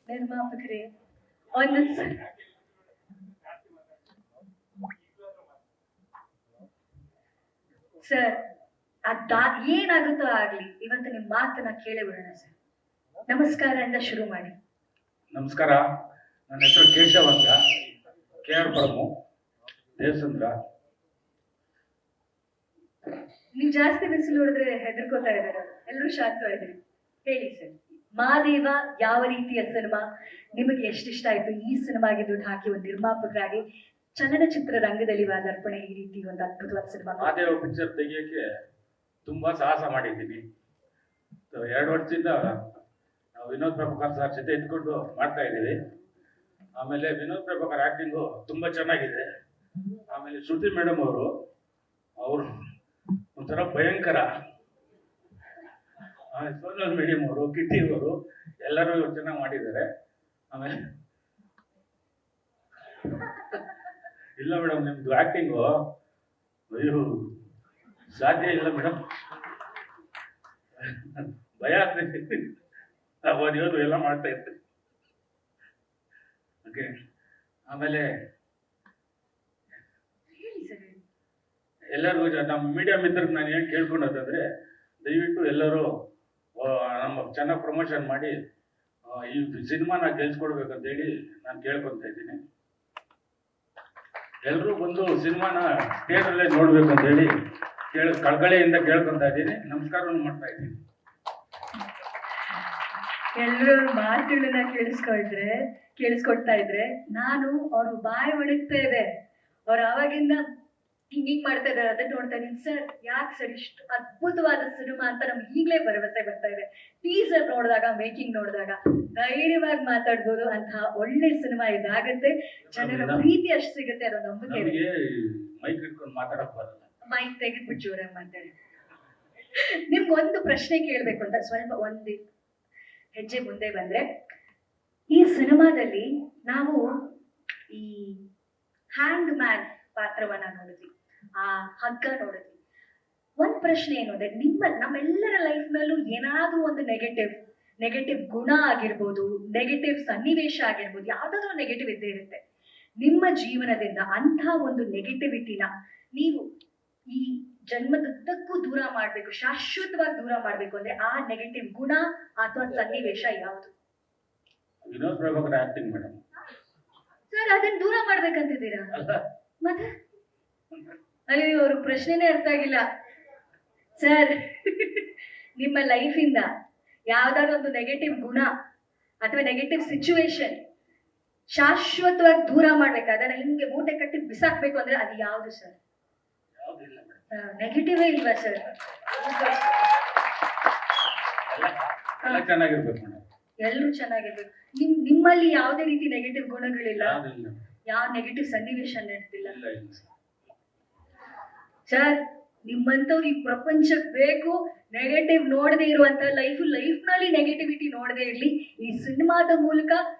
ನಿರ್ಮಾಪಕರೇ, ಒಂದು ಸರ್ ಏನಾಗುತ್ತೋ ಆಗ್ಲಿ, ಇವತ್ತು ನಿಮ್ ಮಾತನ್ನ ಕೇಳಿ ಬಿಡೋಣ ಸರ್. ನಮಸ್ಕಾರ ಅಂತ ಶುರು ಮಾಡಿ. ನಮಸ್ಕಾರ, ನನ್ನ ಹೆಸರು ಕೇಶವ್ ಅಂತ, KR ಪರಮು, ದೇವಸಂದ್ರ. ನೀವು ಜಾಸ್ತಿ ಬಿಸಿಲು ಹೊಡೆದ್ರೆ ಹೆದರ್ಕೋತಾ ಇದ್ದಾರೆ, ಎಲ್ಲರೂ ಶಾಂತವಾಗಿರಿ. ಹೇಳಿ ಸರ್, ಮಾದೇವ ಯಾವ ರೀತಿಯ ಸಿನಿಮಾ, ನಿಮಗೆ ಎಷ್ಟಿಷ್ಟ ಆಯ್ತು ಈ ಸಿನಿಮಾಗೆ ದುಡ್ಡು ಹಾಕಿ ಒಂದು ನಿರ್ಮಾಪಕರಾಗಿ ಚಲನಚಿತ್ರ ರಂಗದಲ್ಲಿ ವಾದಾರ್ಪಣೆ ಈ ರೀತಿ ಒಂದು ಅದ್ಭುತವಾದ ಸಿನಿಮಾ. ಮಾದೇವ ಪಿಕ್ಚರ್ ತೆಗಿಯಕ್ಕೆ ತುಂಬಾ ಸಾಹಸ ಮಾಡಿದ್ದೀನಿ. 2 ವರ್ಷದಿಂದ ನಾವು ವಿನೋದ್ ಪ್ರಭಾಕರ್ ಸರ್ ಜೊತೆ ಇದ್ಕೊಂಡು ಮಾಡ್ತಾ ಇದ್ದೀವಿ. ಆಮೇಲೆ ವಿನೋದ್ ಪ್ರಭಾಕರ್ ಆಕ್ಟಿಂಗು ತುಂಬಾ ಚೆನ್ನಾಗಿದೆ. ಆಮೇಲೆ ಶ್ರುತಿ ಮೇಡಮ್ ಅವರು ಒಂಥರ ಭಯಂಕರ. ಸೋನಲ್ ಮೇಡಮ್ ಅವರು, ಕಿಟ್ಟಿ ಅವರು ಎಲ್ಲರೂ ಚೆನ್ನಾಗಿ ಮಾಡಿದ್ದಾರೆ. ಆಮೇಲೆ ಇಲ್ಲ ಮೇಡಮ್, ನಿಮ್ದು ಆಕ್ಟಿಂಗು ಅಯ್ಯೋ ಸಾಧ್ಯ ಇಲ್ಲ ಮೇಡಮ್, ಭಯ ಆಗ್ತೈತಿ. ಓದಿಯೋದು ಎಲ್ಲ ಮಾಡ್ತಾ ಇರ್ತೀವಿ. ಓಕೆ, ಆಮೇಲೆ ಎಲ್ಲರಿಗೂ ನಮ್ಮ ಮೀಡಿಯಾ ಮಿತ್ರರಿಗೆ ನಾನು ಏನು ಕೇಳ್ಕೊಂಡಂದ್ರೆ, ದಯವಿಟ್ಟು ಎಲ್ಲರೂ ನಮ್ಮ ಚೆನ್ನಾಗಿ ಪ್ರಮೋಷನ್ ಮಾಡಿ ಈ ಸಿನಿಮಾನ ಗೆಲ್ಸ್ಕೊಡ್ಬೇಕಂತ ಹೇಳಿ ನಾನು ಕೇಳ್ಕೊತಾ ಇದ್ದೀನಿ. ಎಲ್ಲರೂ ಬಂದು ಸಿನಿಮಾನ ಥಿಯೇಟ್ರಲ್ಲೇ ನೋಡ್ಬೇಕಂತ ಹೇಳಿ ಕಳಕಳಿಯಿಂದ ಕೇಳ್ಕೊತಾ ಇದ್ದೀನಿ. ನಮಸ್ಕಾರವನ್ನು ಮಾಡ್ತಾ ಇದ್ದೀನಿ. ಎಲ್ಲರೂ ಮಾತುಗಳನ್ನ ಕೇಳಿಸ್ಕೊಡ್ತಾ ಇದ್ರೆ ನಾನು ಅವ್ರು ಬಾಯಿ ಒಣಗ್ತಾ ಅವ್ರು ಆವಾಗಿಂದ ಹಿಂಗ್ ಮಾಡ್ತಾ ಇದ್ದಾರೆ, ಅದನ್ನ ನೋಡ್ತಾ ಇದ್ದೀನಿ. ಸರ್ ಯಾಕೆ ಸರ್ ಇಷ್ಟು ಅದ್ಭುತವಾದ ಸಿನಿಮಾ ಅಂತ ನಮ್ಗೆ ಈಗಲೇ ಭರವಸೆ ಬರ್ತಾ ಇದೆ. ಟೀಸರ್ ನೋಡಿದಾಗ, ಮೇಕಿಂಗ್ ನೋಡಿದಾಗ ಧೈರ್ಯವಾಗಿ ಮಾತಾಡ್ಬೋದು ಅಂತ ಒಳ್ಳೆ ಸಿನಿಮಾ ಇದಾಗತ್ತೆ. ಜನರ ಪ್ರೀತಿ ಅಷ್ಟು ಸಿಗುತ್ತೆ ಅನ್ನೋ ನಂಬಿಕೆ ಇದೆ. ಮೈಕ್ ತೆಗೆದ್ಬಿಟ್ಟು ಜೋರಾಗಿ ಮಾತಾಡಿ. ನಿಮ್ಗೊಂದು ಪ್ರಶ್ನೆ ಕೇಳ್ಬೇಕು ಅಂತ, ಸ್ವಲ್ಪ ಒಂದು ಹೆಜ್ಜೆ ಮುಂದೆ ಬಂದ್ರೆ, ಈ ಸಿನಿಮಾದಲ್ಲಿ ನಾವು ಈ ಹ್ಯಾಂಗ್ ಮ್ಯಾನ್ ಪಾತ್ರವನ್ನ ನೋಡಿದ್ವಿ, ಆ ಹಗ್ಗ ನೋಡಿದ್ವಿ. ಒಂದ್ ಪ್ರಶ್ನೆ ಏನು ಅಂದ್ರೆ, ನಮ್ಮೆಲ್ಲರ ಲೈಫ್ ನಲ್ಲೂ ಏನಾದ್ರೂ ಒಂದು ನೆಗೆಟಿವ್ ಗುಣ ಆಗಿರ್ಬೋದು, ನೆಗೆಟಿವ್ ಸನ್ನಿವೇಶ ಆಗಿರ್ಬೋದು, ಯಾವ್ದಾದ್ರು ನೆಗೆಟಿವ್ ಇದ್ದೇ ಇರುತ್ತೆ. ನಿಮ್ಮ ಜೀವನದಿಂದ ಅಂಥ ಒಂದು ನೆಗೆಟಿವಿಟಿನ ನೀವು ಈ ಜನ್ಮದುದ್ದಕ್ಕೂ ದೂರ ಮಾಡ್ಬೇಕು, ಶಾಶ್ವತವಾಗಿ ದೂರ ಮಾಡ್ಬೇಕು ಅಂದ್ರೆ ಆ ನೆಗೆಟಿವ್ ಗುಣ ಅಥವಾ ಸನ್ನಿವೇಶ ಯಾವುದು? Vinod Prabhakar acting madam. Sir ಅದನ್ನ ದೂರ ಮಾಡ್ಬೇಕಂತಿದ್ದೀರಾ? ಮತ್ತೆ ಅಯ್ಯೋ, ಅವ್ರ ಪ್ರಶ್ನೆನೇ ಅರ್ಥ ಆಗಿಲ್ಲ ಸರ್. ನಿಮ್ಮ ಲೈಫಿಂದ ಯಾವ್ದಾದ್ರು ಒಂದು ನೆಗೆಟಿವ್ ಗುಣ ಅಥವಾ ನೆಗೆಟಿವ್ ಸಿಚುವೇಶನ್ ಶಾಶ್ವತವಾಗಿ ದೂರ ಮಾಡ್ಬೇಕು, ಅದನ್ನ ಹಿಂಗೆ ಮೂಟೆ ಕಟ್ಟಿ ಬಿಸಾಕ್ಬೇಕು ಅಂದ್ರೆ ಅದು ಯಾವುದು ಸರ್? ನೆಗೆಟಿವೇ ಇಲ್ವಾ ಸರ್? ಎಲ್ಲರೂ ಚೆನ್ನಾಗಿರ್ಬೇಕು. ನಿಮ್ಮಲ್ಲಿ ಯಾವುದೇ ರೀತಿ ನೆಗೆಟಿವ್ ಗುಣಗಳಿಲ್ಲ, ಯಾವ ನೆಗೆಟಿವ್ ಸನ್ನಿವೇಶ ನಡೆದಿಲ್ಲ ಸರ್. ನಿಮ್ಮಂತವ್ರು ಈ ಪ್ರಪಂಚ ಬೇಕು. ನೆಗೆಟಿವ್ ನೋಡದೆ ಇರುವಂತ ಲೈಫ್ ನಲ್ಲಿ ನೆಗೆಟಿವಿಟಿ ನೋಡದೆ ಇರ್ಲಿ. ಈ ಸಿನಿಮಾದ ಮೂಲಕ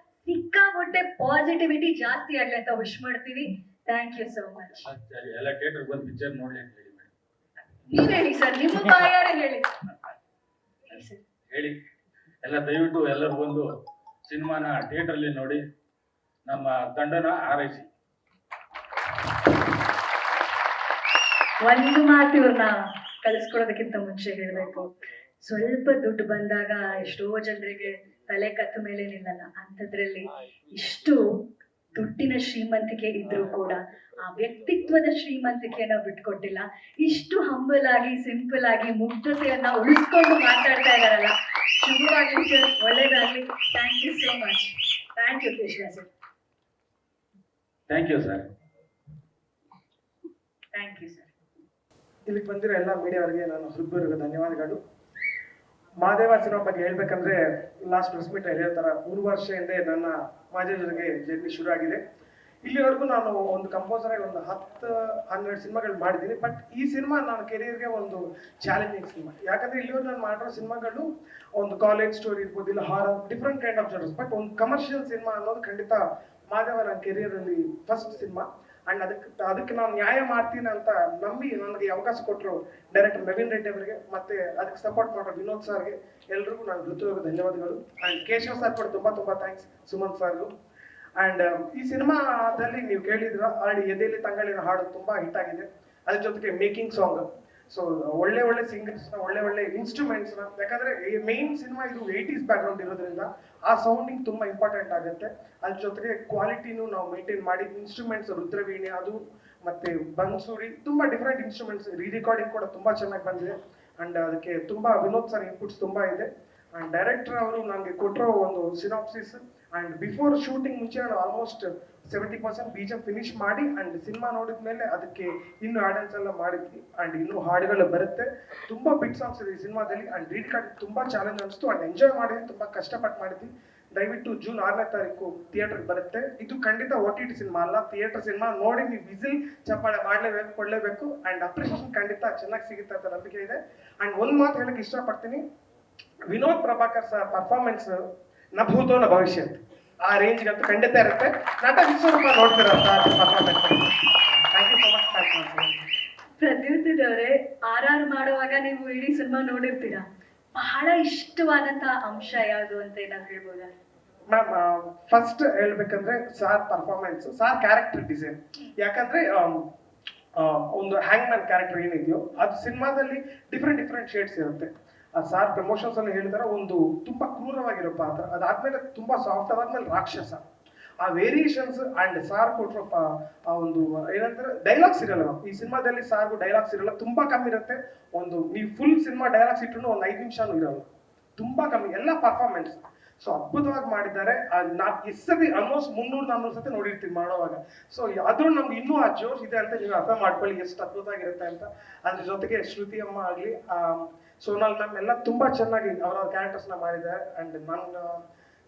ಸಿಕ್ಕಾಪಟ್ಟೆ ಪಾಸಿಟಿವಿಟಿ ಜಾಸ್ತಿ ಆಗ್ಲಿ ಅಂತ ವಿಶ್ ಮಾಡ್ತೀವಿ. Thank you so much. ನೀವ್ ಹೇಳಿ ಸರ್, ನಿಮ್ಮ ಬಾಯಾರೆ ಹೇಳಿ. ಎಲ್ಲ ದಯವಿಟ್ಟು ಎಲ್ಲರೂ ಬಂದು ಸಿನಿಮಾನ ಥಿಯೇಟರ್ ಅಲ್ಲಿ ನೋಡಿ ನಮ್ಮ ತಂಡನ ಹಾರೈಸಿ. ಒಂದು ಮಾತು ಇವ್ರನ್ನ ಕಲಿಸ್ಕೊಡೋದಕ್ಕಿಂತ ಮುಂಚೆ ಹೇಳ್ಬೇಕು, ಸ್ವಲ್ಪ ದುಡ್ಡು ಬಂದಾಗ ಎಷ್ಟೋ ಜನರಿಗೆ ತಲೆ ಕತ್ತು ಮೇಲೆ ನಿಲ್ಲಲ್ಲ. ಅಂಥದ್ರಲ್ಲಿ ಇಷ್ಟು ದುಡ್ಡಿನ ಶ್ರೀಮಂತಿಕೆ ಇದ್ರೂ ಕೂಡ ಆ ವ್ಯಕ್ತಿತ್ವದ ಶ್ರೀಮಂತಿಕೆಯನ್ನ ಬಿಟ್ಕೊಟ್ಟಿಲ್ಲ. ಇಷ್ಟು ಹಂಬಲ್ ಆಗಿ, ಸಿಂಪಲ್ ಆಗಿ, ಮುಗ್ಧತೆಯನ್ನ ಉಳಿಸ್ಕೊಂಡು ಮಾತಾಡ್ತಾ ಇದಾರಲ್ಲ. ಶುಭವಾಗ್ಲಿ ಸರ್, ಒಳ್ಳೇದಾಗ್ಲಿ. Thank you so much. Thank you Krishna sir. Thank you sir. Thank you sir. ಇಲ್ಲಿಗೆ ಬಂದಿರೋ ಎಲ್ಲ ಮೀಡಿಯಾವರಿಗೆ ನಾನು ಹೃತ್ಪೂರ್ವಕ ಧನ್ಯವಾದಗಳು. ಮಾದೇವ ಸಿನಿಮಾ ಬಗ್ಗೆ ಹೇಳ್ಬೇಕಂದ್ರೆ, ಲಾಸ್ಟ್ ಪ್ರೆಸ್ ಮೀಟ್ ಹೇಳ್ತಾರ 3 ವರ್ಷ ಹಿಂದೆ ನನ್ನ ಮಾದೇವ ಜೊತೆಗೆ ಜರ್ನಿ ಶುರು ಆಗಿದೆ. ಇಲ್ಲಿವರೆಗೂ ನಾನು ಒಂದು ಕಂಪೋಸರ್ ಆಗಿ ಒಂದು 10-12 ಸಿನಿಮಾಗಳು ಮಾಡಿದ್ದೀನಿ. ಬಟ್ ಈ ಸಿನಿಮಾ ನನ್ನ ಕೆರಿಯರ್ಗೆ ಒಂದು ಚಾಲೆಂಜಿಂಗ್ ಸಿನಿಮಾ. ಯಾಕಂದ್ರೆ ಇಲ್ಲಿವರೆಗೂ ನಾನು ಮಾಡಿರೋ ಸಿನಿಮಾಗಳು ಒಂದು ಕಾಲೇಜ್ ಸ್ಟೋರಿ ಇರ್ಬೋದು, ಇಲ್ಲ horror, different kind of genres. But ಒಂದು ಕಮರ್ಷಿಯಲ್ ಸಿನಿಮಾ ಅನ್ನೋದು ಖಂಡಿತ ಮಾದೇವ ನನ್ನ ಕೆರಿಯರ್ ಅಲ್ಲಿ ಫಸ್ಟ್ ಸಿನಿಮಾ. ಅಂಡ್ ಅದಕ್ಕೆ ನಾನು ನ್ಯಾಯ ಮಾಡ್ತೀನಿ ಅಂತ ನಂಬಿ ನನಗೆ ಅವಕಾಶ ಕೊಟ್ಟರು ಡೈರೆಕ್ಟರ್ ನವೀನ್ ರೆಡ್ಡಿ ಅವರಿಗೆ, ಮತ್ತೆ ಅದಕ್ಕೆ ಸಪೋರ್ಟ್ ಮಾಡೋ ವಿನೋದ್ ಸರ್ಗೆ, ಎಲ್ರಿಗೂ ನಾನು ಹೃದಯದ ಧನ್ಯವಾದಗಳು. ಅಂಡ್ ಕೇಶವ್ ಸರ್ ಕೂಡ ತುಂಬಾ ತುಂಬಾ ಥ್ಯಾಂಕ್ಸ್, ಸುಮಂತ್ ಸರ್ಗೂ. ಅಂಡ್ ಈ ಸಿನಿಮಾದಲ್ಲಿ ನೀವು ಕೇಳಿದ್ರ ಆಲ್ರೆಡಿ ಎದೆಯಲ್ಲಿ ತಂಗಳಿನ ಹಾಡು ತುಂಬಾ ಹಿಟ್ ಆಗಿದೆ. ಅದ್ರ ಜೊತೆಗೆ ಮೇಕಿಂಗ್ ಸಾಂಗ್, ಸೊ ಒಳ್ಳೆ ಒಳ್ಳೆ ಸಿಂಗರ್ಸ್ ನ, ಒಳ್ಳೆ ಒಳ್ಳೆ ಇನ್ಸ್ಟ್ರೂಮೆಂಟ್ಸ್ ನ, ಯಾಕಂದ್ರೆ ಮೇನ್ ಸಿನಿಮಾ ಇದು 80s ಬ್ಯಾಕ್ಗ್ರೌಂಡ್ ಇರೋದ್ರಿಂದ ಆ ಸೌಂಡಿಂಗ್ ತುಂಬಾ ಇಂಪಾರ್ಟೆಂಟ್ ಆಗುತ್ತೆ. ಅದ್ರ ಜೊತೆಗೆ ಕ್ವಾಲಿಟಿನೂ ನಾವು ಮೇಂಟೈನ್ ಮಾಡಿ, ಇನ್ಸ್ಟ್ರೂಮೆಂಟ್ಸ್ ರುದ್ರವೀಣೆ ಅದು ಮತ್ತೆ ಬನ್ಸೂರಿ ತುಂಬಾ ಡಿಫ್ರೆಂಟ್ ಇನ್ಸ್ಟ್ರೂಮೆಂಟ್ಸ್, ರಿಕಾರ್ಡಿಂಗ್ ಕೂಡ ತುಂಬಾ ಚೆನ್ನಾಗಿ ಬಂದಿದೆ. ಅಂಡ್ ಅದಕ್ಕೆ ತುಂಬಾ ವಿನೋದ್ ಸರ್ ಇನ್ಪುಟ್ಸ್ ತುಂಬಾ ಇದೆ. ಅಂಡ್ ಡೈರೆಕ್ಟರ್ ಅವರು ನನಗೆ ಕೊಟ್ಟಿರೋ ಒಂದು ಸಿನಾಪ್ಸಿಸ್ ಅಂಡ್ ಬಿಫೋರ್ ಶೂಟಿಂಗ್ ಮುಂಚೆ ನಾನು ಆಲ್ಮೋಸ್ಟ್ 70% ಬೀಜ ಫಿನಿಶ್ ಮಾಡಿ ಅಂಡ್ ಸಿನಿಮಾ ನೋಡಿದ್ಮೇಲೆ ಅದಕ್ಕೆ ಇನ್ನು ಆಡೆನ್ಸ್ ಎಲ್ಲ ಮಾಡಿದ್ವಿ. ಅಂಡ್ ಇನ್ನು ಹಾಡುಗಳು ಬರುತ್ತೆ, ತುಂಬಾ ಬಿಟ್ ಸಾಂಗ್ಸ್ ಇದೆ ಈ ಸಿನಿಮಾದಲ್ಲಿ. ಅಂಡ್ ರೀಡ್ ಕಾರ್ಡ್ ತುಂಬಾ ಚಾಲೆಂಜ್ ಅನಿಸ್ತು ಅಂಡ್ ಎಂಜಾಯ್ ಮಾಡಿದ್ವಿ, ತುಂಬಾ ಕಷ್ಟಪಟ್ಟು ಮಾಡಿದ್ವಿ. ದಯವಿಟ್ಟು ಜೂನ್ 6ನೇ ತಾರೀಕು ಥಿಯೇಟರ್ ಬರುತ್ತೆ. ಇದು ಖಂಡಿತ OTT ಸಿನಿಮಾ ಅಲ್ಲ, ಥಿಯೇಟರ್ ಸಿನಿಮಾ. ನೋಡಿ ನೀವು ವಿಸಿಲ್ ಚಪ್ಪಾಳೆ ಮಾಡ್ಲೇಬೇಕು, ಕೊಡ್ಲೇಬೇಕು. ಅಂಡ್ ಅಪ್ರಿಷಿಯೇಷನ್ ಖಂಡಿತ ಚೆನ್ನಾಗಿ ಸಿಗುತ್ತೆ ಅಂತ ನಂಬಿಕೆ ಇದೆ. ಅಂಡ್ ಒಂದ್ ಮಾತು ಹೇಳಕ್ ಇಷ್ಟಪಡ್ತೀನಿ, ವಿನೋದ್ ಪ್ರಭಾಕರ್ ಸರ್ ಪರ್ಫಾರ್ಮೆನ್ಸ್ ನ ಭೂತೋ ನ ಭವಿಷ್ಯತ್, ಆ ರೇಂಜ್ ಅಂತೂ ಖಂಡಿತ ಇರುತ್ತೆ. ನಟ ವಿಶ್ವರೂಪ ನೋಡ್ತೀರಾ sir performance. Thank you so much. Pradyut ಅವರೇ, RR ಮಾಡುವಾಗ ನೀವು ಇಡೀ ಸಿನಿಮಾ ನೋಡಿರ್ತೀರಾ, ಬಹಳ ಇಷ್ಟವಾದಂತಹ ಅಂಶ ಯಾವುದು ಅಂತ ಏನಾದ್ರು ಹೇಳ್ಬೋದಾ? ಮ್ಯಾಮ್, ಫಸ್ಟ್ ಹೇಳ್ಬೇಕಂದ್ರೆ sir performance, sir character design. ಯಾಕಂದ್ರೆ ಒಂದು ಹ್ಯಾಂಗ್ ಮ್ಯಾನ್ ಕ್ಯಾರೆಕ್ಟರ್ ಏನಿದೆಯೋ ಅದು ಸಿನಿಮಾದಲ್ಲಿ ಡಿಫ್ರೆಂಟ್ ಶೇಡ್ಸ್ ಇರುತ್ತೆ. ಸಾರ್ ಪ್ರಮೋಷನ್ಸ್ ಅಲ್ಲಿ ಹೇಳಿದಾರೆ ಒಂದು ತುಂಬಾ ಕ್ರೂರವಾಗಿರೋ ಪಾತ್ರ, ಅದಾದ್ಮೇಲೆ ತುಂಬಾ ಸಾಫ್ಟ್, ಅದಾದ್ಮೇಲೆ ರಾಕ್ಷಸ. ಆ ವೇರಿಯೇಷನ್ಸ್ ಅಂಡ್ ಸಾರ್ ಕೊಟ್ಟರು ಆ ಒಂದು ಏನಂದ್ರೆ ಡೈಲಾಗ್ಸ್ ಇರಲ್ಲ ಈ ಸಿನಿಮಾದಲ್ಲಿ. ಸಾರ್ಗೂ ಡೈಲಾಗ್ಸ್ ಇರಲ್ಲ, ತುಂಬಾ ಕಮ್ಮಿ ಇರುತ್ತೆ. ಒಂದು ನೀವು ಫುಲ್ ಸಿನಿಮಾ ಡೈಲಾಗ್ಸ್ ಇಟ್ಟರು ಒಂದು 5 ನಿಮಿಷನೂ ಇರಲ್ಲ, ತುಂಬಾ ಕಮ್ಮಿ. ಎಲ್ಲ ಪರ್ಫಾರ್ಮೆನ್ಸ್ ಸೊ ಅದ್ಭುತವಾಗಿ ಮಾಡಿದ್ದಾರೆ. ಎಷ್ಟು ಸತಿ ಆಲ್ಮೋಸ್ಟ್ 300-400 ಸತಿ ನೋಡಿರ್ತೀವಿ ಮಾಡುವಾಗ. ಸೊ ಅದು ನಮ್ಗೆ ಇನ್ನೂ ಆ ಜೋಶ್ ಇದೆ ಅಂತ ನೀವು ಅರ್ಥ ಮಾಡ್ಕೊಳ್ಳಿ, ಎಷ್ಟು ಅದ್ಭುತವಾಗಿರುತ್ತೆ ಅಂತ. ಅದ್ರ ಜೊತೆಗೆ ಶ್ರುತಿ ಅಮ್ಮ ಆಗ್ಲಿ, ಸೋನಾಲ್ ಮ್ಯಾಮ್ ಎಲ್ಲ ತುಂಬಾ ಚೆನ್ನಾಗಿ ಅವರ ಕ್ಯಾರೆಕ್ಟರ್ಸ್ ನ ಮಾಡಿದ್ದಾರೆ. ಅಂಡ್ ನನ್ನ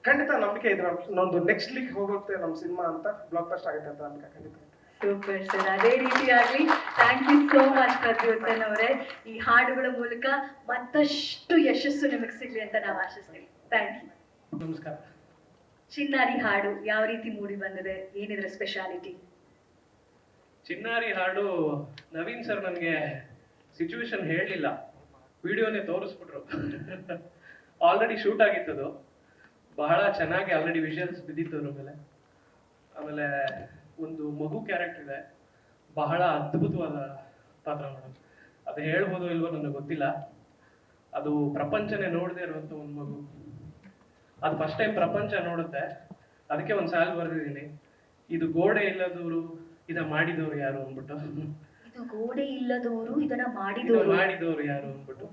ಖಂಡಿತ ನಂಬಿಕೆ ಇದೆ ನಮ್ದು ನೆಕ್ಸ್ಟ್ ಲೀಗ್ ಹೋಗುತ್ತೆ ನಮ್ಮ ಸಿನಿಮಾ ಅಂತ, ಬ್ಲಾಕ್ ಬಸ್ಟರ್ ಆಗುತ್ತೆ ಅಂತ ನಂಬಿಕೆ ಖಂಡಿತ. ಸೂಪರ್ ಸರ್, ಅದೇ ರೀತಿಯಾಗಿ ಥ್ಯಾಂಕ್ ಯು ಸೋ ಮಚ್ ಪ್ರದ್ಯುತ್ತನ್ ಅವರೇ. ಈ ಹಾಡುಗಳ ಮೂಲಕ ಮತ್ತಷ್ಟು ಯಶಸ್ಸು ನಿಮಗೆ ಸಿಗ್ಲಿ ಅಂತ ನಾವು ಆಶಿಸ್ತೀವಿ. Thank you. ನಮಸ್ಕಾರ. ಚಿನ್ನಾರಿ ಹಾಡು ಯಾವ ರೀತಿ ಮೂಡಿ ಬಂದಿದೆ, ಏನಿದ್ರ ಸ್ಪೆಷಾಲಿಟಿ? ಚಿನ್ನಾರಿ ಹಾಡು ನವೀನ್ ಸರ್ ನನಗೆ ಸಿಚುವೇಶನ್ ಹೇಳಲಿಲ್ಲ, ವಿಡಿಯೋನೇ ತೋರಿಸ್ಬಿಟ್ರು. ಆಲ್ರೆಡಿ ಶೂಟ್ ಆಗಿತ್ತದು, ಬಹಳ ಚೆನ್ನಾಗಿ ಆಲ್ರೆಡಿ ವಿಷುವಲ್ಸ್ ಬಿದ್ದಿತ್ತು ಅದ್ರ ಮೇಲೆ. ಆಮೇಲೆ ಒಂದು ಮಗು ಕ್ಯಾರೆಕ್ಟರ್ ಇದೆ, ಬಹಳ ಅದ್ಭುತವಾದ ಪಾತ್ರ ಮಾಡೋದು. ಅದು ಹೇಳ್ಬೋದು ಇಲ್ವೋ ನನಗೆ ಗೊತ್ತಿಲ್ಲ. ಅದು ಪ್ರಪಂಚನೇ ನೋಡದೆ ಇರುವಂತ ಒಂದು ಮಗು, ಅದು ಫಸ್ಟ್ ಟೈಮ್ ಪ್ರಪಂಚ ನೋಡುತ್ತೆ. ಅದಕ್ಕೆ ಒಂದು ಸಾಲು ಬರೆದಿದ್ದೀನಿ, ಇದು ಗೋಡೆ ಇಲ್ಲದವರು ಇದ ಮಾಡಿದವರು ಯಾರು ಅಂದ್ಬಿಟ್ಟು. ಇದು ಗೋಡೆ ಇಲ್ಲದವರು ಇದನ್ನ ಮಾಡಿದವರು ಯಾರು ಅಂದ್ಬಿಟ್ಟು.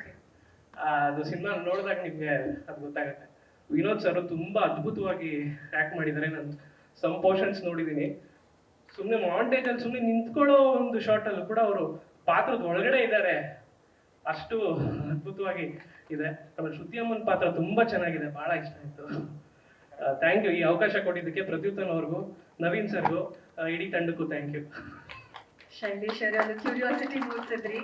ಅದು ಸಿನಿಮಾ ನೋಡಿದಾಗ ನಿಮ್ಗೆ ಅದು ಗೊತ್ತಾಗತ್ತೆ. ವಿನೋದ್ ಸರ್ ತುಂಬಾ ಅದ್ಭುತವಾಗಿ ಆಕ್ಟ್ ಮಾಡಿದ್ದಾರೆ. ನಾನು ಸಮ್ ಪೋರ್ಷನ್ಸ್ ನೋಡಿದೀನಿ. ಸುಮ್ನೆ ಮಾಂಟೇಜ್ ಅಲ್ಲಿ ಸುಮ್ನೆ ನಿಂತ್ಕೊಳ್ಳೋ ಒಂದು ಶಾರ್ಟ್ ಅಲ್ಲೂ ಕೂಡ ಅವರು ಪಾತ್ರದ ಒಳಗಡೆ ಇದ್ದಾರೆ, ಅಷ್ಟು ಅದ್ಭುತವಾಗಿ ಇದೆ. ಆಮೇಲೆ ಶ್ರುತಿ ಅಮ್ಮನ ಪಾತ್ರ ತುಂಬಾ ಚೆನ್ನಾಗಿದೆ, ಬಹಳ ಇಷ್ಟ ಆಯ್ತು. ಥ್ಯಾಂಕ್ ಯು ಈ ಅವಕಾಶ ಕೊಟ್ಟಿದ್ದಕ್ಕೆ ಪ್ರದ್ಯುತ್ತನ್ ಅವ್ರಿಗೂ, ನವೀನ್ ಸರ್ಗೂ, ಇಡೀ ತಂಡಕ್ಕೂ ಥ್ಯಾಂಕ್ ಯು. ಶೈಲೇಶ್ ಅವರೇ, ಒಂದು ಕ್ಯೂರಿಯಾಸಿಟಿ ಮೂಡಿಸಿದ್ರಿ,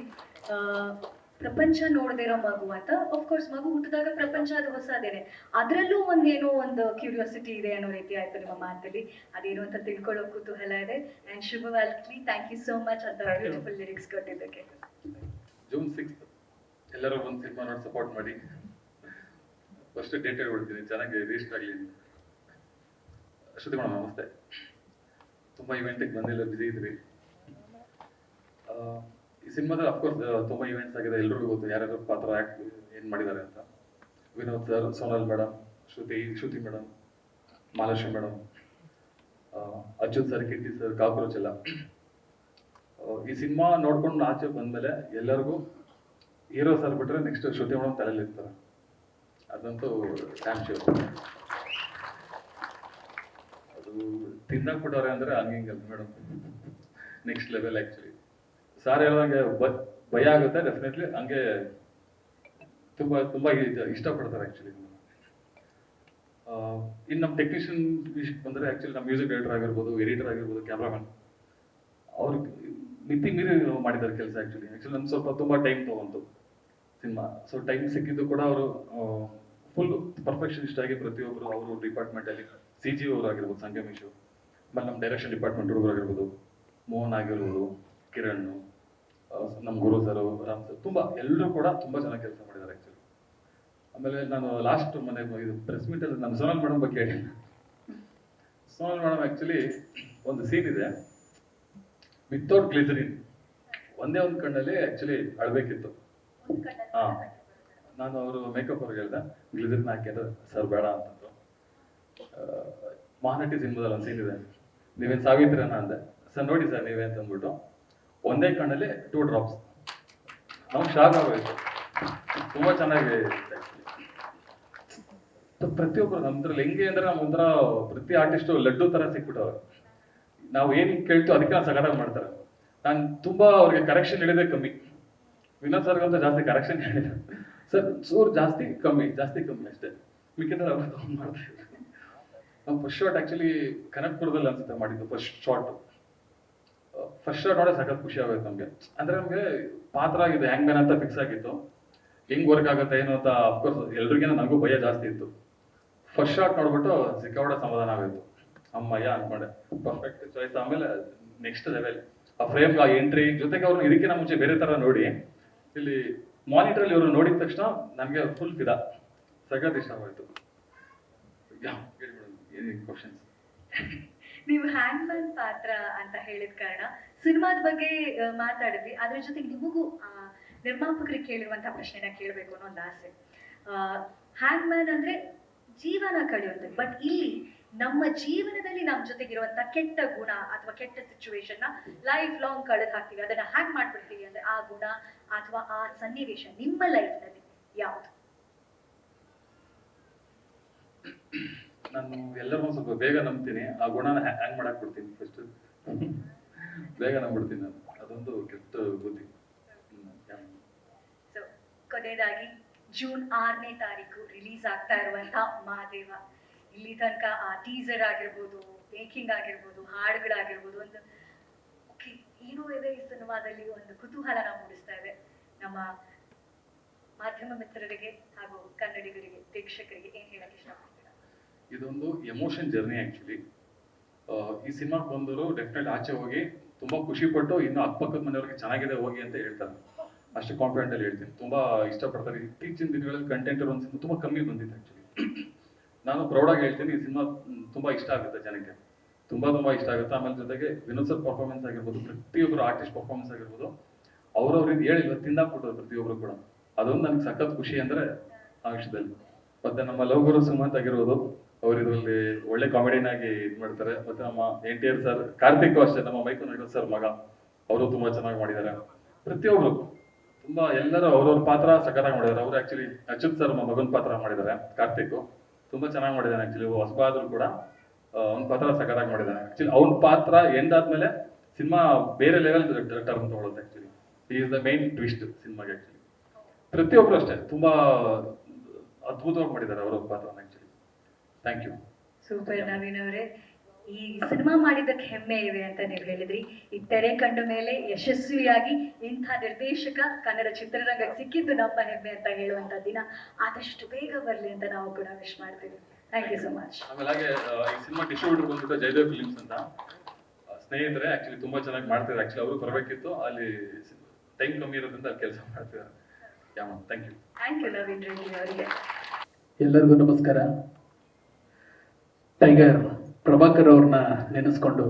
ಪ್ರಪಂಚ ನೋಡದೇ ಇರೋ ಮಗು ಅಂತ. ಕೋರ್ಸ್ ಮಗು ಹುಟ್ಟಿದಾಗ ಪ್ರಪಂಚ ಅದು ಹೊಸದೇನೆ, ಅದರಲ್ಲೂ ಒಂದೇನೋ ಒಂದು ಕ್ಯೂರಿಯಾಸಿಟಿ ಇದೆ ಅನ್ನೋ ರೀತಿ ಆಯ್ತು ನಿಮ್ಮ ಮಾತಲ್ಲಿ. ಅದೇನು ಅಂತ ತಿಳ್ಕೊಳ್ಳೋ ಕುತೂಹಲ ಇದೆ. ಅಂಡ್ ಶುಭವಾಗ್ಲಿ, ಥ್ಯಾಂಕ್ ಯು ಸೋ ಮಚ್ ಅಂತ ಬ್ಯೂಟಿಫುಲ್ ಲಿರಿಕ್ಸ್ ಕೊಟ್ಟಿದ್ದಕ್ಕೆ. ಜೂನ್ 6 ಎಲ್ಲರೂ ಬಂದು ಸಿನಿಮಾ ನೋಡಿ ಸಪೋರ್ಟ್ ಮಾಡಿ. ಫಸ್ಟ್ ಡೇಟ್ ಹೇಳ್ಬಿಡ್ತೀನಿ, ಚೆನ್ನಾಗಿ ರಿಜಿಸ್ಟರ್ ಆಗಲಿ. ಶ್ರುತಿ ಮೇಡಮ್ ನಮಸ್ತೆ. ತುಂಬ ಇವೆಂಟಿಗೆ ಬಂದಿಲ್ಲ, ಬಿಸಿ ಇದ್ರಿ. ಈ ಸಿನಿಮಾದಲ್ಲಿ ಅಫ್ಕೋರ್ಸ್ ತುಂಬ ಇವೆಂಟ್ಸ್ ಆಗಿದೆ, ಎಲ್ರಿಗೂ ಗೊತ್ತು ಯಾರ್ಯಾರು ಪಾತ್ರ ಆ್ಯಕ್ಟ್ ಏನು ಮಾಡಿದ್ದಾರೆ ಅಂತ. Vinod sir, Sonal madam, Shruti madam, Mahalakshmi madam, Achyut sir, Keerthi sir, cockroach ಎಲ್ಲ. ಈ ಸಿನಿಮಾ ನೋಡ್ಕೊಂಡು ಆಚೆ ಬಂದಮೇಲೆ ಎಲ್ಲರಿಗೂ ಹೀರೋ ಸರ್ ಬಿಟ್ರೆ ನೆಕ್ಸ್ಟ್ ಶ್ರುತಿ ಮೇಡಮ್ ತಲೆಯಲ್ಲಿ ಇರ್ತಾರೆ, ಅದಂತೂ ಡ್ಯಾಮ್ ಶ್ಯೂರ್. ಅದು ತಿನ್ನಕ್ ಬಿಟ್ಟವ್ರೆ ಅಂದ್ರೆ ಹಂಗಿಂಗಲ್ಲ madam, next level actually. Sir ಹೇಳೋಂಗೆ ಭಯ ಆಗುತ್ತೆ ಡೆಫಿನೆಟ್ಲಿ, ಹಂಗೆ ತುಂಬ ತುಂಬ ಇಷ್ಟಪಡ್ತಾರೆ ಆ್ಯಕ್ಚುಲಿ. ಇನ್ನು ನಮ್ಮ ಟೆಕ್ನಿಷಿಯನ್ ವಿಷಯಕ್ಕೆ ಬಂದರೆ ಆ್ಯಕ್ಚುಲಿ ನಮ್ಮ ಮ್ಯೂಸಿಕ್ ಡೈರೆಕ್ಟರ್ ಆಗಿರ್ಬೋದು, ಎಡಿಟರ್ ಆಗಿರ್ಬೋದು, ಕ್ಯಾಮ್ರಾಮನ್, ಅವ್ರು ಮಿತಿ ಮೀರಿ ಮಾಡಿದ್ದಾರೆ ಕೆಲಸ. ಆ್ಯಕ್ಚುಲಿ ನಮ್ಗೆ ಸ್ವಲ್ಪ ತುಂಬ ಟೈಮ್ ತೊಗೊಂತು ಸಿನಿಮಾ. ಸೊ ಟೈಮ್ ಸಿಕ್ಕಿದ್ದು ಕೂಡ ಅವರು ಫುಲ್ ಪರ್ಫೆಕ್ಷನಿಸ್ಟ್ ಆಗಿ ಪ್ರತಿಯೊಬ್ಬರು ಅವರು ಡಿಪಾರ್ಟ್ಮೆಂಟಲ್ಲಿ CG ಅವರು ಆಗಿರ್ಬೋದು, ಸಂಗಮೇಶ್, ಆಮೇಲೆ ನಮ್ಮ ಡೈರೆಕ್ಷನ್ ಡಿಪಾರ್ಟ್ಮೆಂಟ್ ಹುಡುಗರು ಆಗಿರ್ಬೋದು, ಮೋಹನ್ ಆಗಿರ್ಬೋದು, ಕಿರಣ್, ನಮ್ಮ ಗುರು ಸರ್, ರಾಮ್ ಸರ್, ತುಂಬ ಎಲ್ಲರೂ ಕೂಡ ತುಂಬ ಚೆನ್ನಾಗಿ ಕೆಲಸ ಮಾಡಿದ್ದಾರೆ ಆ್ಯಕ್ಚುಲಿ. ಆಮೇಲೆ ನಾನು ಲಾಸ್ಟ್ ಮನೆ ಇದು ಪ್ರೆಸ್ ಮೀಟಲ್ಲಿ ನಾನು ಸೋನಲ್ ಮೇಡಮ್ ಬಗ್ಗೆ ಹೇಳಿ. ಸೋನಲ್ ಮೇಡಮ್ ಆ್ಯಕ್ಚುಲಿ ಒಂದು ಸೀನ್ ಇದೆ, ವಿತೌಟ್ ಗ್ಲಿಸರಿನ್, ಒಂದೇ ಒಂದು ಕಣ್ಣಲ್ಲಿ ಆ್ಯಕ್ಚುಲಿ ಅಳಬೇಕಿತ್ತು. ಹಾಂ, ನಾನು ಅವರು ಮೇಕಪ್ ಅವ್ರಿಗೆ ಹೇಳಿದೆ ಗ್ಲಿಸರಿನ್ ಹಾಕಿದ್ರೆ ಸರ್ ಬೇಡ ಅಂತಂದ್ರು. ಮಹಾನಟಿ ಸಿನಿಮಾದಲ್ಲಿ ಒಂದು ಸೀನ್ ಇದೆ, ನೀವೇನು ಸಾವಿತ್ರಿನ ಅಂದೆ, ಸರ್ ನೋಡಿ ಸರ್ ನೀವೇ ಅಂತ ಅಂದ್ಬಿಟ್ಟು ಒಂದೇ ಕಣ್ಣಲ್ಲಿ 2 ಡ್ರಾಪ್ಸ್. ನಮ್ಗೆ ಶಾಕ್ ಆಗೋಯ್ತು, ತುಂಬ ಚೆನ್ನಾಗಿ. ಪ್ರತಿಯೊಬ್ಬರು ನಮ್ದ್ರಲ್ಲಿ ಹೆಂಗೆ ಅಂದ್ರೆ ನಮ್ಮ ಒಂಥರ ಪ್ರತಿ ಆರ್ಟಿಸ್ಟು ಲಡ್ಡು ಥರ ಸಿಕ್ಬಿಟ್ಟವ್ರು. ನಾವು ಏನು ಕೇಳ್ತೀವಿ ಅದಕ್ಕೆ ನಾವು ಸಗಟಾಗಿ ಮಾಡ್ತಾರೆ. ನಾನು ತುಂಬ ಅವ್ರಿಗೆ ಕರೆಕ್ಷನ್ ಹೇಳಿದೆ ಕಮ್ಮಿ, ವಿನೋದ್ ಸರ್ಗಂತ ಜಾಸ್ತಿ ಕರೆಕ್ಷನ್ ಹೇಳಿದೆ ಸರ್, ಚೂರು ಜಾಸ್ತಿ ಕಮ್ಮಿ ಅಷ್ಟೇ, ಮಿಕ್ಕಿದ್ರೆ ಅವ್ರು ತಗೊಂಡು ಮಾಡ್ತಾರೆ. ನಾವು ಫಸ್ಟ್ ಶಾಟ್ ಆ್ಯಕ್ಚುಲಿ ಕನಕ್ಪುರದಲ್ಲಿ ಅನ್ಸುತ್ತೆ ಮಾಡಿದ್ದು ಫಸ್ಟ್ ಶಾಟ್ ನೋಡೋ ಸಖತ್ ಖುಷಿ ಆಗೋಯ್ತು ನಮಗೆ. ಅಂದ್ರೆ ನಮಗೆ ಪಾತ್ರ ಇದೆ ಹ್ಯಾಂಗ್ ಮ್ಯಾನ್ ಅಂತ ಫಿಕ್ಸ್ ಆಗಿತ್ತು, ಹೆಂಗ್ ವರ್ಕ್ ಆಗುತ್ತೆ ಏನು ಅಂತ. ಅಫ್ಕೋರ್ಸ್ ಎಲ್ರಿಗೇನೋ ನನಗೂ ಭಯ ಜಾಸ್ತಿ ಇತ್ತು. ಫಸ್ಟ್ ಶಾಟ್ ನೋಡ್ಬಿಟ್ಟು ಸಿಕ್ಕಾಪಟ್ಟೆ ಸಮಾಧಾನ ಆಗೋಯ್ತು, ಅಮ್ಮಯ್ಯ ಅನ್ಕೊಂಡೆ, ಪರ್ಫೆಕ್ಟ್ ಚಾಯ್ಸ್. ಆಮೇಲೆ ನೆಕ್ಸ್ಟ್ ಲೆವೆಲ್ ಆ ಫ್ರೇಮ್, ಆ ಎಂಟ್ರಿ ಜೊತೆಗೆ ಅವ್ರನ್ನ ಇದಕ್ಕಿಂತ ಮುಂಚೆ ಬೇರೆ ತರ ನೋಡಿ ಇಲ್ಲಿ ಮಾನಿಟರಲ್ಲಿ ಇವರು ನೋಡಿದ ತಕ್ಷಣ ನನಗೆ ಫುಲ್ ಫಿದಾ, ಸಖತ್ ಇಷ್ಟ ಆಗೋಯ್ತು. ಕ್ವಶನ್ಸ್? ನೀವು ಹ್ಯಾಂಗ್ ಮ್ಯಾನ್ ಪಾತ್ರ ಅಂತ ಹೇಳಿದ ಕಾರಣ ಸಿನಿಮಾದ ಬಗ್ಗೆ ಮಾತಾಡಿದ್ವಿ, ಅದ್ರ ಜೊತೆಗೆ ನಿಮಗೂ ನಿರ್ಮಾಪಕರಿಗೆ ಕೇಳಿರುವಂತಹ ಪ್ರಶ್ನೆನ ಕೇಳಬೇಕು ಅನ್ನೋ ಒಂದು ಆಸೆ. ಹ್ಯಾಂಗ್ ಮ್ಯಾನ್ ಅಂದ್ರೆ ಜೀವನ ಕಳೆಯೋದು, ಬಟ್ ಇಲ್ಲಿ ನಮ್ಮ ಜೀವನದಲ್ಲಿ ನಮ್ಮ ಜೊತೆಗಿರುವಂತ ಕೆಟ್ಟ ಗುಣ ಅಥವಾ ಕೆಟ್ಟ ಸಿಚುವೇಶನ್ ನ ಲೈಫ್ ಲಾಂಗ್ ಕಳೆದು ಹಾಕ್ತೀವಿ, ಅದನ್ನ ಹ್ಯಾಂಗ್ ಮಾಡ್ಬಿಡ್ತೀವಿ ಅಂದ್ರೆ ಆ ಗುಣ ಅಥವಾ ಆ ಸನ್ನಿವೇಶ ನಿಮ್ಮ ಲೈಫ್ ನಲ್ಲಿ ಯಾವುದು? ನಾನು ಎಲ್ಲರೂ ಸ್ವಲ್ಪ ಬೇಗ ನಂಬ್ತೀನಿ, ಆ ಗುಣನ ಹ್ಯಾಂಗ್ ಮಾಡಕ್ ಬಿಡ್ತೀನಿ ಫಸ್ಟ್. ಬೇಗ ನಂಬ್ಬಿಡ್ತೀನಿ ನಾನು, ಅದೊಂದು ಕೆಟ್ಟ ಬುದ್ಧಿ. ಸೊ ಕೊನೆಯದಾಗಿ ಜೂನ್ 6ನೇ ತಾರೀಕು ರಿಲೀಸ್ ಆಗ್ತಾ ಇರುವಂತಹ ಮಹಾದೇವ, ಇಲ್ಲಿ ತನಕ ಆ ಟೀಸರ್ ಆಗಿರ್ಬೋದು, ಮೇಕಿಂಗ್ ಆಗಿರ್ಬೋದು, ಹಾಡುಗಳಾಗಿರ್ಬೋದು, ಒಂದು ಓಕೆ ಏನೋ ಇದೆ ಈ ಸಿನಿಮಾದಲ್ಲಿ, ಒಂದು ಕುತೂಹಲನ ಮೂಡಿಸ್ತಾ ಇದೆ. ನಮ್ಮ ಮಾಧ್ಯಮ ಮಿತ್ರರಿಗೆ ಹಾಗೂ ಕನ್ನಡಿಗರಿಗೆ, ಪ್ರೇಕ್ಷಕರಿಗೆ ಏನ್ ಹೇಳಕ್ ಇಷ್ಟಪಡ್ತೀರಾ? ಇದೊಂದು ಎಮೋಷನ್ ಜರ್ನಿ ಆಕ್ಚುಲಿ. ಈ ಸಿನಿಮಾಗೆ ಬಂದವರು ಡೆಫಿನೆಟ್ ಆಚೆ ಹೋಗಿ ತುಂಬಾ ಖುಷಿ ಪಟ್ಟು ಇನ್ನು ಅಕ್ಕಪಕ್ಕದ ಮನೆಯವ್ರಿಗೆ ಚೆನ್ನಾಗಿದೆ ಹೋಗಿ ಅಂತ ಹೇಳ್ತಾರೆ. ಅಷ್ಟು ಕಾನ್ಫಿಡೆಂಟ್ ಅಲ್ಲಿ ಹೇಳ್ತೀನಿ, ತುಂಬಾ ಇಷ್ಟಪಡ್ತಾರೆ. ಇತ್ತೀಚಿನ ದಿನಗಳಲ್ಲಿ ಕಂಟೆಂಟ್ ಇರೋ ಸಿನಿಮಾ ತುಂಬಾ ಕಮ್ಮಿ ಬಂದಿದೆ ಆಕ್ಚುಲಿ. ನಾನು ಪ್ರೌಡಾಗಿ ಹೇಳ್ತೀನಿ, ಈ ಸಿನಿಮಾ ತುಂಬಾ ಇಷ್ಟ ಆಗುತ್ತೆ ಜನಕ್ಕೆ, ತುಂಬಾ ಇಷ್ಟ ಆಗುತ್ತೆ. ಆಮೇಲೆ ಜೊತೆಗೆ ವಿನೋದ್ ಸರ್ ಪರ್ಫಾರ್ಮೆನ್ಸ್ ಆಗಿರ್ಬೋದು, ಪ್ರತಿಯೊಬ್ಬರು ಆರ್ಟಿಸ್ಟ್ ಪರ್ಫಾರ್ಮೆನ್ಸ್ ಆಗಿರ್ಬೋದು, ಅವ್ರವ್ರಿಗೆ ಹೇಳಿಲ್ವ ತಿಂದಾಕ್ಬಿಟ್ಟರು ಪ್ರತಿಯೊಬ್ರು ಕೂಡ. ಅದೊಂದು ನನಗೆ ಸಖತ್ ಖುಷಿ ಅಂದ್ರೆ ಆ ವಿಷಯದಲ್ಲಿ. ಮತ್ತೆ ನಮ್ಮ ಲವ್ ಗುರು ಸುಮಂತ್ ಆಗಿರ್ಬೋದು, ಅವ್ರು ಇದರಲ್ಲಿ ಒಳ್ಳೆ ಕಾಮಿಡಿನಾಗಿ ಇದು ಮಾಡ್ತಾರೆ. ಮತ್ತೆ ನಮ್ಮ NTR ಸರ್, ಕಾರ್ತಿಕ್ ಅಷ್ಟೇ, ನಮ್ಮ ಮೈಕು ನಾಯ್ಡು ಸರ್ ಮಗ, ಅವರು ತುಂಬಾ ಚೆನ್ನಾಗಿ ಮಾಡಿದ್ದಾರೆ. ಪ್ರತಿಯೊಬ್ರು ತುಂಬಾ ಎಲ್ಲರೂ ಅವ್ರವ್ರ ಪಾತ್ರ ಸಖತ್ತಾಗಿ ಮಾಡಿದ್ದಾರೆ. ಅವ್ರು ಆಕ್ಚುಲಿ ಅಚ್ಯುತ್ ಸರ್ ಮಗನ ಪಾತ್ರ ಮಾಡಿದ್ದಾರೆ, ಕಾರ್ತಿಕ್ ತುಂಬಾ ಚೆನ್ನಾಗಿ ಮಾಡಿದ್ದಾನೆ. ಆಕ್ಚುಲಿ ಹೊಸಬ ಆದ್ರೂ ಕೂಡ ಅವ್ನ ಪಾತ್ರ ಸಖತ್ತಾಗಿ ಮಾಡಿದ್ದಾನೆ. ಆಕ್ಚುಲಿ ಅವ್ನ ಪಾತ್ರ ಎಂಡ್ ಆದ್ಮೇಲೆ ಸಿನಿಮಾ ಬೇರೆ ಲೆವೆಲ್ ಟರ್ನ್ ತಗೊಳುತ್ತೆ. ಆಕ್ಚುಲಿ ಈ ಇಸ್ ದ ಮೈನ್ ಟ್ವಿಸ್ಟ್ ಸಿನಿಮಾಗೆ. ಆಕ್ಚುಲಿ ಪ್ರತಿಯೊಬ್ರು ಅಷ್ಟೇ ತುಂಬಾ ಅದ್ಭುತವಾಗಿ ಮಾಡಿದ್ದಾರೆ ಅವ್ರ ಪಾತ್ರನ. Actually thank you. Super Naveen ಅವರೇ, ಈ ಸಿನಿಮಾ ಮಾಡಿದ್ದಕ್ಕೆ ಹೆಮ್ಮೆ ಇದೆ ಅಂತ ನೀವು ಹೇಳಿದ್ರಿ. ಈ ತೆರೆ ಕಂಡ ಮೇಲೆ ಯಶಸ್ವಿಯಾಗಿ ಇಂಥ ನಿರ್ದೇಶಕ ಕನ್ನಡ ಚಿತ್ರರಂಗಕ್ಕೆ ಸಿಕ್ಕಿದ್ದು ನಮ್ಮ ಹೆಮ್ಮೆ ಅಂತ ಹೇಳುವಂತ ದಿನ ಆದಷ್ಟು ಬೇಗ ಬರಲಿ ಅಂತ ನಾವು ಕೂಡ ವಿಶ್ ಮಾಡ್ತೀವಿ. Thank you so much. ಆಮೇಲೆ ಹಾಗೆ ಈ ಸಿನಿಮಾ ಡಿಸ್ಟ್ರಿಬ್ಯೂಟರ್ ಬಂದ್ಬಿಟ್ಟು ಜಯದೇವ್ ಫಿಲಿಮ್ಸ್ ಅಂತ ಸ್ನೇಹಿತರೆ, ಆಕ್ಚುಲಿ ತುಂಬಾ ಚೆನ್ನಾಗಿ ಮಾಡ್ತಿದ್ದಾರೆ. ಆಕ್ಚುಲಿ ಅವರು ಬರಬೇಕಿತ್ತು, ಅಲ್ಲಿ ಟೈಮ್ ಕಮ್ಮಿ ಇರೋದ್ರಿಂದ ಅಲ್ಲಿ ಕೆಲಸ ಮಾಡ್ತಿದ್ದಾರೆ. Thank you. Thank you Naveen Reddy ಅವರಿಗೆ. ಎಲ್ಲರಿಗೂ ನಮಸ್ಕಾರ. ಟೈಗರ್ ಪ್ರಭಾಕರ್ ಅವ್ರನ್ನ ನೆನೆಸ್ಕೊಂಡು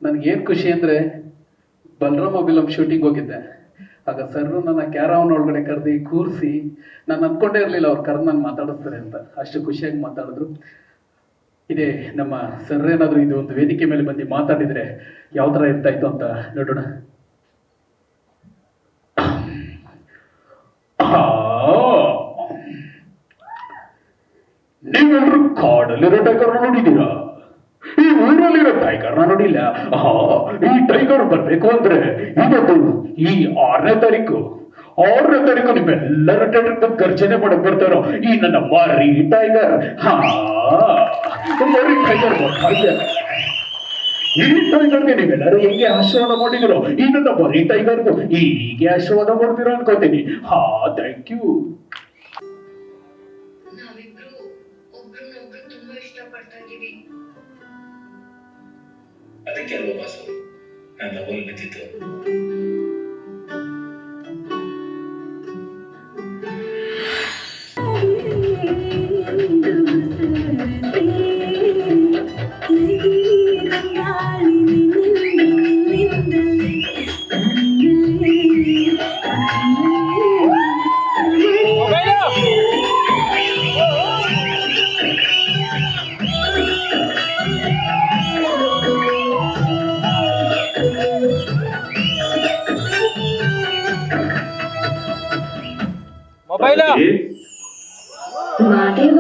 ನನಗೇನು ಖುಷಿ ಅಂದರೆ, ಬಲರಾಮ್ ಅಭಿಲಂ ಶೂಟಿಂಗ್ ಹೋಗಿದ್ದೆ. ಆಗ ಸರ್ ನನ್ನ ಕ್ಯಾರವನ್ ಒಳಗಡೆ ಕರೆದು ಕೂರಿಸಿ, ನಾನು ಅಂದ್ಕೊಂಡೇ ಇರಲಿಲ್ಲ ಅವ್ರು ಕರೆದು ನಾನು ಮಾತಾಡಿಸ್ತಾರೆ ಅಂತ. ಅಷ್ಟು ಖುಷಿಯಾಗಿ ಮಾತಾಡಿದ್ರು. ಇದೇ ನಮ್ಮ ಸರ್ ಏನಾದರೂ ಇದು ಒಂದು ವೇದಿಕೆ ಮೇಲೆ ಬಂದು ಮಾತಾಡಿದರೆ ಯಾವ ಥರ ಇರ್ತಾ ಇತ್ತು ಅಂತ ನೋಡೋಣ. ನೀವೆಲ್ಲರೂ ಕಾಡಲ್ಲಿರೋ ಟೈಗರ್ನ ನೋಡಿದ್ದೀರಾ? ಈ ಊರಲ್ಲಿರೋ ಟೈಗರ್ನ ನೋಡಿಲ್ಲ? ಈ ಟೈಗರ್ ಬರ್ಬೇಕು ಅಂದ್ರೆ ಇವತ್ತು ಈ 6ನೇ ತಾರೀಕು ನಿಮ್ಮೆಲ್ಲರ ಟೈಗರ್ ಗರ್ಜನೆ ಮಾಡಕ್ ಬರ್ತಾರೋ ಈ ನನ್ನ ಮರಿ ಟೈಗರ್. ಮರಿ ಟೈಗರ್ ಬರ್ತಾ ಇದೆ. ಈ ಟೈಗರ್ಗೆ ನೀವೆಲ್ಲರೂ ಹೆಂಗೆ ಆಶೀರ್ವಾದ ಮಾಡಿದಿರೋ, ಈ ನನ್ನ ಮರಿ ಟೈಗರ್ಗೂ ಹೀಗೆ ಆಶೀರ್ವಾದ ಮಾಡ್ತೀರೋ ಅನ್ಕೋತೀನಿ. Thank you. ನಾವಿಬ್ರು ಒಬ್ರನ್ನೊಬ್ರು ತುಂಬಾ ಇಷ್ಟಪಡ್ತಾ ಇದೀವಿ. ಅದಕ್ಕೆ ಅಲ್ವಾ ಬಾಸು ನಾನು ಲವಲ್ ನಿಂತಿದ್ದು. ಮಾದೇವ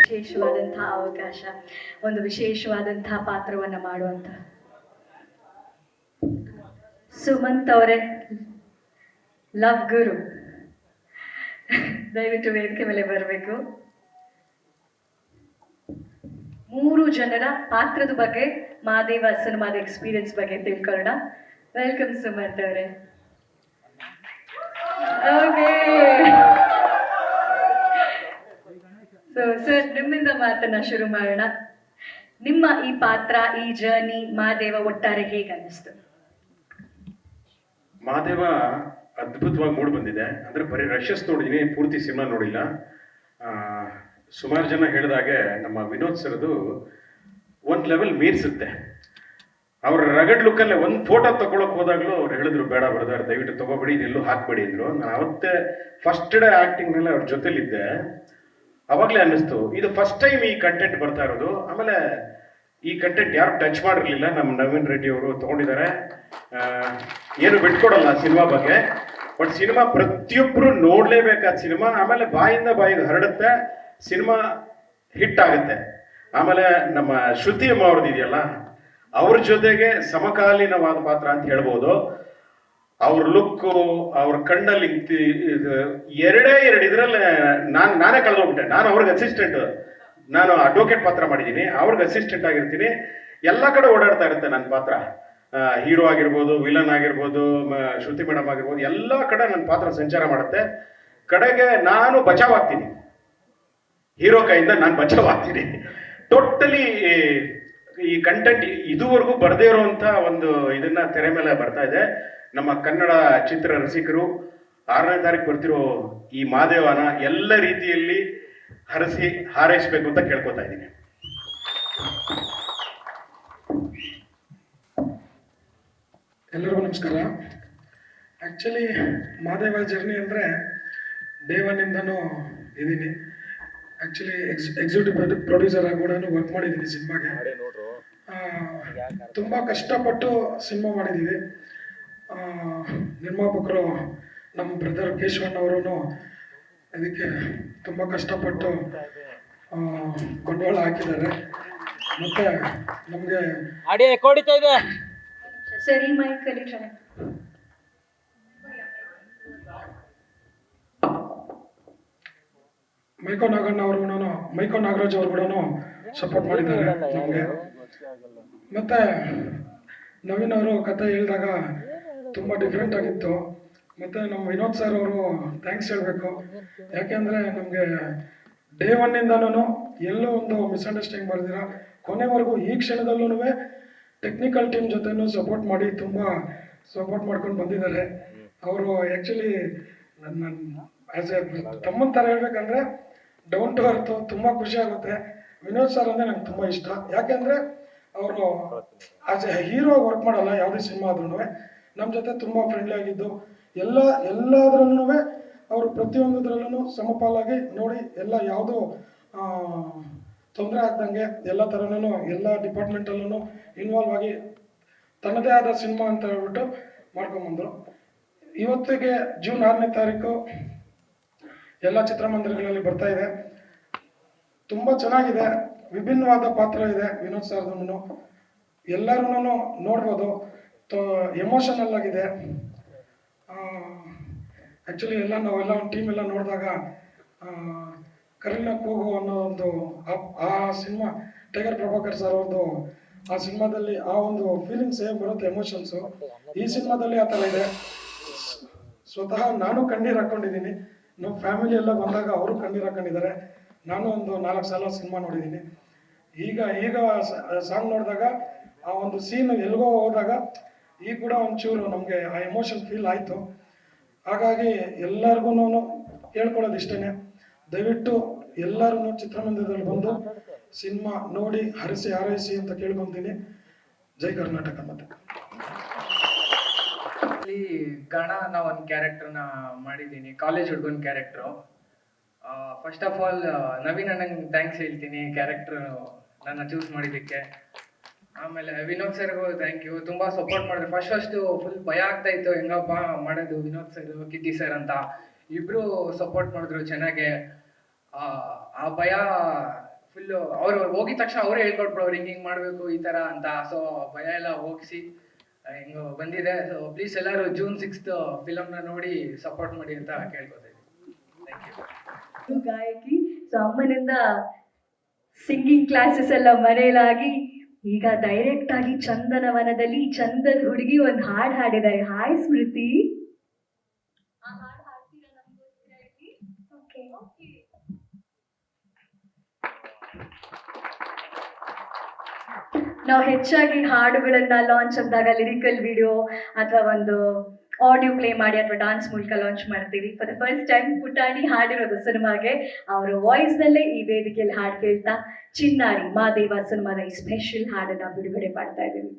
ವಿಶೇಷವಾದಂತಹ ಅವಕಾಶ, ಒಂದು ವಿಶೇಷವಾದಂತಹ ಪಾತ್ರವನ್ನ ಮಾಡುವಂತ ಸುಮಂತ್ ಅವರೇ, ಲವ್ ಗುರು, ದಯವಿಟ್ಟು ವೇದಿಕೆ ಮೇಲೆ ಬರಬೇಕು. 3 ಜನರ ಪಾತ್ರದ ಬಗ್ಗೆ, ಮಾದೇವ ಸಿನಿಮಾದ ಎಕ್ಸ್ಪೀರಿಯನ್ಸ್ ಬಗ್ಗೆ ತಿಳ್ಕೊಳ್ಳೋಣ. ವೆಲ್ಕಮ್ ಸುಮಂತ್ ಅವರೇ. ಓಕೆ, ಸೊ ಸರ್ ನಿಮ್ಮಿಂದ ಮಾತನ್ನ ಶುರು ಮಾಡೋಣ. ನಿಮ್ಮ ಈ ಪಾತ್ರ, ಈ ಜರ್ನಿ, ಮಾದೇವ ಒಟ್ಟಾರೆ ಹೇಗೆ ಅನ್ನಿಸ್ತು? ಮಾದೇವ ಅದ್ಭುತವಾಗಿ ಮೂಡ್ ಬಂದಿದೆ. ಅಂದ್ರೆ ಬರೀ ರಶಸ್ ನೋಡಿದೀನಿ, ಪೂರ್ತಿ ಸಿನಿಮಾ ನೋಡಿಲ್ಲ. ಸುಮಾರು ಜನ ಹೇಳಿದಾಗೆ ನಮ್ಮ ವಿನೋದ್ ಸರ್ದು ಒಂದು ಲೆವೆಲ್ ಮೀರಿಸುತ್ತೆ. ಅವ್ರ ರಗಡ್ ಲುಕ್ಕಲ್ಲೇ ಒಂದು ಫೋಟೋ ತಗೊಳಕ್ ಹೋದಾಗ್ಲೂ ಅವ್ರು ಹೇಳಿದ್ರು, ಬೇಡ ಬ್ರದರ್ ದಯವಿಟ್ಟು ತಗೋಬೇಡಿ, ಇದೆಲ್ಲೂ ಹಾಕ್ಬೇಡಿ ಅಂದ್ರು. ನಾನು ಅವತ್ತೇ ಫಸ್ಟ್ ಡೇ ಆಕ್ಟಿಂಗ್ ಮೇಲೆ ಅವ್ರ ಜೊತೆಲಿದ್ದೆ. ಅವಾಗಲೇ ಅನ್ನಿಸ್ತು ಇದು ಫಸ್ಟ್ ಟೈಮ್ ಈ ಕಂಟೆಂಟ್ ಬರ್ತಾ ಇರೋದು. ಆಮೇಲೆ ಈ ಕಂಟೆಂಟ್ ಯಾರು ಟಚ್ ಮಾಡಿರ್ಲಿಲ್ಲ, ನಮ್ಮ ನವೀನ್ ರೆಡ್ಡಿ ಅವರು ತಗೊಂಡಿದ್ದಾರೆ. ಏನು ಬಿಟ್ಕೊಡಲ್ಲ ಸಿನಿಮಾ ಬಗ್ಗೆ, ಬಟ್ ಸಿನಿಮಾ ಪ್ರತಿಯೊಬ್ಬರು ನೋಡ್ಲೇಬೇಕಾದ ಸಿನಿಮಾ. ಆಮೇಲೆ ಬಾಯಿಂದ ಬಾಯಿಗೆ ಹರಡುತ್ತೆ, ಸಿನಿಮಾ ಹಿಟ್ ಆಗುತ್ತೆ. ಆಮೇಲೆ ನಮ್ಮ ಶ್ರುತಿ ಅಮ್ಮ ಅವ್ರದ್ದು ಇದೆಯಲ್ಲ, ಅವ್ರ ಜೊತೆಗೆ ಸಮಕಾಲೀನವಾದ ಪಾತ್ರ ಅಂತ ಹೇಳ್ಬೋದು. ಅವ್ರ ಲುಕ್ಕು, ಅವ್ರ ಕಣ್ಣಲ್ಲಿ ಎರಡೇ ಇದರಲ್ಲೇ ನಾನೇ ಕಳೆದೋಗ್ಬಿಟ್ಟೆ. ನಾನು ಅವ್ರಿಗೆ ಅಸಿಸ್ಟೆಂಟ್, ನಾನು ಅಡ್ವೊಕೇಟ್ ಪಾತ್ರ ಮಾಡಿದ್ದೀನಿ, ಅವ್ರಿಗೆ ಅಸಿಸ್ಟೆಂಟ್ ಆಗಿರ್ತೀನಿ. ಎಲ್ಲ ಕಡೆ ಓಡಾಡ್ತಾ ಇರುತ್ತೆ ನನ್ನ ಪಾತ್ರ. ಹೀರೋ ಆಗಿರ್ಬೋದು, ವಿಲನ್ ಆಗಿರ್ಬೋದು, ಶ್ರುತಿ ಮೇಡಮ್ ಆಗಿರ್ಬೋದು, ಎಲ್ಲ ಕಡೆ ನನ್ನ ಪಾತ್ರ ಸಂಚಾರ ಮಾಡುತ್ತೆ. ಕಡೆಗೆ ನಾನು ಬಚಾವ್ ಆಗ್ತೀನಿ, ಹೀರೋ ಕೈಯಿಂದ ನಾನು ಬಚಾವ್ ಆಗ್ತೀನಿ. ಟೋಟಲಿ ಈ ಕಂಟೆಂಟ್ ಇದುವರೆಗೂ ಬರದೇ ಇರುವಂತ ಒಂದು ಇದನ್ನ ತೆರೆ ಮೇಲೆ ಬರ್ತಾ ಇದೆ. ನಮ್ಮ ಕನ್ನಡ ಚಿತ್ರ ರಸಿಕರು 6ನೇ ತಾರೀಕು ಬರ್ತಿರೋ ಈ ಮಾದೇವನ ಎಲ್ಲ ರೀತಿಯಲ್ಲಿ ಹರಸಿ ಹಾರೈಸಬೇಕು ಅಂತ ಕೇಳ್ಕೊತಾ ಇದ್ದೀನಿ. ಎಲ್ಲರಿಗೂ ನಮಸ್ಕಾರ. ಆ್ಯಕ್ಚುಲಿ ಮಾದೇವ ಜರ್ನಿ ಅಂದರೆ ಡೇ ಒನ್ನಿಂದನೂ ಇದ್ದೀನಿ. ಆ್ಯಕ್ಚುಲಿ ಎಕ್ಸಿಕ್ಯೂಟಿವ್ ಪ್ರೊಡ್ಯೂಸರ್ ಆಗಿ ಕೂಡ ವರ್ಕ್ ಮಾಡಿದ್ದೀನಿ ಸಿನಿಮಾಗೆ. ತುಂಬ ಕಷ್ಟಪಟ್ಟು ಸಿನಿಮಾ ಮಾಡಿದ್ದೀವಿ. ನಿರ್ಮಾಪಕರು ನಮ್ಮ ಬ್ರದರ್ ಕೇಶವಣ್ಣವರು ಇದಕ್ಕೆ ತುಂಬ ಕಷ್ಟಪಟ್ಟು ಬಂಡವಾಳ ಹಾಕಿದ್ದಾರೆ. ಮತ್ತು ನಮಗೆ ಆಡಿಯೋ ರೆಕಾರ್ಡ್ ಇದೆ ಸರಿ, ಮೈಕಲ್ಲಿ ಟ್ರೈ. ಮೈಕೋ ನಾಗರಾಜ್ ಅವರು ಕೂಡ ಸಪೋರ್ಟ್ ಮಾಡಿದ್ದಾರೆ ನಮಗೆ. ಮತ್ತೆ ನವೀನ್ ಅವರು ಕತೆ ಹೇಳಿದಾಗ ತುಂಬ ಡಿಫ್ರೆಂಟ್ ಆಗಿತ್ತು. ಮತ್ತು ನಮ್ಮ ವಿನೋದ್ ಸರ್ ಅವರು ಥ್ಯಾಂಕ್ಸ್ ಹೇಳಬೇಕು. ಯಾಕೆಂದರೆ ನಮಗೆ ಡೇ ಒನ್ನಿಂದನೂ ಎಲ್ಲೋ ಒಂದು ಮಿಸ್ಅಂಡರ್ಸ್ಟ್ಯಾಂಡಿಂಗ್ ಬರ್ದಿರ ಕೊನೆವರೆಗೂ ಈ ಕ್ಷಣದಲ್ಲೂ ಟೆಕ್ನಿಕಲ್ ಟೀಮ್ ಜೊತೆನೂ ಸಪೋರ್ಟ್ ಮಾಡಿ ತುಂಬ ಸಪೋರ್ಟ್ ಮಾಡ್ಕೊಂಡು ಬಂದಿದ್ದಾರೆ. ಅವರು ಆ್ಯಕ್ಚುಲಿ ನನ್ನ ಆ್ಯಸ್ ಎ ತಮ್ಮನ ಥರ ಹೇಳ್ಬೇಕಂದ್ರೆ ಡೌನ್ ಟು ಅರ್ತು, ತುಂಬ ಖುಷಿ ಆಗುತ್ತೆ. ವಿನೋದ್ ಸರ್ ಅಂದರೆ ನಂಗೆ ತುಂಬ ಇಷ್ಟ. ಯಾಕೆಂದರೆ ಅವರು ಆಸ್ ಎ ಹೀರೋ ವರ್ಕ್ ಮಾಡಲ್ಲ ಯಾವುದೇ ಸಿನಿಮಾ ಆದ್ರೂ, ನಮ್ಮ ಜೊತೆ ತುಂಬ ಫ್ರೆಂಡ್ಲಿ ಆಗಿದ್ದು, ಎಲ್ಲದ್ರಲ್ಲೂ ಅವರು ಪ್ರತಿಯೊಂದರಲ್ಲೂ ಸಮಪಾಲಾಗಿ ನೋಡಿ, ಎಲ್ಲ ಯಾವುದೂ ತೊಂದರೆ ಆಗ್ದಂಗೆ ಎಲ್ಲ ಥರನೂ ಎಲ್ಲ ಡಿಪಾರ್ಟ್ಮೆಂಟಲ್ಲೂ ಇನ್ವಾಲ್ವ್ ಆಗಿ ತನ್ನದೇ ಆದ ಸಿನಿಮಾ ಅಂತ ಹೇಳ್ಬಿಟ್ಟು ಮಾಡ್ಕೊಂಬಂದರು. ಇವತ್ತಿಗೆ ಜೂನ್ 6ನೇ ತಾರೀಕು ಎಲ್ಲ ಚಿತ್ರಮಂದಿರಗಳಲ್ಲಿ ಬರ್ತಾ ಇದೆ. ತುಂಬ ಚೆನ್ನಾಗಿದೆ, ವಿಭಿನ್ನವಾದ ಪಾತ್ರ ಇದೆ ವಿನೋದ್ ಸರ್ದು. ಎಲ್ಲರೂ ನೋಡ್ಬೋದು, ಎಮೋಷನಲ್ ಆಗಿದೆ. ಆ್ಯಕ್ಚುಲಿ ನಾವೆಲ್ಲ ಒಂದು ಟೀಮ್ ಎಲ್ಲ ನೋಡಿದಾಗ ಕರೀನ ಕೂಗು ಅನ್ನೋ ಒಂದು ಆ ಸಿನಿಮಾ ಟೈಗರ್ ಪ್ರಭಾಕರ್ ಸರ್ ಅವ್ರದ್ದು ಆ ಸಿನಿಮಾದಲ್ಲಿ ಆ ಒಂದು ಫೀಲಿಂಗ್ಸ್ ಹೇಗೆ ಬರುತ್ತೆ, ಎಮೋಷನ್ಸು, ಈ ಸಿನಿಮಾದಲ್ಲಿ ಆ ಥರ ಇದೆ. ಸ್ವತಃ ನಾನು ಕಣ್ಣೀರು ಹಾಕೊಂಡಿದ್ದೀನಿ. ನಮ್ಮ ಫ್ಯಾಮಿಲಿ ಎಲ್ಲ ಬಂದಾಗ ಅವರು ಕಣ್ಣೀರು ಹಾಕೊಂಡಿದ್ದಾರೆ. ನಾನು ಒಂದು 4 ಸಲ ಸಿನಿಮಾ ನೋಡಿದ್ದೀನಿ. ಈಗ ಸಾಂಗ್ ನೋಡಿದಾಗ ಆ ಒಂದು ಸೀನ್ ಎಲ್ಗೋ ಹೋದಾಗ ಈಗ ಕೂಡ ಒಂಚೂರು ನಮಗೆ ಆ ಎಮೋಷನ್ ಫೀಲ್ ಆಯಿತು. ಹಾಗಾಗಿ ಎಲ್ಲರಿಗೂ ಹೇಳ್ಕೊಳ್ಳೋದು ಇಷ್ಟೇ, ದಯವಿಟ್ಟು ಎಲ್ಲರೂ ಚಿತ್ರಮಂದಿರದಲ್ಲಿ ಬಂದು ಸಿನಿಮಾ ನೋಡಿ ಹರಿಸಿ ಹಾರೈಸಿ ಅಂತ ಕೇಳ್ಕೊತೀನಿ. ಜೈ ಕರ್ನಾಟಕ. ಮತ್ತೆ ಅಲ್ಲಿ ಗಣನ ಒಂದು ಕ್ಯಾರೆಕ್ಟರ್ನ ಮಾಡಿದ್ದೀನಿ, ಕಾಲೇಜ್ ಹುಡುಗನ character. First of all Naveen ಅಣ್ಣಂಗೆ ಥ್ಯಾಂಕ್ಸ್ ಹೇಳ್ತೀನಿ ಕ್ಯಾರೆಕ್ಟರ್ ನನ್ನ ಚೂಸ್ ಮಾಡಿದ್ದಕ್ಕೆ. ಆಮೇಲೆ ವಿನೋದ್ ಸರ್ಗೂ ಥ್ಯಾಂಕ್ ಯು, ತುಂಬ ಸಪೋರ್ಟ್ ಮಾಡಿದ್ರು. ಫಸ್ಟು ಫುಲ್ ಭಯ ಆಗ್ತಾ ಇತ್ತು, ಹೆಂಗಪ್ಪ ಮಾಡೋದು ವಿನೋದ್ ಸರ್ ಕಿಟ್ಟಿ ಸರ್ ಅಂತ. ಇಬ್ಬರು ಸಪೋರ್ಟ್ ಮಾಡಿದ್ರು ಚೆನ್ನಾಗೆ. ಆ ಭಯ ಫುಲ್ಲು ಅವ್ರು ಹೋಗಿದ ತಕ್ಷಣ ಅವರೇ ಹೇಳ್ಕೊಟ್ರು, ಅವ್ರು ಹಿಂಗೆ ಮಾಡಬೇಕು ಈ ಥರ ಅಂತ. ಸೊ ಭಯ ಎಲ್ಲ ಹೋಗಿಸಿ ಹಿಂಗೆ ಬಂದಿದೆ. ಸೊ ಪ್ಲೀಸ್ ಎಲ್ಲರೂ June 6th ಫಿಲಮ್ನ ನೋಡಿ ಸಪೋರ್ಟ್ ಮಾಡಿ ಅಂತ ಕೇಳ್ಕೊತಾ ಇದ್ದೀನಿ. Thank you. ಗಾಯಕಿ. ಸೊ ಅಮ್ಮನಿಂದ ಸಿಂಗಿಂಗ್ ಕ್ಲಾಸಸ್ ಎಲ್ಲ ಮನೆಯಲ್ಲಾಗಿ ಈಗ ಡೈರೆಕ್ಟ್ ಆಗಿ ಚಂದನವನದಲ್ಲಿ ಚಂದದ ಹುಡುಗಿ ಒಂದು ಹಾಡು ಹಾಡಿದ್ದಾರೆ. ಹಾಯ್ ಸ್ಮೃತಿ. ಆ ಹಾಡು ಹಾಡ್ತೀರಾ ನಮಗೋಸ್ಕರ ಇಲ್ಲಿ? ಓಕೆ. ನಾವು ಹೆಚ್ಚಾಗಿ ಹಾಡುಗಳನ್ನ ಲಾಂಚ್ ಆದಾಗ ಲಿರಿಕಲ್ ವಿಡಿಯೋ ಅಥವಾ ಒಂದು ಆಡಿಯೋ ಪ್ಲೇ ಮಾಡಿ ಅಥವಾ ಡಾನ್ಸ್ ಮೂಲಕ ಲಾಂಚ್ ಮಾಡ್ತೀವಿ. ಫಾರ್ ದ ಫಸ್ಟ್ ಟೈಮ್ ಪುಟಾಣಿ ಹಾಡಿರೋದು ಸಿನಿಮಾಗೆ ಅವರ ವಾಯ್ಸ್ನಲ್ಲೇ ಈ ವೇದಿಕೆಯಲ್ಲಿ ಹಾಡು ಕೇಳ್ತಾ ಚಿನ್ನಾರಿ ಮಾದೇವ ಸಿನಿಮಾದ ಈ ಸ್ಪೆಷಲ್ ಹಾಡನ್ನ ಬಿಡುಗಡೆ ಮಾಡ್ತಾ ಇದ್ದೀವಿ.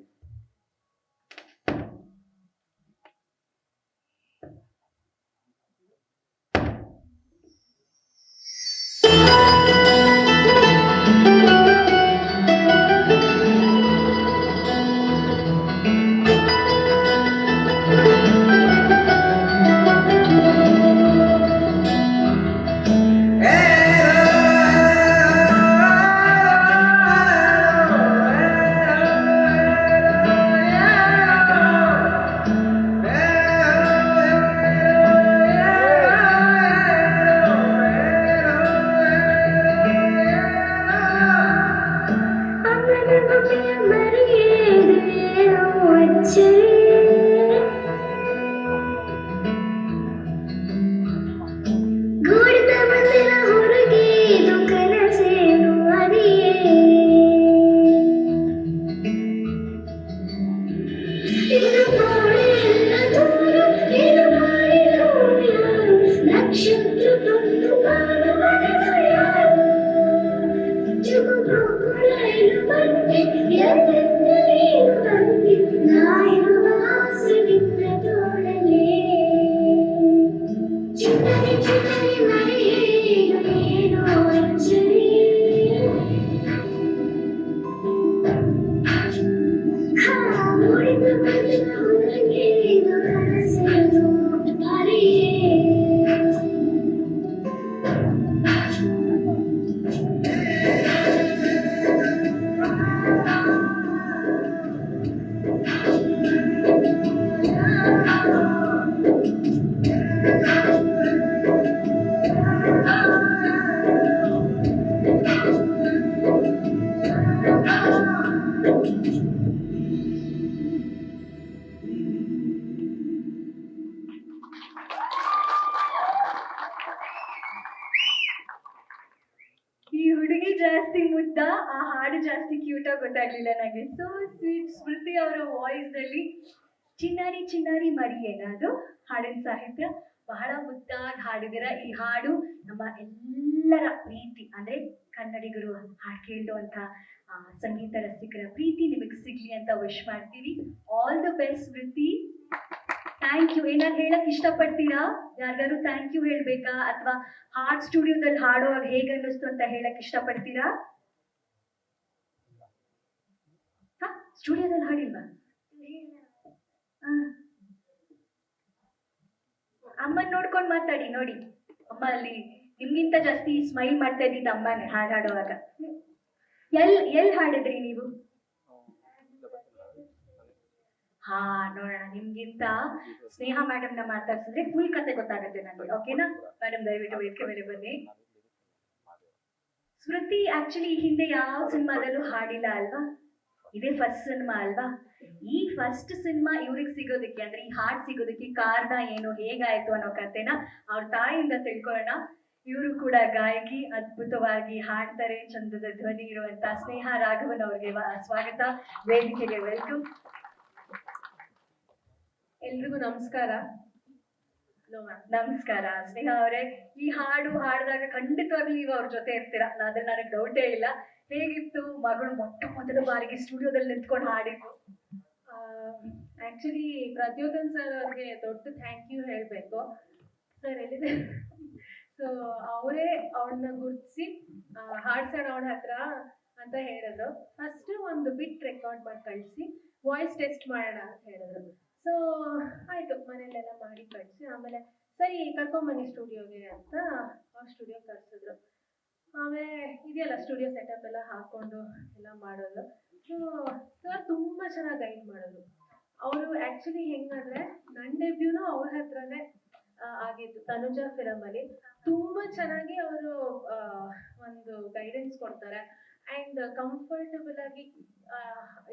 ಈ ಹುಡುಗಿ ಜಾಸ್ತಿ ಮುದ್ದ, ಆ ಹಾಡು ಜಾಸ್ತಿ ಕ್ಯೂಟ್ ಆಗಿ ಗೊತ್ತಾಗ್ಲಿಲ್ಲ ನನಗೆ. So sweet. ಸ್ಮೃತಿ ಅವರ ವಾಯ್ಸ್ ನಲ್ಲಿ ಚಿನ್ನಾರಿ ಚಿನ್ನಾರಿ ಮರಿಯೇನ ಅದು ಹಾಡಿನ ಸಾಹಿತ್ಯ. ಬಹಳ ಮುದ್ದಾಗಿ ಹಾಡಿದಿರ. ಈ ಹಾಡು ನಮ್ಮ ಎಲ್ಲರ ಪ್ರೀತಿ ಅಂದ್ರೆ ಕನ್ನಡಿಗರು ಹಾಡು ಕೇಳುವಂತ ಸಂಗೀತ ರಸಿಕರ ಪ್ರೀತಿ ನಿಮಗೆ ಸಿಗ್ಲಿ ಅಂತ ವಿಶ್ ಮಾಡ್ತೀವಿ. All the best Smriti. Thank you. ಏನಾದ್ರು ಹೇಳಕ್ ಇಷ್ಟಪಡ್ತೀರಾ? ಯಾರಿಗಾದ್ರು ಥ್ಯಾಂಕ್ ಯು ಹೇಳ್ಬೇಕಾ ಅಥವಾ ಹಾರ್ಟ್ ಸ್ಟುಡಿಯೋದಲ್ಲಿ ಹಾಡುವಾಗ ಹೇಗೆ ಅನ್ನಿಸ್ತು ಅಂತ ಹೇಳಕ್ ಇಷ್ಟಪಡ್ತೀರಾ? ಸ್ಟುಡಿಯೋದಲ್ಲಿ ಹಾಡಿಲ್ವಾ? ಅಮ್ಮನ್ ನೋಡ್ಕೊಂಡು ಮಾತಾಡಿ. ನೋಡಿ ಅಮ್ಮ ಅಲ್ಲಿ ನಿಮ್ಗಿಂತ ಜಾಸ್ತಿ ಸ್ಮೈಲ್ ಮಾಡ್ತಾ ಇದ್ದಿದ್ದು ಅಮ್ಮನೇ ಹಾಡು ಹಾಡುವಾಗ. ಎಲ್ ಹಾಡಿದ್ರಿ ನೀವು? ಹಾ ನೋಡೋಣ. ನಿಮ್ಗಿಂತ ಸ್ನೇಹ ಮೇಡಮ್ ನ ಮಾತಾಡ್ಸಿದ್ರೆ ಫುಲ್ ಕತೆ ಗೊತ್ತಾಗುತ್ತೆ ನನಗೆ. ಓಕೆನಾ ಮೇಡಮ್? ದಯವಿಟ್ಟು ವೇದಿಕೆ ಮೇಲೆ ಬನ್ನಿ. ಸ್ಮೃತಿ ಆಕ್ಚುಲಿ ಹಿಂದೆ ಯಾವ ಸಿನಿಮಾದಲ್ಲೂ ಹಾಡಿಲ್ಲ ಅಲ್ವಾ? ಇದೇ ಫಸ್ಟ್ ಸಿನಿಮಾ ಅಲ್ವಾ? ಈ ಫಸ್ಟ್ ಸಿನಿಮಾ ಇವ್ರಿಗೆ ಸಿಗೋದಕ್ಕೆ ಅಂದ್ರೆ ಈ ಹಾಡ್ ಸಿಗೋದಕ್ಕೆ ಕಾರಣ ಏನು, ಹೇಗಾಯ್ತು ಅನ್ನೋ ಕಥೆನ ಅವ್ರ ತಾಯಿಯಿಂದ ತಿಳ್ಕೊಳ್ಳೋಣ. ಇವರು ಕೂಡ ಗಾಯಕಿ, ಅದ್ಭುತವಾಗಿ ಹಾಡ್ತಾರೆ, ಚಂದದ ಧ್ವನಿ ಇರುವಂತ ಸ್ನೇಹ ರಾಘವನ್ ಅವ್ರಿಗೆ ಸ್ವಾಗತ, ವೇದಿಕೆಗೆ ವೆಲ್ಕಮ್. ಎಲ್ರಿಗೂ ನಮಸ್ಕಾರ. ನಮಸ್ಕಾರ ಸ್ನೇಹ ಅವರೇ. ಈ ಹಾಡು ಹಾಡಿದಾಗ ಖಂಡಿತವಾಗ್ಲೂ ನೀವು ಅವ್ರ ಜೊತೆ ಇರ್ತೀರಾ, ಅದ್ರಲ್ಲಿ ನನಗೆ ಡೌಟೇ ಇಲ್ಲ. ಹೇಗಿತ್ತು ಮಗಳು ಮೊದಲ ಬಾರಿಗೆ ಸ್ಟುಡಿಯೋದಲ್ಲಿ ನಿಂತ್ಕೊಂಡು ಹಾಡಿದ್ದು? ಆಕ್ಚುಲಿ ಪ್ರದ್ಯೋತನ್ ಸರ್ ಅವ್ರಿಗೆ ದೊಡ್ಡ ಥ್ಯಾಂಕ್ ಯು ಹೇಳಬೇಕು. ಸರ್ ಎಲ್ಲಿದೆ? ಸೊ ಅವರೇ ಅವಳನ್ನ ಗುರ್ತಿಸಿ ಹಾಡ್ಸೋಣ ಅವಳ ಹತ್ರ ಅಂತ ಹೇಳಿದ್ರು. ಫಸ್ಟ್ ಒಂದು ಬಿಟ್ ರೆಕಾರ್ಡ್ ಮಾಡಿ ಕಳಿಸಿ ವಾಯ್ಸ್ ಟೆಸ್ಟ್ ಮಾಡೋಣ ಅಂತ ಹೇಳಿದ್ರು. ಸೊ ಆಯ್ತು, ಮನೇಲೆಲ್ಲ ಮಾಡಿ ಕಳಿಸಿ ಆಮೇಲೆ ಸರಿ ಕರ್ಕೊಂಬನ್ನಿ ಸ್ಟುಡಿಯೋಗೆ ಅಂತ ಅವ್ರ ಸ್ಟುಡಿಯೋ ಕರ್ಸಿದ್ರು. ಆಮೇಲೆ ಇದೆಯಲ್ಲ ಸ್ಟುಡಿಯೋ ಸೆಟಪ್ ಎಲ್ಲ ಹಾಕೊಂಡು ಎಲ್ಲ ಮಾಡೋದು. ಸೊ ಸರ್ ತುಂಬ ಚೆನ್ನಾಗಿ ಗೈಡ್ ಮಾಡೋದು. ಅವರು ಆ್ಯಕ್ಚುಲಿ ಹೆಂಗಂದ್ರೆ ನನ್ನ ಡೆಬ್ಯೂನು ಅವ್ರ ಹತ್ರನೇ ಆಗಿತ್ತು ತನುಜಾ ಫಿಲಮ್ ಅಲ್ಲಿ. ತುಂಬಾ ಚೆನ್ನಾಗಿ ಅವರು ಒಂದು ಗೈಡೆನ್ಸ್ ಕೊಡ್ತಾರೆ ಆ್ಯಂಡ್ ಕಂಫರ್ಟಬಲ್ ಆಗಿ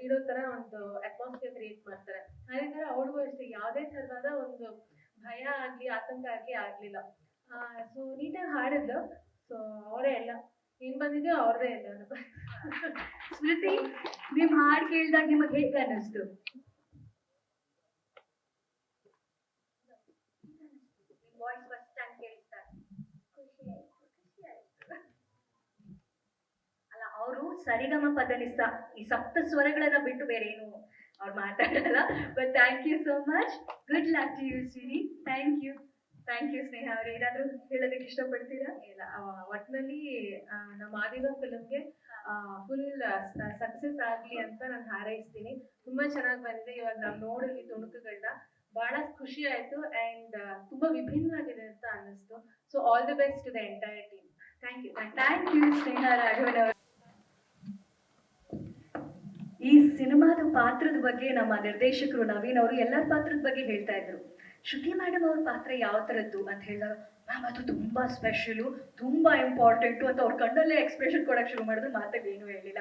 ಇರೋ ಥರ ಒಂದು ಅಟ್ಮಾಸ್ಫಿಯರ್ ಕ್ರಿಯೇಟ್ ಮಾಡ್ತಾರೆ. ಅದೇ ಥರ ಅವ್ರಿಗೂ ಅಷ್ಟೇ ಯಾವುದೇ ಥರವಾದ ಒಂದು ಭಯ ಆಗಲಿ ಆತಂಕ ಆಗಲಿ ಆಗಲಿಲ್ಲ. ಸೊ ನೀಟಾಗಿ ಹಾಡಿದ್ರು. ಸೊ ಅವರೇ ಎಲ್ಲ ಏನ್ ಬಂದಿದ್ಯೋ ಅವ್ರದೇ ಎಲ್ಲ. ಸ್ಮೃತಿ, ನಿಮ್ ಹಾಡ್ ಕೇಳಿದಾಗ ನಿಮಗೆ ಹೇಗೆ ಅನ್ನಿಸ್ತು? ವಾಯ್ಸ್ ಫಸ್ಟ್ ಟೈಮ್ ಕೇಳಿಸ್ತಾ ಅಲ್ಲ, ಅವರು ಸರಿಗಮ ಪದನಿಸ ಈ ಸಪ್ತ ಸ್ವರಗಳನ್ನ ಬಿಟ್ಟು ಬೇರೆ ಏನು ಅವ್ರು ಮಾತಾಡಲ್ಲ. But thank you so much, good luck to you Shreeni. Thank you Sneha ಅವ್ರೆ. ಏನಾದ್ರು ಹೇಳೋದಕ್ಕೆ ಇಷ್ಟಪಡ್ತೀರಾ? ಇಲ್ಲ, ಒಟ್ಟಿನಲ್ಲಿ ನಮ್ಮ ಆದಿವ ಫಿಲಮ್ಗೆ ಫುಲ್ ಸಕ್ಸಸ್ ಆಗಲಿ ಅಂತ ನಾನು ಹಾರೈಸ್ತೀನಿ. ತುಂಬಾ ಚೆನ್ನಾಗಿ ಬಂದಿದೆ. ಇವಾಗ ನಾವು ನೋಡಿದ್ವಿ ತುಣುಕುಗಳನ್ನ, ಬಹಳ ಖುಷಿ ಆಯ್ತು ಆ್ಯಂಡ್ ತುಂಬಾ ವಿಭಿನ್ನವಾಗಿದೆ ಅಂತ ಅನ್ನಿಸ್ತು. So all the best to the entire team. Thank you Sneha Raghavan ಅವರು. ಈ ಸಿನಿಮಾದ ಪಾತ್ರದ ಬಗ್ಗೆ ನಮ್ಮ ನಿರ್ದೇಶಕರು ನವೀನ್ ಅವರು ಎಲ್ಲರ ಪಾತ್ರದ ಬಗ್ಗೆ ಹೇಳ್ತಾ ಇದ್ರು. ಶ್ರುತಿ ಮೇಡಮ್ ಅವ್ರ ಪಾತ್ರ ಯಾವ ಥರದ್ದು ಅಂತ ಹೇಳಿದಾಗ, ಮ್ಯಾಮ್ ಅದು ತುಂಬಾ ಸ್ಪೆಷಲು, ತುಂಬಾ ಇಂಪಾರ್ಟೆಂಟು ಅಂತ ಅವ್ರ ಕಣ್ಣಲ್ಲೇ ಎಕ್ಸ್ಪ್ರೆಷನ್ ಕೊಡಕ್ಕೆ ಶುರು ಮಾಡಿದ್ರು, ಮಾತಾಗಿ ಏನೂ ಹೇಳಿಲ್ಲ.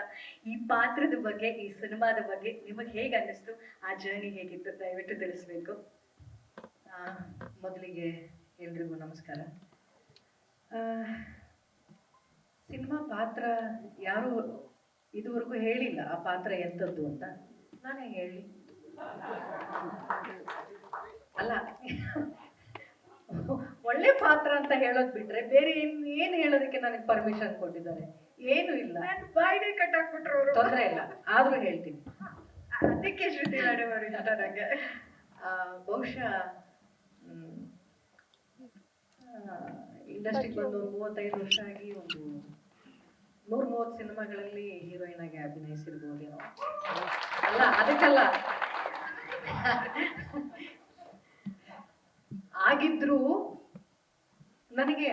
ಈ ಪಾತ್ರದ ಬಗ್ಗೆ, ಈ ಸಿನಿಮಾದ ಬಗ್ಗೆ ನಿಮಗೆ ಹೇಗೆ ಅನ್ನಿಸ್ತು? ಆ ಜರ್ನಿ ಹೇಗಿತ್ತು? ದಯವಿಟ್ಟು ತಿಳಿಸ್ಬೇಕು. ಮೊದಲಿಗೆ ಎಲ್ರಿಗೂ ನಮಸ್ಕಾರ. ಸಿನಿಮಾ ಪಾತ್ರ ಯಾರು ಇದುವರೆಗೂ ಹೇಳಿಲ್ಲ ಆ ಪಾತ್ರ ಎಂಥದ್ದು ಅಂತ. ನಾನೇ ಹೇಳಿ ಅಲ್ಲ, ಒಳ್ಳೆ ಪಾತ್ರ ಅಂತ ಹೇಳೋದು ಬಿಟ್ರೆ ಬೇರೆ ಏನು ಹೇಳೋದಕ್ಕೆ ನನಗೆ ಪರ್ಮಿಷನ್ ಕೊಟ್ಟಿದ್ದಾರೆ? ಏನು ಇಲ್ಲ, ಬಾಯಿಗೆ ಕಟ್ಟಾಕ್ಬಿಟ್ರು ಅವರು. ತೊಂದರೆ ಇಲ್ಲ, ಆದ್ರೂ ಹೇಳ್ತೀನಿ. ಅದಕ್ಕೆ ಶ್ರುತಿ ಮೇಡಮ್ ಅವರು ಇಷ್ಟ ನನಗೆ. ಬಹುಶಃ ಇಂಡಸ್ಟ್ರಿಗೆ ಬಂದು ಒಂದು 35 ವರ್ಷ ಆಗಿ ಒಂದು 130 ಸಿನಿಮಾಗಳಲ್ಲಿ ಹೀರೋಯಿನ್ ಆಗಿ ಅಭಿನಯಿಸಿರ್ಬೋದೇನೋ. ಅಲ್ಲ, ಅದಕ್ಕಲ್ಲ, ಆಗಿದ್ರೂ ನನಗೆ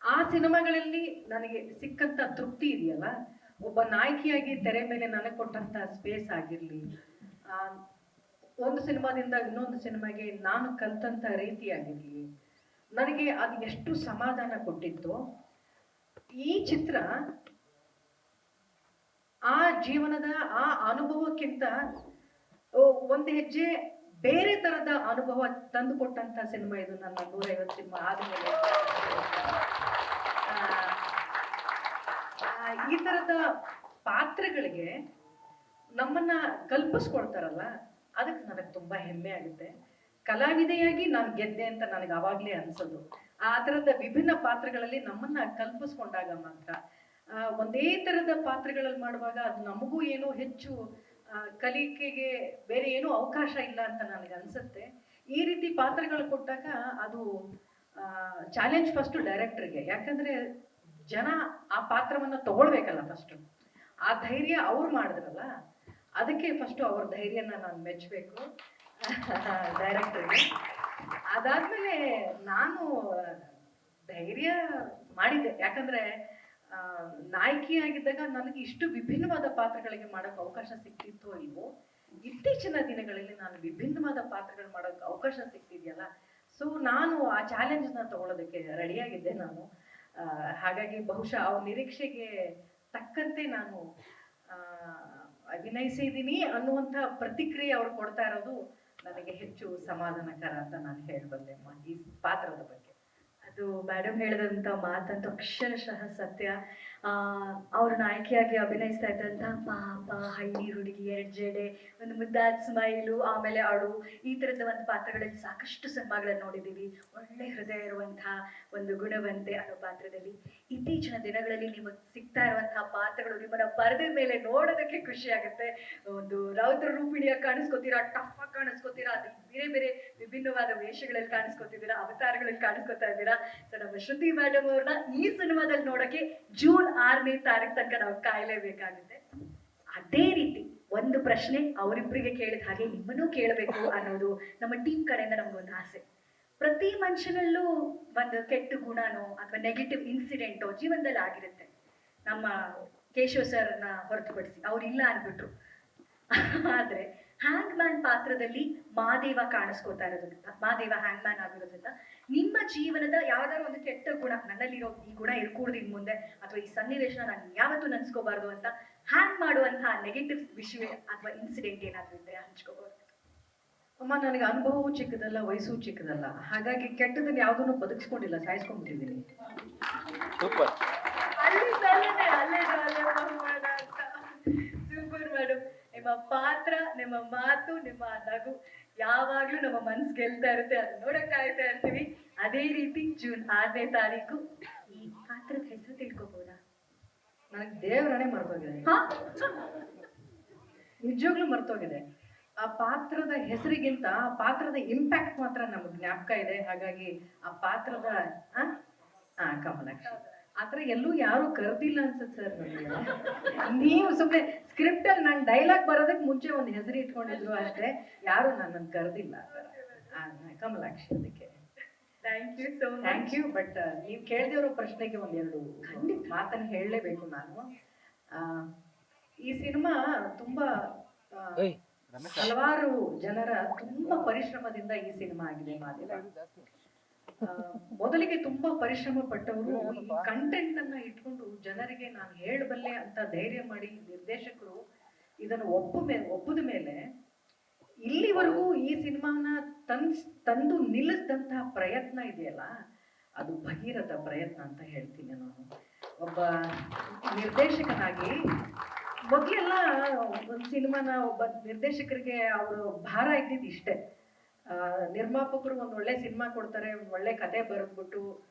ಆ ಸಿನಿಮಾಗಳಲ್ಲಿ ನನಗೆ ಸಿಕ್ಕಂತ ತೃಪ್ತಿ ಇದೆಯಲ್ಲ, ಒಬ್ಬ ನಾಯಕಿಯಾಗಿ ತೆರೆ ಮೇಲೆ ನನಗೆ ಕೊಟ್ಟಂತ ಸ್ಪೇಸ್ ಆಗಿರ್ಲಿ, ಒಂದು ಸಿನಿಮಾದಿಂದ ಇನ್ನೊಂದು ಸಿನಿಮಾಗೆ ನಾನು ಕಲ್ತಂತ ರೀತಿ ಆಗಿರ್ಲಿ, ನನಗೆ ಅದು ಎಷ್ಟು ಸಮಾಧಾನ ಕೊಟ್ಟಿತ್ತು. ಈ ಚಿತ್ರ ಆ ಜೀವನದ ಆ ಅನುಭವಕ್ಕಿಂತ ಒಂದು ಹೆಜ್ಜೆ ಬೇರೆ ತರದ ಅನುಭವ ತಂದು ಕೊಟ್ಟಂತ ಸಿನಿಮಾ ಇದು. ನನ್ನ 150 ಸಿನಿಮಾ ಆದ್ಮೇಲೆ ಈ ತರದ ಪಾತ್ರಗಳಿಗೆ ನಮ್ಮನ್ನ ಕಲ್ಪಿಸ್ಕೊಳ್ತಾರಲ್ಲ, ಅದಕ್ಕೆ ನನಗೆ ತುಂಬಾ ಹೆಮ್ಮೆ ಆಗುತ್ತೆ. ಕಲಾವಿದೆಯಾಗಿ ನಾನು ಗೆದ್ದೆ ಅಂತ ನನಗೆ ಅವಾಗ್ಲೇ ಅನ್ಸೋದು. ಆ ತರದ ವಿಭಿನ್ನ ಪಾತ್ರಗಳಲ್ಲಿ ನಮ್ಮನ್ನ ಕಲ್ಪಿಸ್ಕೊಂಡಾಗ ಮಾತ್ರ. ಒಂದೇ ತರದ ಪಾತ್ರಗಳಲ್ಲಿ ಮಾಡುವಾಗ ಅದು ನಮಗೂ ಏನೋ ಹೆಚ್ಚು ಕಲಿಕೆಗೆ ಬೇರೆ ಏನೂ ಅವಕಾಶ ಇಲ್ಲ ಅಂತ ನನಗೆ ಅನ್ಸುತ್ತೆ. ಈ ರೀತಿ ಪಾತ್ರಗಳು ಕೊಟ್ಟಾಗ ಅದು ಚಾಲೆಂಜ್ ಫಸ್ಟ್ ಡೈರೆಕ್ಟರ್ಗೆ, ಯಾಕಂದ್ರೆ ಜನ ಆ ಪಾತ್ರವನ್ನ ತಗೊಳ್ಬೇಕಲ್ಲ ಫಸ್ಟ್. ಆ ಧೈರ್ಯ ಅವ್ರು ಮಾಡಿದ್ರಲ್ಲ, ಅದಕ್ಕೆ ಫಸ್ಟ್ ಅವ್ರ ಧೈರ್ಯನ ನಾನು ಮೆಚ್ಚಬೇಕು ಡೈರೆಕ್ಟರ್ಗೆ. ಅದಾದ್ಮೇಲೆ ನಾನು ಧೈರ್ಯ ಮಾಡಿದ್ದೆ, ಯಾಕಂದ್ರೆ ನಾಯಕಿಯಾಗಿದ್ದಾಗ ನನಗೆ ಇಷ್ಟು ವಿಭಿನ್ನವಾದ ಪಾತ್ರಗಳಿಗೆ ಮಾಡೋಕೆ ಅವಕಾಶ ಸಿಕ್ತಿತ್ತೋ ಇಲ್ವೋ. ಇತ್ತೀಚಿನ ದಿನಗಳಲ್ಲಿ ನಾನು ವಿಭಿನ್ನವಾದ ಪಾತ್ರಗಳು ಮಾಡೋಕೆ ಅವಕಾಶ ಸಿಗ್ತಿದೆಯಲ್ಲ, ಸೊ ನಾನು ಆ ಚಾಲೆಂಜ್ನ ತಗೊಳ್ಳೋದಕ್ಕೆ ರೆಡಿಯಾಗಿದ್ದೆ ನಾನು. ಹಾಗಾಗಿ ಬಹುಶಃ ಅವ್ರ ನಿರೀಕ್ಷೆಗೆ ತಕ್ಕಂತೆ ನಾನು ಅಭಿನಯಿಸಿದ್ದೀನಿ ಅನ್ನುವಂಥ ಪ್ರತಿಕ್ರಿಯೆ ಅವ್ರು ಕೊಡ್ತಾ ಇರೋದು ನನಗೆ ಹೆಚ್ಚು ಸಮಾಧಾನಕರ ಅಂತ ನಾನು ಹೇಳಬಲ್ಲೆ ಈ ಪಾತ್ರದ ಬಗ್ಗೆ. ಅದು ಮೇಡಮ್ ಹೇಳಿದಂಥ ಮಾತಂತೂ ಅಕ್ಷರಶಃ ಸತ್ಯ. ಅವ್ರ ನಾಯಕಿಯಾಗಿ ಅಭಿನಯಿಸ್ತಾ ಇದ್ದಂಥ ಪಾಪ ಹಳ್ಳಿ ಹುಡುಗಿ, ಎರಡು ಜಡೆ, ಒಂದು ಮುದ್ದಾದ ಸ್ಮೈಲು, ಆಮೇಲೆ ಅವಳು ಈ ಥರದ ಒಂದು ಪಾತ್ರಗಳಲ್ಲಿ ಸಾಕಷ್ಟು ಸಿನಿಮಾಗಳನ್ನು ನೋಡಿದ್ದೀವಿ. ಒಳ್ಳೆ ಹೃದಯ ಇರುವಂತಹ ಒಂದು ಗುಣವಂತೆ ಅನ್ನೋ ಪಾತ್ರದಲ್ಲಿ ಇತ್ತೀಚಿನ ದಿನಗಳಲ್ಲಿ ನಿಮಗೆ ಸಿಗ್ತಾ ಇರುವಂತಹ ಪಾತ್ರಗಳು ನಿಮ್ಮನ್ನ ಪರದೆ ಮೇಲೆ ನೋಡೋದಕ್ಕೆ ಖುಷಿ ಆಗುತ್ತೆ. ಒಂದು ರೌದ್ರ ರೂಪಿಣಿಯಾಗಿ ಕಾಣಿಸ್ಕೊತೀರಾ, ಟಫ್ ಆಗಿ ಕಾಣಿಸ್ಕೊತೀರಾ, ಅದು ಬೇರೆ ಬೇರೆ ವಿಭಿನ್ನವಾದ ವೇಷಗಳಲ್ಲಿ ಕಾಣಿಸ್ಕೊತಿದ್ದೀರಾ, ಅವತಾರಗಳಲ್ಲಿ ಕಾಣಿಸ್ಕೊತಾ ಇದ್ದೀರಾ. ಸೊ ನಮ್ಮ ಶ್ರುತಿ ಮೇಡಮ್ ಅವ್ರನ್ನ ಈ ಸಿನಿಮಾದಲ್ಲಿ ನೋಡಕ್ಕೆ ಜೂನ್ 6ನೇ ತಾರೀಕು ತನಕ ನಾವು ಕಾಯಲೇಬೇಕಾಗುತ್ತೆ. ಅದೇ ರೀತಿ ಒಂದು ಪ್ರಶ್ನೆ ಅವರಿಬ್ಬರಿಗೆ ಕೇಳಿದ ಹಾಗೆ ನಿಮ್ಮನ್ನೂ ಕೇಳಬೇಕು ಅನ್ನೋದು ನಮ್ಮ ಟೀಮ್ ಕಡೆಯಿಂದ ನಮ್ಗೊಂದು ಆಸೆ. ಪ್ರತಿ ಮನುಷ್ಯನಲ್ಲೂ ಒಂದು ಕೆಟ್ಟ ಗುಣನೋ ಅಥವಾ ನೆಗೆಟಿವ್ ಇನ್ಸಿಡೆಂಟೋ ಜೀವನದಲ್ಲಿ ಆಗಿರುತ್ತೆ. ನಮ್ಮ ಕೇಶವ್ ಸರ್ನ ಹೊರತುಪಡಿಸಿ ಅವ್ರಿಲ್ಲ ಅನ್ಬಿಟ್ರು. ಆದ್ರೆ ಹ್ಯಾಂಗ್ ಮ್ಯಾನ್ ಪಾತ್ರದಲ್ಲಿ ಮಾದೇವ ಕಾಣಿಸ್ಕೋತಾ ಇರೋದ್ರಿಂದ, ಮಾದೇವ ಹ್ಯಾಂಗ್ ಮ್ಯಾನ್ ಆಗಿರೋದ್ರಿಂದ ನಿಮ್ಮ ಜೀವನದ ಯಾವ್ದಾದ್ರು ಒಂದು ಕೆಟ್ಟ ಗುಣ, ನನ್ನಲ್ಲಿರೋ ಈ ಗುಣ ಇರ್ಕೂಡ್ದು ಇನ್ ಮುಂದೆ, ಅಥವಾ ಈ ಸನ್ನಿವೇಶನ ನಾನು ಯಾವತ್ತೂ ನೆನ್ಸ್ಕೋಬಾರ್ದು ಅಂತ ಹ್ಯಾಂಗ್ ಮಾಡುವಂತಹ ನೆಗೆಟಿವ್ ವಿಷಯ ಅಥವಾ ಇನ್ಸಿಡೆಂಟ್ ಏನಾದ್ರು ಇದ್ರೆ ಹಂಚ್ಕೋಬಹುದು. ಅಮ್ಮ, ನನಗೆ ಅನುಭವವೂ ಚಿಕ್ಕದಲ್ಲ, ವಯಸ್ಸು ಚಿಕ್ಕದಲ್ಲ, ಹಾಗಾಗಿ ಕೆಟ್ಟದನ್ನ ಯಾವುದನ್ನು ಬದುಕಿಸ್ಕೊಂಡಿಲ್ಲ, ಸಾಯಿಸ್ಕೊಂಡ್ಬಿಟ್ಟಿದ್ದೀನಿ. ಸೂಪರ್ ಮೇಡಮ್, ನಿಮ್ಮ ಪಾತ್ರ, ನಿಮ್ಮ ಮಾತು, ನಿಮ್ಮ ನಗು ಯಾವಾಗ್ಲೂ ನಮ್ಮ ಮನ್ಸು ಗೆಲ್ತಾ ಇರುತ್ತೆ. ಅದು ನೋಡಕ್ ಕಾಯ್ತಾ ಇರ್ತೀವಿ. ಅದೇ ರೀತಿ ಜೂನ್ 6ನೇ ತಾರೀಕು ಈ ಪಾತ್ರದ ಹೆಸರು ತಿಳ್ಕೊಬೋದಾ? ನನಗೆ ದೇವರಣೆ ಮರ್ತೋಗಿದೆ, ನಿಜವಾಗ್ಲೂ ಮರ್ತೋಗಿದೆ. ಆ ಪಾತ್ರದ ಹೆಸರಿಗಿಂತ ಆ ಪಾತ್ರದ ಇಂಪ್ಯಾಕ್ಟ್ ಮಾತ್ರ ನಮ್ಗೆ ಜ್ಞಾಪಕ ಇದೆ. ಹಾಗಾಗಿ ಆ ಪಾತ್ರದ ಕಮಲಾಕ್ಷಿ ಆತರ ಎಲ್ಲೂ ಯಾರು ಕರೆದಿಲ್ಲ ಅನ್ಸುತ್ತೆ ಸರ್ ನನಗೆ. ನೀವು ಸುಮ್ಮನೆ ಸ್ಕ್ರಿಪ್ಟ್ ಅಲ್ಲಿ ನಾನು ಡೈಲಾಗ್ ಬರೋದಕ್ಕೆ ಮುಂಚೆ ಒಂದು ಹೆಸರು ಇಟ್ಕೊಂಡಿದ್ರು ಅಷ್ಟೇ, ಯಾರು ನನ್ನನ್ನು ಕರೆದಿಲ್ಲ ಕಮಲಾಕ್ಷಿ. ಅದಕ್ಕೆ ಥ್ಯಾಂಕ್ ಯು. ಬಟ್ ನೀವು ಕೇಳ್ದಿರೋ ಪ್ರಶ್ನೆಗೆ ಒಂದೆರಡು ಮಾತನ್ನು ಹೇಳಲೇಬೇಕು ನಾನು. ಈ ಸಿನಿಮಾ ತುಂಬಾ ಹಲವಾರು ಜನರ ತುಂಬಾ ಪರಿಶ್ರಮದಿಂದ ಈ ಸಿನಿಮಾ ಆಗಿದೆ ಮಾದೇವ. ಮೊದಲಿಗೆ ತುಂಬಾ ಪರಿಶ್ರಮ ಪಟ್ಟವರು ಈ ಕಂಟೆಂಟ್ ಅನ್ನ ಇಟ್ಕೊಂಡು ಜನರಿಗೆ ನಾನು ಹೇಳಬಲ್ಲೆ ಅಂತ ಧೈರ್ಯ ಮಾಡಿ ನಿರ್ದೇಶಕರು ಇದನ್ನು ಒಪ್ಪದ ಮೇಲೆ ಇಲ್ಲಿವರೆಗೂ ಈ ಸಿನಿಮಾನ ತಂದು ನಿಲ್ಲಿಸಿದಂತಹ ಪ್ರಯತ್ನ ಇದೆಯಲ್ಲ, ಅದು ಭಗೀರಥ ಪ್ರಯತ್ನ ಅಂತ ಹೇಳ್ತೀನಿ ನಾನು. ಒಬ್ಬ ನಿರ್ದೇಶಕನಾಗಿ ಮೊದಲೆಲ್ಲ ಒಂದು ಸಿನಿಮಾನ ಒಬ್ಬ ನಿರ್ದೇಶಕರಿಗೆ ಅವರು ಭಾರ ಇದ್ದಿದ್ದು ಇಷ್ಟೇ. ನಿರ್ಮಾಪಕರು ಒಂದು ಒಳ್ಳೆ ಸಿನಿಮಾ ಕೊಡ್ತಾರೆ, ಒಂದು ಒಳ್ಳೆ ಕತೆ ಬರೆದ್ಬಿಟ್ಟು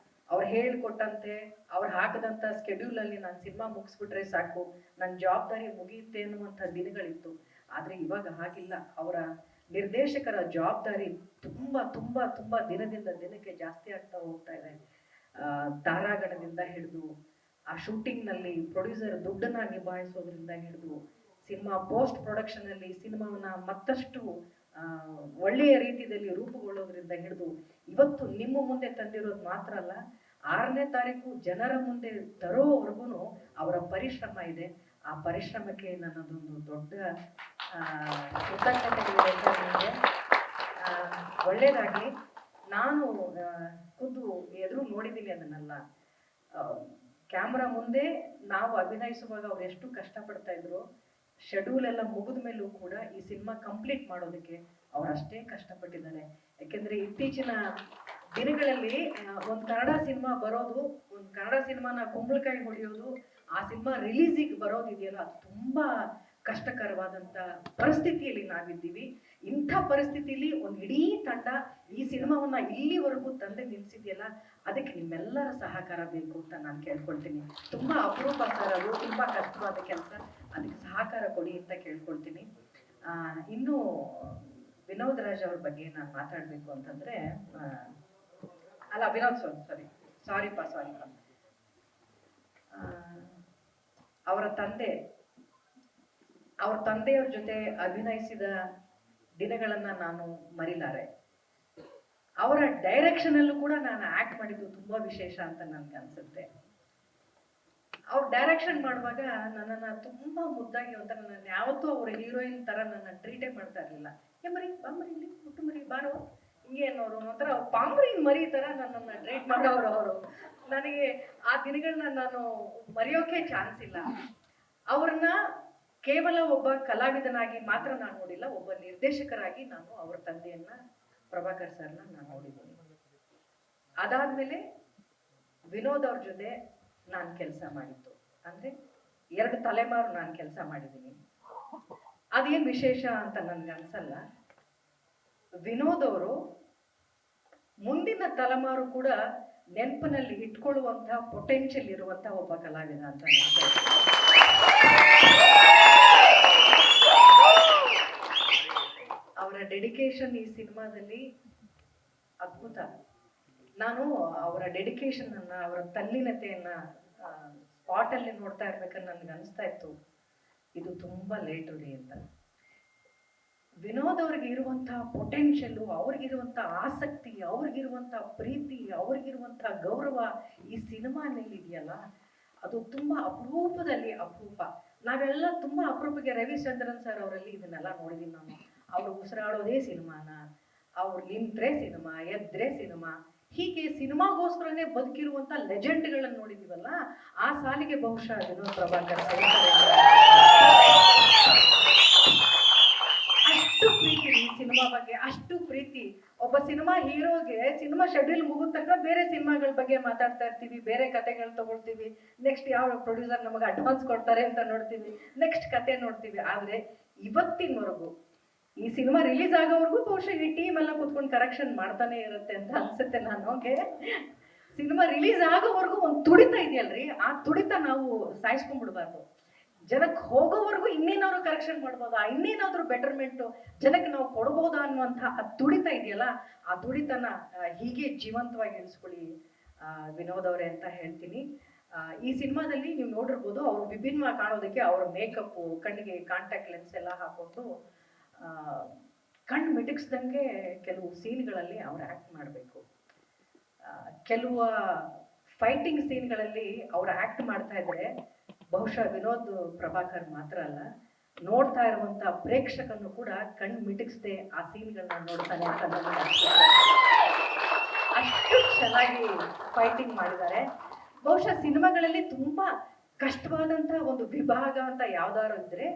ಅವ್ರು ಹೇಳ್ಕೊಟ್ಟಂತೆ ಅವ್ರು ಹಾಕದಂತ ಸ್ಕೆಡ್ಯೂಲ್ ಅಲ್ಲಿ ನಾನು ಸಿನಿಮಾ ಮುಗಿಸ್ಬಿಟ್ರೆ ಸಾಕು, ನನ್ನ ಜವಾಬ್ದಾರಿ ಮುಗಿಯುತ್ತೆ ಅನ್ನುವಂಥ ದಿನಗಳಿತ್ತು. ಆದ್ರೆ ಇವಾಗ ಹಾಗಿಲ್ಲ. ಅವರ ನಿರ್ದೇಶಕರ ಜವಾಬ್ದಾರಿ ತುಂಬಾ ತುಂಬಾ ತುಂಬಾ ದಿನದಿಂದ ದಿನಕ್ಕೆ ಜಾಸ್ತಿ ಆಗ್ತಾ ಹೋಗ್ತಾ ಇದೆ. ತಾರಾಗಣದಿಂದ ಹಿಡಿದು ಆ ಶೂಟಿಂಗ್ ನಲ್ಲಿ ಪ್ರೊಡ್ಯೂಸರ್ ದುಡ್ಡನ್ನ ನಿಭಾಯಿಸೋದ್ರಿಂದ ಹಿಡಿದು ಸಿನಿಮಾ ಪೋಸ್ಟ್ ಪ್ರೊಡಕ್ಷನ್ ಅಲ್ಲಿ ಸಿನಿಮಾವನ್ನ ಮತ್ತಷ್ಟು ಒಳ್ಳೆಯ ರೀತಿಯಲ್ಲಿ ರೂಪುಗೊಳ್ಳೋದ್ರಿಂದ ಹಿಡಿದು ಇವತ್ತು ನಿಮ್ಮ ಮುಂದೆ ತಂದಿರೋದು ಮಾತ್ರ ಅಲ್ಲ, 6ನೇ ತಾರೀಕು ಜನರ ಮುಂದೆ ತರೋವರೆಗೂ ಅವರ ಪರಿಶ್ರಮ ಇದೆ. ಆ ಪರಿಶ್ರಮಕ್ಕೆ ನನ್ನದೊಂದು ದೊಡ್ಡ ಕೃತಜ್ಞತೆಗಳಿದೆ ನಿಮಗೆ. ಒಳ್ಳೇದಾಗಿ. ನಾನು ಖುದ್ದು ಎದುರು ನೋಡಿದ್ದೀನಿ ಅದನ್ನೆಲ್ಲ. ಕ್ಯಾಮ್ರಾ ಮುಂದೆ ನಾವು ಅಭಿನಯಿಸುವಾಗ ಅವ್ರು ಎಷ್ಟು ಕಷ್ಟಪಡ್ತಾ ಇದ್ರು, ಶೆಡ್ಯೂಲ್ ಎಲ್ಲ ಮುಗಿದ ಮೇಲೂ ಕೂಡ ಈ ಸಿನಿಮಾ ಕಂಪ್ಲೀಟ್ ಮಾಡೋದಕ್ಕೆ ಅವ್ರು ಅಷ್ಟೇ ಕಷ್ಟಪಟ್ಟಿದ್ದಾರೆ. ಯಾಕೆಂದ್ರೆ ಇತ್ತೀಚಿನ ದಿನಗಳಲ್ಲಿ ಒಂದು ಕನ್ನಡ ಸಿನಿಮಾ ಬರೋದು, ಒಂದು ಕನ್ನಡ ಸಿನಿಮಾನ ಕುಂಬಳಕಾಯಿ ಹೊಡೆಯೋದು, ಆ ಸಿನಿಮಾ ರಿಲೀಸಿಗೆ ಬರೋದಿದೆಯಲ್ಲ, ಅದು ತುಂಬಾ ಕಷ್ಟಕರವಾದಂತ ಪರಿಸ್ಥಿತಿಯಲ್ಲಿ ನಾವಿದ್ದೀವಿ. ಇಂಥ ಪರಿಸ್ಥಿತಿಯಲ್ಲಿ ಒಂದು ಇಡೀ ತಂಡ ಈ ಸಿನಿಮಾವನ್ನ ಇಲ್ಲಿವರೆಗೂ ತಂದೆ ನಿಲ್ಸಿದೆಯಲ್ಲ, ಅದಕ್ಕೆ ನಿಮ್ಮೆಲ್ಲರ ಸಹಕಾರ ಬೇಕು ಅಂತ ನಾನು ಕೇಳ್ಕೊಳ್ತೀನಿ. ತುಂಬಾ ಅಪರೂಪ ಸರ್, ಅದು ತುಂಬಾ ಕಷ್ಟವಾದ ಕೆಲಸ, ಅದಕ್ಕೆ ಸಹಕಾರ ಕೊಡಿ ಅಂತ ಕೇಳ್ಕೊಳ್ತೀನಿ. ಇನ್ನು ವಿನೋದ್ ರಾಜ್ ಅವ್ರ ಬಗ್ಗೆ ನಾನು ಮಾತಾಡ್ಬೇಕು ಅಂತಂದ್ರೆ, ಅಲ್ಲ ವಿನೋದ್ ಸಾರಿಪ್ಪ ಅವರ ತಂದೆಯವ್ರ ಜೊತೆ ಅಭಿನಯಿಸಿದ ದಿನಗಳನ್ನ ನಾನು ಮರಿಲಾರೆ. ಅವರ ಡೈರೆಕ್ಷನ್ ಅಲ್ಲೂ ಕೂಡ ನಾನು ಆಕ್ಟ್ ಮಾಡಿದ್ದು ತುಂಬಾ ವಿಶೇಷ ಅಂತ ನನ್ಗೆ ಅನ್ಸುತ್ತೆ. ಅವ್ರು ಡೈರೆಕ್ಷನ್ ಮಾಡುವಾಗ ನನ್ನನ್ನ ತುಂಬಾ ಮುದ್ದಾಗಿ ಒಂಥರ, ನನ್ನ ಯಾವತ್ತೂ ಅವ್ರ ಹೀರೋಯಿನ್ ತರ ನನ್ನ ಟ್ರೀಟೇ ಮಾಡ್ತಾ ಇರ್ಲಿಲ್ಲ. ಮರಿ ಬಾಂಬರಿ ಇಲ್ಲಿ ಹುಟ್ಟು ಮರಿ ಬಾರೋ ಹಿಂಗೆ ಅನ್ನೋರು, ಒಂಥರ ಪಾಂಬ್ರಿನ್ ಮರಿ ತರ ನನ್ನನ್ನ ಟ್ರೀಟ್ ಮಾಡೋರು ಅವರು. ನನಗೆ ಆ ದಿನಗಳನ್ನ ನಾನು ಮರೆಯೋಕೆ ಚಾನ್ಸ್ ಇಲ್ಲ. ಅವ್ರನ್ನ ಕೇವಲ ಒಬ್ಬ ಕಲಾವಿದನಾಗಿ ಮಾತ್ರ ನಾನು ನೋಡಿಲ್ಲ, ಒಬ್ಬ ನಿರ್ದೇಶಕರಾಗಿ ನಾನು ಅವ್ರ ತಂದೆಯನ್ನ ಪ್ರಭಾಕರ್ ಸರ್ನ ನಾನು ನೋಡಿದ್ದೀನಿ. ಅದಾದ್ಮೇಲೆ ವಿನೋದ್ ಅವ್ರ ಜೊತೆ ನಾನು ಕೆಲಸ ಮಾಡಿದ್ದು ಅಂದ್ರೆ 2 ತಲೆಮಾರು ನಾನು ಕೆಲಸ ಮಾಡಿದ್ದೀನಿ. ಅದೇನ್ ವಿಶೇಷ ಅಂತ ನನ್ಗೆ ಅನ್ಸಲ್ಲ. ವಿನೋದ್ ಅವರು ಮುಂದಿನ ತಲೆಮಾರು ಕೂಡ ನೆನಪಿನಲ್ಲಿ ಇಟ್ಕೊಳ್ಳುವಂತಹ ಪೊಟೆನ್ಷಿಯಲ್ ಇರುವಂತಹ ಒಬ್ಬ ಕಲಾವಿದ ಅಂತ ಅವರ ಡೆಡಿಕೇಶನ್ ಈ ಸಿನಿಮಾದಲ್ಲಿ ಅದ್ಭುತ. ನಾನು ಅವರ ಡೆಡಿಕೇಶನ್ ಅನ್ನ, ಅವರ ತಲ್ಲೀನತೆಯನ್ನ ಸ್ಪಾಟ್ ಅಲ್ಲಿ ನೋಡ್ತಾ ಇರ್ಬೇಕಾದ್ರೆ ನನ್ಗೆ ಅನಿಸ್ತಾ ಇತ್ತು ಇದು ತುಂಬಾ ಲೇಟ್ ರೀ ಅಂತ. ವಿನೋದ್ ಅವ್ರಿಗೆ ಇರುವಂತಹ ಪೊಟೆನ್ಷಿಯಲ್, ಅವ್ರಿಗಿರುವಂತಹ ಆಸಕ್ತಿ, ಅವ್ರಿಗಿರುವಂತಹ ಪ್ರೀತಿ, ಅವ್ರಿಗಿರುವಂತಹ ಗೌರವ ಈ ಸಿನಿಮಾನಲ್ಲಿ ಇದೆಯಲ್ಲ, ಅದು ತುಂಬಾ ಅಪರೂಪದಲ್ಲಿ ಅಪರೂಪ. ನಾವೆಲ್ಲ ತುಂಬಾ ಅಪರೂಪಕ್ಕೆ ರವಿಚಂದ್ರನ್ ಸರ್ ಅವರಲ್ಲಿ ಇದನ್ನೆಲ್ಲ ನೋಡಿದೀನಿ ನಾನು. ಅವ್ರು ಉಸಿರಾಡೋದೇ ಸಿನಿಮಾನ, ಅವ್ರು ನಿಂತ್ರೆ ಸಿನಿಮಾ, ಎದ್ರೆ ಸಿನಿಮಾ, ಹೀಗೆ ಸಿನಿಮಾಗೋಸ್ಕರನೇ ಬದುಕಿರುವಂತ ಲೆಜೆಂಡ್ಗಳನ್ನ ನೋಡಿದೀವಲ್ಲ, ಆ ಸಾಲಿಗೆ ಬಹುಶಃ ವಿನೋದ್ ಪ್ರಭಾಕರ್ ಅಷ್ಟು ಪ್ರೀತಿ ಈ ಸಿನಿಮಾ ಬಗ್ಗೆ, ಅಷ್ಟು ಪ್ರೀತಿ. ಒಬ್ಬ ಸಿನಿಮಾ ಹೀರೋಗೆ ಸಿನಿಮಾ ಶೆಡ್ಯೂಲ್ ಮುಗಿದ ತನಕ ಬೇರೆ ಸಿನಿಮಾಗಳ ಬಗ್ಗೆ ಮಾತಾಡ್ತಾ ಇರ್ತೀವಿ, ಬೇರೆ ಕತೆಗಳು ತಗೊಳ್ತೀವಿ, ನೆಕ್ಸ್ಟ್ ಯಾವ ಪ್ರೊಡ್ಯೂಸರ್ ನಮಗೆ ಅಡ್ವಾನ್ಸ್ ಕೊಡ್ತಾರೆ ಅಂತ ನೋಡ್ತೀವಿ, ನೆಕ್ಸ್ಟ್ ಕತೆ ನೋಡ್ತೀವಿ. ಆದ್ರೆ ಇವತ್ತಿನವರೆಗೂ ಈ ಸಿನಿಮಾ ರಿಲೀಸ್ ಆಗೋವರೆಗೂ ಬಹುಶಃ ಈ ಟೀಮ್ ಎಲ್ಲ ಕೂತ್ಕೊಂಡು ಕರೆಕ್ಷನ್ ಮಾಡ್ತಾನೆ ಇರುತ್ತೆ ಅಂತ ಅನ್ಸುತ್ತೆ ನನಗೆ. ಸಿನಿಮಾ ರಿಲೀಸ್ ಆಗೋವರೆಗೂ ಒಂದು ತುಡಿತ ಇದೆಯಲ್ರಿ, ಆ ತುಡಿತ ನಾವು ಸಾಯಿಸ್ಕೊಂಡ್ಬಿಡ್ಬಾರ್ದು. ಜನಕ್ಕೆ ಹೋಗೋವರೆಗೂ ಇನ್ನೇನಾದ್ರು ಕರೆಕ್ಷನ್ ಮಾಡ್ಬೋದಾ, ಇನ್ನೇನಾದ್ರೂ ಬೆಟರ್ಮೆಂಟ್ ಜನಕ್ಕೆ ನಾವು ಕೊಡ್ಬೋದಾ ಅನ್ನುವಂಥ ಆ ತುಡಿತ ಇದೆಯಲ್ಲ, ಆ ತುಡಿತನ ಹೀಗೆ ಜೀವಂತವಾಗಿ ಇರಿಸ್ಕೊಳ್ಳಿ ವಿನೋದ್ ಅವರೇ ಅಂತ ಹೇಳ್ತೀನಿ. ಈ ಸಿನಿಮಾದಲ್ಲಿ ನೀವು ನೋಡಿರ್ಬೋದು, ಅವರು ವಿಭಿನ್ನವಾಗಿ ಕಾಣೋದಕ್ಕೆ ಅವರ ಮೇಕಪ್, ಕಣ್ಣಿಗೆ ಕಾಂಟ್ಯಾಕ್ಟ್ ಲೆನ್ಸ್ ಎಲ್ಲ ಹಾಕೊಂಡು ಕಣ್ಣು ಮಿಟಕ್ಸ್ದಂಗೆ ಕೆಲವು ಸೀನ್ಗಳಲ್ಲಿ ಅವ್ರು ಆಕ್ಟ್ ಮಾಡಬೇಕು. ಕೆಲವು ಫೈಟಿಂಗ್ ಸೀನ್ಗಳಲ್ಲಿ ಅವ್ರು ಆಕ್ಟ್ ಮಾಡ್ತಾ ಇದ್ರೆ ಬಹುಶಃ ವಿನೋದ್ ಪ್ರಭಾಕರ್ ಮಾತ್ರ ಅಲ್ಲ, ನೋಡ್ತಾ ಇರುವಂತ ಪ್ರೇಕ್ಷಕನು ಕೂಡ ಕಣ್ಣು ಮಿಟಕ್ಸ್ದೆ ಆ ಸೀನ್ಗಳನ್ನ ನೋಡ್ತಾನೆ ಅಂತ ನನಗೆ ಅನ್ಸುತ್ತೆ. ಅಷ್ಟು ಚೆನ್ನಾಗಿ ಫೈಟಿಂಗ್ ಮಾಡಿದ್ದಾರೆ. ಬಹುಶಃ ಸಿನಿಮಾಗಳಲ್ಲಿ ತುಂಬಾ ಕಷ್ಟವಾದಂತ ಒಂದು ವಿಭಾಗ ಅಂತ ಯಾವ್ದಾದ್ರು ಇದ್ರೆ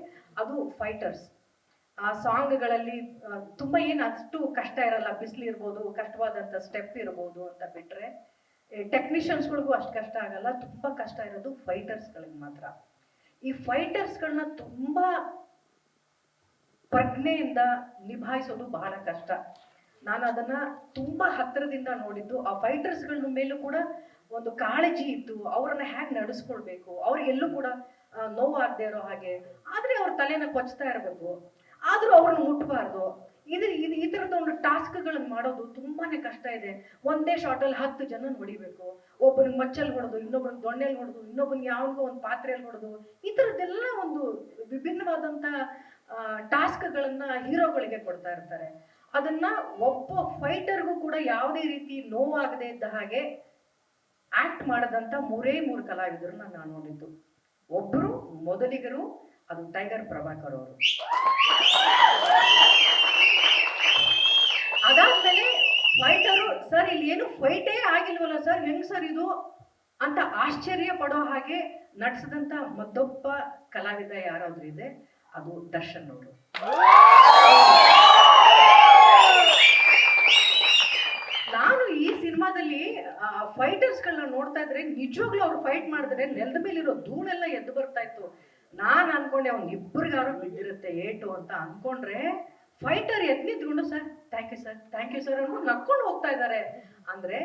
ಅದು ಫೈಟರ್ಸ್. ಆ ಸಾಂಗ್ಗಳಲ್ಲಿ ತುಂಬಾ ಏನು ಅಷ್ಟು ಕಷ್ಟ ಇರಲ್ಲ, ಬಿಸಿಲು ಇರ್ಬೋದು, ಕಷ್ಟವಾದಂತ ಸ್ಟೆಪ್ ಇರ್ಬೋದು ಅಂತ ಬಿಟ್ರೆ ಟೆಕ್ನಿಷಿಯನ್ಸ್ಗಳಿಗೂ ಅಷ್ಟು ಕಷ್ಟ ಆಗಲ್ಲ. ತುಂಬಾ ಕಷ್ಟ ಇರೋದು ಫೈಟರ್ಸ್ಗಳಿಗೆ ಮಾತ್ರ. ಈ ಫೈಟರ್ಸ್ಗಳನ್ನ ತುಂಬಾ ಪ್ರಜ್ಞೆಯಿಂದ ನಿಭಾಯಿಸೋದು ಬಹಳ ಕಷ್ಟ. ನಾನು ಅದನ್ನ ತುಂಬಾ ಹತ್ತಿರದಿಂದ ನೋಡಿದ್ದು. ಆ ಫೈಟರ್ಸ್ಗಳ ಮೇಲೂ ಕೂಡ ಒಂದು ಕಾಳಜಿ ಇತ್ತು, ಅವ್ರನ್ನ ಹೇಗೆ ನಡೆಸ್ಕೊಳ್ಬೇಕು, ಅವ್ರಿಗೆಲ್ಲೂ ಕೂಡ ನೋವಾಗದೆ ಇರೋ ಹಾಗೆ. ಆದ್ರೆ ಅವ್ರ ತಲೆನ ಕೊಚ್ತಾ ಇರಬೇಕು, ಆದ್ರೂ ಅವ್ರನ್ನ ಮುಟ್ಬಾರ್ದು. ಈ ತರದ ಒಂದು ಟಾಸ್ಕ್ಗಳನ್ನ ಮಾಡೋದು ತುಂಬಾನೇ ಕಷ್ಟ ಇದೆ. ಒಂದೇ ಶಾರ್ಟಲ್ಲಿ 10 ಜನ ಹೊಡಿಬೇಕು, ಒಬ್ಬನಿಗೆ ಮಚ್ಚಲ್ಲಿ ಹೊಡೆದು, ಇನ್ನೊಬ್ಬನಿಗೆ ದೊಣ್ಣೆಲ್ಲಿ ಹೊಡೆದು, ಇನ್ನೊಬ್ಬನಿಗೆ ಯಾವನಿಗೋ ಒಂದು ಪಾತ್ರೆಯಲ್ಲಿ ಹೊಡೆದು, ಈ ತರದ್ದೆಲ್ಲ ಒಂದು ವಿಭಿನ್ನವಾದಂತ ಟಾಸ್ಕ್ಗಳನ್ನ ಹೀರೋಗಳಿಗೆ ಕೊಡ್ತಾ ಇರ್ತಾರೆ. ಅದನ್ನ ಒಬ್ಬ ಫೈಟರ್ಗೂ ಕೂಡ ಯಾವುದೇ ರೀತಿ ನೋವಾಗದೆ ಇದ್ದ ಹಾಗೆ ಆಕ್ಟ್ ಮಾಡದಂತ 3 ಕಲಾವಿದರನ್ನ ನಾನು ನೋಡಿದ್ದು. ಒಬ್ರು ಮೊದಲಿಗರು, ಅದು ಟೈಗರ್ ಪ್ರಭಾಕರ್ ಅವರು. ಅದಾದ್ಮೇಲೆ ಫೈಟರು, ಸರ್ ಇಲ್ಲಿ ಏನು ಫೈಟೇ ಆಗಿಲ್ವಲ್ಲ ಸರ್, ಹೆಂಗ್ ಸರ್ ಇದು ಅಂತ ಆಶ್ಚರ್ಯ ಪಡೋ ಹಾಗೆ ನಡ್ಸದಂತ ಮತ್ತೊಬ್ಬ ಕಲಾವಿದ ಯಾರಾದ್ರೂ ಇದೆ, ಅದು ದರ್ಶನ್ ಅವರು. ನಾನು ಈ ಸಿನಿಮಾದಲ್ಲಿ ಫೈಟರ್ಸ್ಗಳನ್ನ ನೋಡ್ತಾ ಇದ್ರೆ ನಿಜವಾಗ್ಲೂ ಅವ್ರು ಫೈಟ್ ಮಾಡಿದ್ರೆ ನೆಲದ ಮೇಲಿರೋ ಧೂಳೆಲ್ಲ ಎದ್ದು ಬರ್ತಾ ಇತ್ತು. ನಾನ್ ಅನ್ಕೊಂಡೆ ಅವ್ನ್ ಇಬ್ಬರಿಗಾರು ಬಿದ್ದಿರುತ್ತೆ ಏಟು ಅಂತ ಅನ್ಕೊಂಡ್ರೆ, ಫೈಟರ್ ಎದ್ ನಿಂತ್ಕೊಂಡು sir thank you sir, thank you sir ಅನ್ಕೊಂಡು ನಕ್ಕೊಂಡು ಹೋಗ್ತಾ ಇದ್ದಾರೆ. ಅಂದ್ರೆ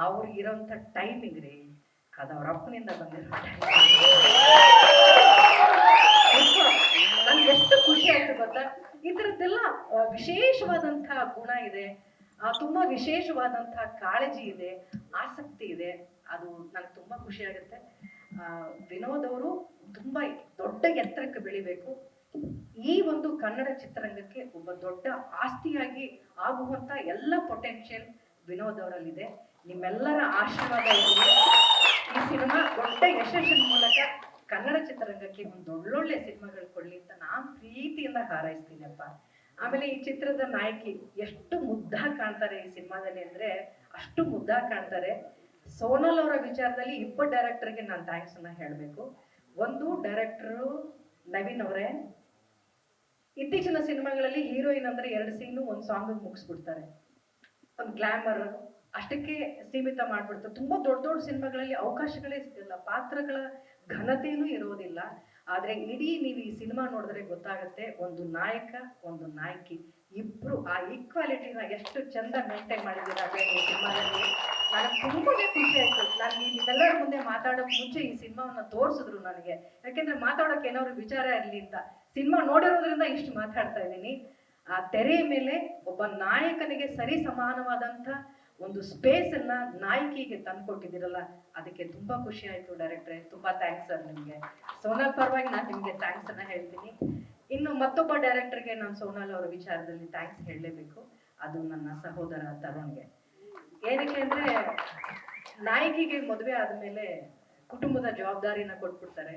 ಅವ್ರಿಗೆ ಇರೋಂಥ ಟೈಮಿಂಗ್ ರೀ, ಅದು ಅವ್ರ ಅಪ್ಪನಿಂದ ಬಂದಿರೋ ನನ್ಗೆ ಎಷ್ಟು ಖುಷಿ ಆಯ್ತು ಗೊತ್ತಾ. ಈ ತರದ್ದೆಲ್ಲ ವಿಶೇಷವಾದಂತಹ ಗುಣ ಇದೆ, ತುಂಬಾ ವಿಶೇಷವಾದಂತಹ ಕಾಳಜಿ ಇದೆ, ಆಸಕ್ತಿ ಇದೆ. ಅದು ನನಗೆ ತುಂಬಾ ಖುಷಿ ಆಗುತ್ತೆ. ವಿನೋದ್ ಅವರು ತುಂಬಾ ದೊಡ್ಡ ಎತ್ತರಕ್ಕೆ ಬೆಳಿಬೇಕು. ಈ ಒಂದು ಕನ್ನಡ ಚಿತ್ರರಂಗಕ್ಕೆ ಒಬ್ಬ ದೊಡ್ಡ ಆಸ್ತಿಯಾಗಿ ಆಗುವಂತ ಎಲ್ಲ ಪೊಟೆನ್ಷಿಯಲ್ ವಿನೋದ್ ಅವರಲ್ಲಿದೆ. ನಿಮ್ಮೆಲ್ಲರ ಆಶೀರ್ವಾದ ಇರಲಿ. ಈ ಸಿನಿಮಾ ದೊಡ್ಡ ಯಶಸ್ಸಿನ ಮೂಲಕ ಕನ್ನಡ ಚಿತ್ರರಂಗಕ್ಕೆ ಒಂದು ಒಳ್ಳೊಳ್ಳೆ ಸಿನಿಮಾಗಳು ಕೊಡ್ಲಿ ಅಂತ ನಾನು ಪ್ರೀತಿಯಿಂದ ಹಾರೈಸ್ತೀನಪ್ಪ. ಆಮೇಲೆ ಈ ಚಿತ್ರದ ನಾಯಕಿ ಎಷ್ಟು ಮುದ್ದಾಗಿ ಕಾಣ್ತಾರೆ ಈ ಸಿನಿಮಾದಲ್ಲಿ ಅಂದ್ರೆ ಅಷ್ಟು ಮುದ್ದಾಗಿ ಕಾಣ್ತಾರೆ. ಸೋನಲ್ ಅವರ ವಿಚಾರದಲ್ಲಿ ಇಬ್ಬರು ಡೈರೆಕ್ಟರ್ಗೆ ನಾನು ಥ್ಯಾಂಕ್ಸ್ ಅನ್ನ ಹೇಳಬೇಕು. ಒಂದು ಡೈರೆಕ್ಟರು ನವೀನ್ ಅವರೇ, ಇತ್ತೀಚಿನ ಸಿನಿಮಾಗಳಲ್ಲಿ ಹೀರೋಯಿನ್ ಅಂದ್ರೆ 2 ಸೀನು 1 ಸಾಂಗ್ ಮುಗಿಸ್ಬಿಡ್ತಾರೆ. ಒಂದು ಗ್ಲಾಮರ್ ಅಷ್ಟಕ್ಕೆ ಸೀಮಿತ ಮಾಡ್ಬಿಡ್ತಾರೆ. ತುಂಬಾ ದೊಡ್ಡ ದೊಡ್ಡ ಸಿನಿಮಾಗಳಲ್ಲಿ ಅವಕಾಶಗಳೇ ಸಿಗಲ್ಲ, ಪಾತ್ರಗಳ ಘನತೆಯೂ ಇರೋದಿಲ್ಲ. ಆದ್ರೆ ಇಡೀ ನೀವು ಈ ಸಿನಿಮಾ ನೋಡಿದ್ರೆ ಗೊತ್ತಾಗುತ್ತೆ, ಒಂದು ನಾಯಕ ಒಂದು ನಾಯಕಿ ಇಬ್ರು ಆ ಈಕ್ವಾಲಿಟಿನ ಎಷ್ಟು ಚಂದ ಮೇಂಟೈನ್ ಮಾಡಿದ್ದೀರಾ ಈ ಸಿನಿಮಾದಲ್ಲಿ. ನನಗೆ ತುಂಬಾನೇ ಖುಷಿ ಆಯ್ತು. ನಾನು ನಿಮ್ಮೆಲ್ಲರ ಮುಂದೆ ಮಾತಾಡೋಕೆ ಮುಂಚೆ ಈ ಸಿನಿಮಾವನ್ನ ತೋರಿಸಿದ್ರು ನನಗೆ, ಯಾಕೆಂದ್ರೆ ಮಾತಾಡೋಕೆ ಏನಾದ್ರು ವಿಚಾರ ಇರಲಿ ಅಂತ. ಸಿನಿಮಾ ನೋಡಿರೋದ್ರಿಂದ ಇಷ್ಟು ಮಾತಾಡ್ತಾ ಇದ್ದೀನಿ. ಆ ತೆರೆಯ ಮೇಲೆ ಒಬ್ಬ ನಾಯಕನಿಗೆ ಸರಿ ಸಮಾನವಾದಂತ ಒಂದು ಸ್ಪೇಸ್ ಅನ್ನ ನಾಯಕಿಗೆ ತಂದ್ಕೊಟ್ಟಿದ್ದೀರಲ್ಲ, ಅದಕ್ಕೆ ತುಂಬಾ ಖುಷಿ ಆಯ್ತು ಡೈರೆಕ್ಟ್ರೆ. ತುಂಬಾ ಥ್ಯಾಂಕ್ಸ್ ಸರ್ ನಿಮ್ಗೆ. ಸೋನಾಲ್ ಪರವಾಗಿ ನಾನು ನಿಮ್ಗೆ ಥ್ಯಾಂಕ್ಸ್ ಅನ್ನ ಹೇಳ್ತೀನಿ. ಇನ್ನು ಮತ್ತೊಬ್ಬ ಡೈರೆಕ್ಟರ್ಗೆ ನಾನು ಸೋನಾಲ್ ಅವರ ವಿಚಾರದಲ್ಲಿ ಥ್ಯಾಂಕ್ಸ್ ಹೇಳಲೇಬೇಕು, ಅದು ನನ್ನ ಸಹೋದರ ತರುಣ್ಗೆ. ಏನಕ್ಕೆ ಅಂದ್ರೆ, ನಾಯಕಿಗೆ ಮದುವೆ ಆದ್ಮೇಲೆ ಕುಟುಂಬದ ಜವಾಬ್ದಾರಿನ ಕೊಟ್ಬಿಡ್ತಾರೆ.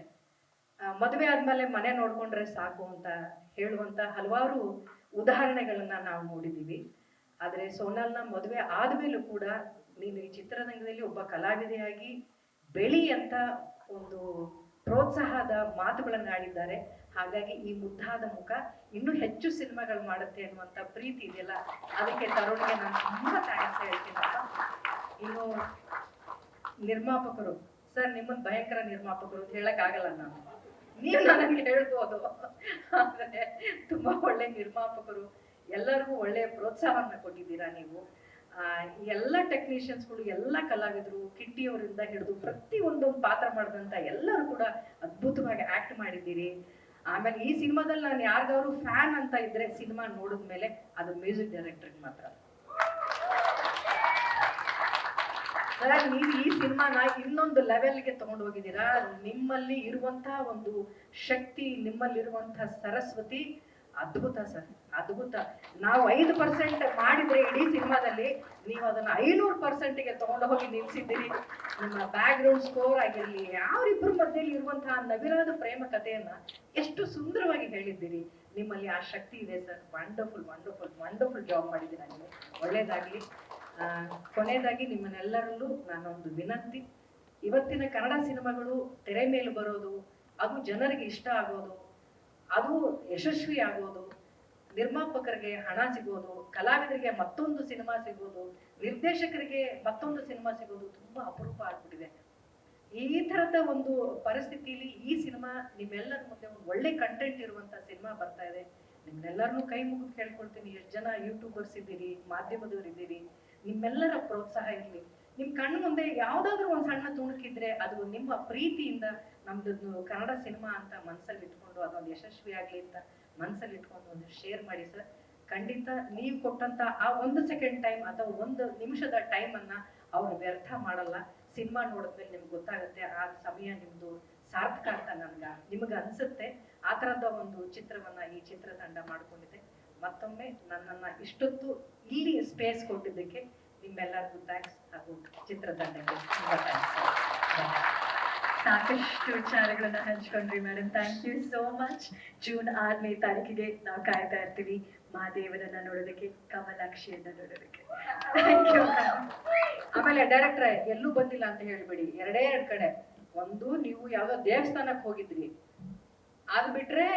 ಮದುವೆ ಆದ್ಮೇಲೆ ಮನೆ ನೋಡ್ಕೊಂಡ್ರೆ ಸಾಕು ಅಂತ ಹೇಳುವಂತ ಹಲವಾರು ಉದಾಹರಣೆಗಳನ್ನ ನಾವು ನೋಡಿದೀವಿ. ಆದ್ರೆ ಸೋನಾಲ್ನ ಮದುವೆ ಆದ್ಮೇಲೂ ಕೂಡ ನೀನು ಈ ಚಿತ್ರರಂಗದಲ್ಲಿ ಒಬ್ಬ ಕಲಾವಿದೆಯಾಗಿ ಬೆಳಿ ಅಂತ ಒಂದು ಪ್ರೋತ್ಸಾಹದ ಮಾತುಗಳನ್ನ ಆಡಿದ್ದಾರೆ. ಹಾಗಾಗಿ ಈ ಮುದ್ದಾದ ಮುಖ ಇನ್ನೂ ಹೆಚ್ಚು ಸಿನಿಮಾಗಳು ಮಾಡುತ್ತೆ ಅನ್ನುವಂಥ ಪ್ರೀತಿ ಇದೆಯಲ್ಲ, ಅದಕ್ಕೆ ತರುಣ್ಗೆ ನಾನು ತುಂಬಾ ಥ್ಯಾಂಕ್ಸ್ ಹೇಳ್ತೀನಪ್ಪ. ಇನ್ನು ನಿರ್ಮಾಪಕರು ಸರ್, ನಿಮ್ಮನ್ನ ಭಯಂಕರ ನಿರ್ಮಾಪಕರು ಅಂತ ಹೇಳಕ್ ಆಗಲ್ಲ ನಾನು, ನೀವು ನನಗೆ ಹೇಳ್ಬೋದು. ಆದ್ರೆ ತುಂಬಾ ಒಳ್ಳೆ ನಿರ್ಮಾಪಕರು, ಎಲ್ಲರಿಗೂ ಒಳ್ಳೆ ಪ್ರೋತ್ಸಾಹವನ್ನ ಕೊಟ್ಟಿದ್ದೀರಾ ನೀವು. ಎಲ್ಲ ಟೆಕ್ನಿಷಿಯನ್ಸ್ಗಳು, ಎಲ್ಲ ಕಲಾವಿದರು, ಕಿಟ್ಟಿಯವರಿಂದ ಹಿಡಿದು ಪ್ರತಿ ಒಂದೊಂದು ಪಾತ್ರ ಮಾಡಿದಂತ ಎಲ್ಲರೂ ಕೂಡ ಅದ್ಭುತವಾಗಿ ಆಕ್ಟ್ ಮಾಡಿದ್ದೀರಿ. ಆಮೇಲೆ ಈ ಸಿನಿಮಾದಲ್ಲಿ ನಾನು ಯಾರಿಗಾದ್ರು ಫ್ಯಾನ್ ಅಂತ ಇದ್ರೆ ಸಿನಿಮಾ ನೋಡಿದ್ಮೇಲೆ ಅದು ಮ್ಯೂಸಿಕ್ ಡೈರೆಕ್ಟರ್ಗೆ ಮಾತ್ರ. ಸರ್, ನೀವು ಈ ಸಿನಿಮಾನ ಇನ್ನೊಂದು ಲೆವೆಲ್ಗೆ ತಗೊಂಡು ಹೋಗಿದ್ದೀರಾ. ನಿಮ್ಮಲ್ಲಿ ಇರುವಂತಹ ಒಂದು ಶಕ್ತಿ, ನಿಮ್ಮಲ್ಲಿರುವಂತಹ ಸರಸ್ವತಿ ಅದ್ಭುತ ಸರ್, ಅದ್ಭುತ. ನಾವು 5% ಮಾಡಿದ್ರೆ ಇಡೀ ಸಿನಿಮಾದಲ್ಲಿ, ನೀವು ಅದನ್ನ 500%ಗೆ ತಗೊಂಡು ಹೋಗಿ ನಿಲ್ಸಿದ್ದೀರಿ. ನಿಮ್ಮ ಬ್ಯಾಕ್ ಗ್ರೌಂಡ್ ಸ್ಕೋರ್ ಆಗಿರ್ಲಿ, ಅವರಿಬ್ಬರ ಮಧ್ಯದಲ್ಲಿ ಇರುವಂತಹ ನವಿರಾದ ಪ್ರೇಮ ಕಥೆಯನ್ನ ಎಷ್ಟು ಸುಂದರವಾಗಿ ಹೇಳಿದ್ದೀರಿ. ನಿಮ್ಮಲ್ಲಿ ಆ ಶಕ್ತಿ ಇದೆ sir. Wonderful wonderful wonderful job ಮಾಡಿದ್ದೀರಾ ನೀವು. ಒಳ್ಳೇದಾಗ್ಲಿ. ಕೊನೆಯದಾಗಿ ನಿಮ್ಮನ್ನೆಲ್ಲರಲ್ಲೂ ನಾನೊಂದು ವಿನಂತಿ, ಇವತ್ತಿನ ಕನ್ನಡ ಸಿನಿಮಾಗಳು ತೆರೆ ಮೇಲೆ ಬರೋದು, ಅದು ಜನರಿಗೆ ಇಷ್ಟ ಆಗೋದು, ಅದು ಯಶಸ್ವಿ ಆಗೋದು, ನಿರ್ಮಾಪಕರಿಗೆ ಹಣ ಸಿಗೋದು, ಕಲಾವಿದರಿಗೆ ಮತ್ತೊಂದು ಸಿನಿಮಾ ಸಿಗೋದು, ನಿರ್ದೇಶಕರಿಗೆ ಮತ್ತೊಂದು ಸಿನಿಮಾ ಸಿಗೋದು ತುಂಬಾ ಅಪರೂಪ ಆಗ್ಬಿಟ್ಟಿದೆ. ಈ ತರದ ಒಂದು ಪರಿಸ್ಥಿತಿಯಲ್ಲಿ ಈ ಸಿನಿಮಾ ನಿಮ್ಮೆಲ್ಲರ ಮುಂದೆ ಒಂದು ಒಳ್ಳೆ ಕಂಟೆಂಟ್ ಇರುವಂತ ಸಿನಿಮಾ ಬರ್ತಾ ಇದೆ. ನಿಮ್ಮೆಲ್ಲರನ್ನೂ ಕೈ ಮುಗಿದು ಕೇಳ್ಕೊಳ್ತೀನಿ, ಎಷ್ಟು ಜನ ಯೂಟ್ಯೂಬರ್ಸ್ ಇದ್ದೀರಿ, ಮಾಧ್ಯಮದವ್ರು ಇದ್ದೀರಿ, ನಿಮ್ಮೆಲ್ಲರ ಪ್ರೋತ್ಸಾಹ ಇರಲಿ. ನಿಮ್ ಕಣ್ಣು ಮುಂದೆ ಯಾವ್ದಾದ್ರು ಒಂದ್ ಸಣ್ಣ ತುಣುಕಿದ್ರೆ ಅದು ನಿಮ್ಮ ಪ್ರೀತಿಯಿಂದ ನಮ್ದು ಕನ್ನಡ ಸಿನಿಮಾ ಅಂತ ಮನ್ಸಲ್ಲಿ ಇಟ್ಕೊಂಡು ಅದೊಂದು ಯಶಸ್ವಿ ಆಗ್ಲಿ ಅಂತ ಮನ್ಸಲ್ಲಿ ಇಟ್ಕೊಂಡು ಒಂದು ಶೇರ್ ಮಾಡಿ ಸರ್. ಖಂಡಿತ ನೀವು ಕೊಟ್ಟಂತ ಆ 1 ಸೆಕೆಂಡ್ ಟೈಮ್ ಅಥವಾ 1 ನಿಮಿಷದ ಟೈಮ್ ಅನ್ನ ಅವ್ರು ವ್ಯರ್ಥ ಮಾಡಲ್ಲ. ಸಿನಿಮಾ ನೋಡಿದ್ಮೇಲೆ ನಿಮ್ಗೆ ಗೊತ್ತಾಗುತ್ತೆ ಆ ಸಮಯ ನಿಮ್ದು ಸಾರ್ಥಕ ಅಂತ ನಿಮ್ಗೆ ಅನ್ಸುತ್ತೆ. ಆ ತರದ ಒಂದು ಚಿತ್ರವನ್ನ ಈ ಚಿತ್ರತಂಡ ಮಾಡ್ಕೊಂಡಿದೆ. ಮತ್ತೊಮ್ಮೆ ನನ್ನನ್ನ ಇಷ್ಟೊತ್ತು ಇಲ್ಲಿ ಸ್ಪೇಸ್ ಕೊಟ್ಟಿದ್ದಕ್ಕೆ ನಿಮ್ಮೆಲ್ಲರಿಗೂ ಥ್ಯಾಂಕ್ಸ್, ಹಾಗೂ ಚಿತ್ರತಂಡಕ್ಕೆ ತುಂಬಾ ಥ್ಯಾಂಕ್ಸ್. ಸಾಕಷ್ಟು ವಿಚಾರಗಳನ್ನ ಹಂಚ್ಕೊಂಡ್ರಿ madam, thank you so much. June 6ನೇ ತಾರೀಕಿಗೆ ನಾವು ಕಾಯ್ತಾ ಇರ್ತೀವಿ ಮಹಾದೇವನನ್ನ ನೋಡೋದಕ್ಕೆ, ಕಮಲಾಕ್ಷಿಯನ್ನ ನೋಡೋದಕ್ಕೆ. Thank you. ಆಮೇಲೆ ಡೈರೆಕ್ಟ್ರೆ, ಎಲ್ಲೂ ಬಂದಿಲ್ಲ ಅಂತ ಹೇಳ್ಬೇಡಿ. 2 ಕಡೆ, ಒಂದು ನೀವು ಯಾವ್ದೋ ದೇವಸ್ಥಾನಕ್ಕೆ ಹೋಗಿದ್ರಿ, ಅದ್ ಬಿಟ್ರೆ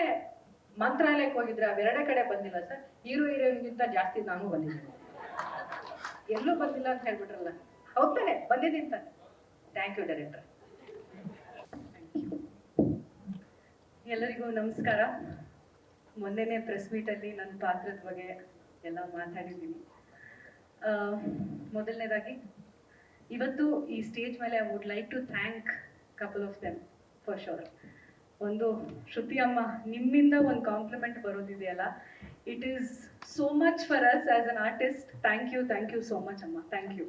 ಮಂತ್ರಾಲಯಕ್ಕೆ ಹೋಗಿದ್ರೆ, ಅವೆರಡೇ ಕಡೆ ಬಂದಿಲ್ಲ ಸರ್. ಹೀರೋಯಿನ್ಗಿಂತ ಜಾಸ್ತಿ ನಾನು ಬಂದಿದ್ದೀನಿ. ಎಲ್ಲೂ ಬಂದಿಲ್ಲ ಅಂತ ಹೇಳ್ಬಿಟ್ರಲ್ಲ, ಹೌದಾನೆ ಬಂದಿದ್ದೀನಿ ತಾನೆ. Thank you director. ಎಲ್ಲರಿಗೂ ನಮಸ್ಕಾರ. ಮೊನ್ನೆನೇ ಪ್ರೆಸ್ ಮೀಟಲ್ಲಿ ನನ್ನ ಪಾತ್ರದ ಬಗ್ಗೆ ಎಲ್ಲ ಮಾತಾಡಿದ್ದೀನಿ. ಮೊದಲನೇದಾಗಿ ಇವತ್ತು ಈ ಸ್ಟೇಜ್ ಮೇಲೆ I would like to thank couple of them for sure. ಒಂದು ಶ್ರುತಿ ಅಮ್ಮ, ನಿಮ್ಮಿಂದ ಒಂದು ಕಾಂಪ್ಲಿಮೆಂಟ್ ಬರೋದಿದೆಯಲ್ಲ, it is so much for us as an artist. Thank you so much ಅಮ್ಮ, ಥ್ಯಾಂಕ್ ಯು.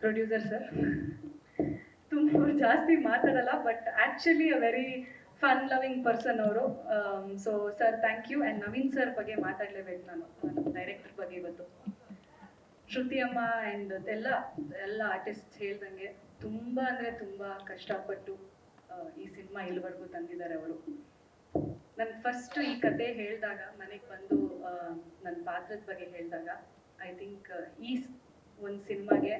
ಪ್ರೊಡ್ಯೂಸರ್ ಸರ್, ತುಂಬ ಜಾಸ್ತಿ ಮಾತಾಡಲ್ಲ, but actually a very fun loving person ಅವರು. So sir thank you. And Naveen sir ಬಗ್ಗೆ ಮಾತಾಡಲೇಬೇಕು ನಾನು, ನಮ್ಮ ಡೈರೆಕ್ಟರ್ ಬಗ್ಗೆ. ಇವತ್ತು ಶ್ರುತಿ ಅಮ್ಮ ಆ್ಯಂಡ್ ಎಲ್ಲ ಆರ್ಟಿಸ್ಟ್ ಹೇಳ್ದಂಗೆ ತುಂಬ ಅಂದರೆ ತುಂಬ ಕಷ್ಟಪಟ್ಟು ಈ ಸಿನಿಮಾ ಇಲ್ಲಿವರೆಗೂ ತಂದಿದ್ದಾರೆ ಅವರು. ನಾನು ಫಸ್ಟ್ ಈ ಕತೆ ಹೇಳಿದಾಗ, ಮನೆಗೆ ಬಂದು ನನ್ನ ಪಾತ್ರದ ಬಗ್ಗೆ ಹೇಳಿದಾಗ, ಐ ಥಿಂಕ್ ಈ ಒಂದು ಸಿನಿಮಾಗೆ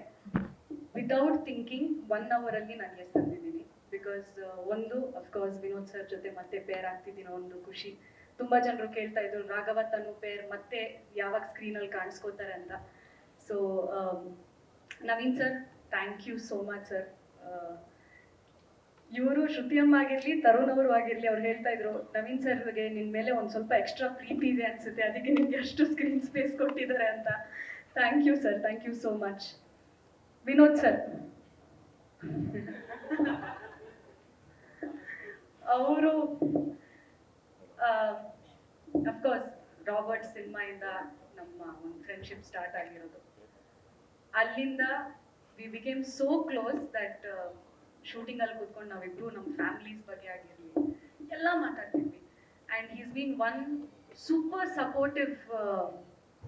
ವಿತೌಟ್ ಥಿಂಕಿಂಗ್ 1 ಅವರಲ್ಲಿ ನಾನು ಎಸ್ ತಂದಿದ್ದೀನಿ. ಬಿಕಾಸ್ ಒಂದು ಅಫ್ಕೋರ್ಸ್ ವಿನೋದ್ ಸರ್ ಜೊತೆ ಮತ್ತೆ ಪೇರ್ ಆಗ್ತಿದ್ದೀನೋ ಒಂದು ಖುಷಿ. ತುಂಬಾ ಜನರು ಕೇಳ್ತಾ ಇದ್ರು ರಾಘವ ತನು ಪೇರ್ ಮತ್ತೆ ಯಾವಾಗ ಸ್ಕ್ರೀನಲ್ಲಿ ಕಾಣಿಸ್ಕೋತಾರೆ ಅಂತ. So Naveen sir, thank you so much sir. ಇವರು ಶ್ರುತಿಯಮ್ಮ ಆಗಿರ್ಲಿ, ತರುಣ್ ಅವರು ಆಗಿರ್ಲಿ, ಅವ್ರು ಹೇಳ್ತಾ ಇದ್ರು ನವೀನ್ ಸರ್ಗೆ ನಿನ್ ಮೇಲೆ ಒಂದ್ ಸ್ವಲ್ಪ ಎಕ್ಸ್ಟ್ರಾ ಪ್ರೀತಿ ಇದೆ ಅನ್ಸುತ್ತೆ, ಅದಕ್ಕೆ ನಿಮ್ಗೆ ಅಷ್ಟು ಸ್ಕ್ರೀನ್ ಸ್ಪೇಸ್ ಕೊಟ್ಟಿದ್ದಾರೆ ಅಂತ. Thank you sir, thank you so much. Vinod sir ಅವರು ಅಫ್ಕೋರ್ಸ್ ರಾಬರ್ಟ್ ಸಿನಿಮಾಯಿಂದ ನಮ್ಮ ಒಂದು ಫ್ರೆಂಡ್ಶಿಪ್ ಸ್ಟಾರ್ಟ್ ಆಗಿರೋದು. ಅಲ್ಲಿಂದ we became so close that shooting ಅಲ್ಲಿ ಕೂತ್ಕೊಂಡು ನಾವಿಬ್ರು ನಮ್ಮ ಫ್ಯಾಮಿಲೀಸ್ ಬಗ್ಗೆ ಆಗಿರಲಿ ಎಲ್ಲ ಮಾತಾಡ್ತಿದ್ವಿ. And he's been one super supportive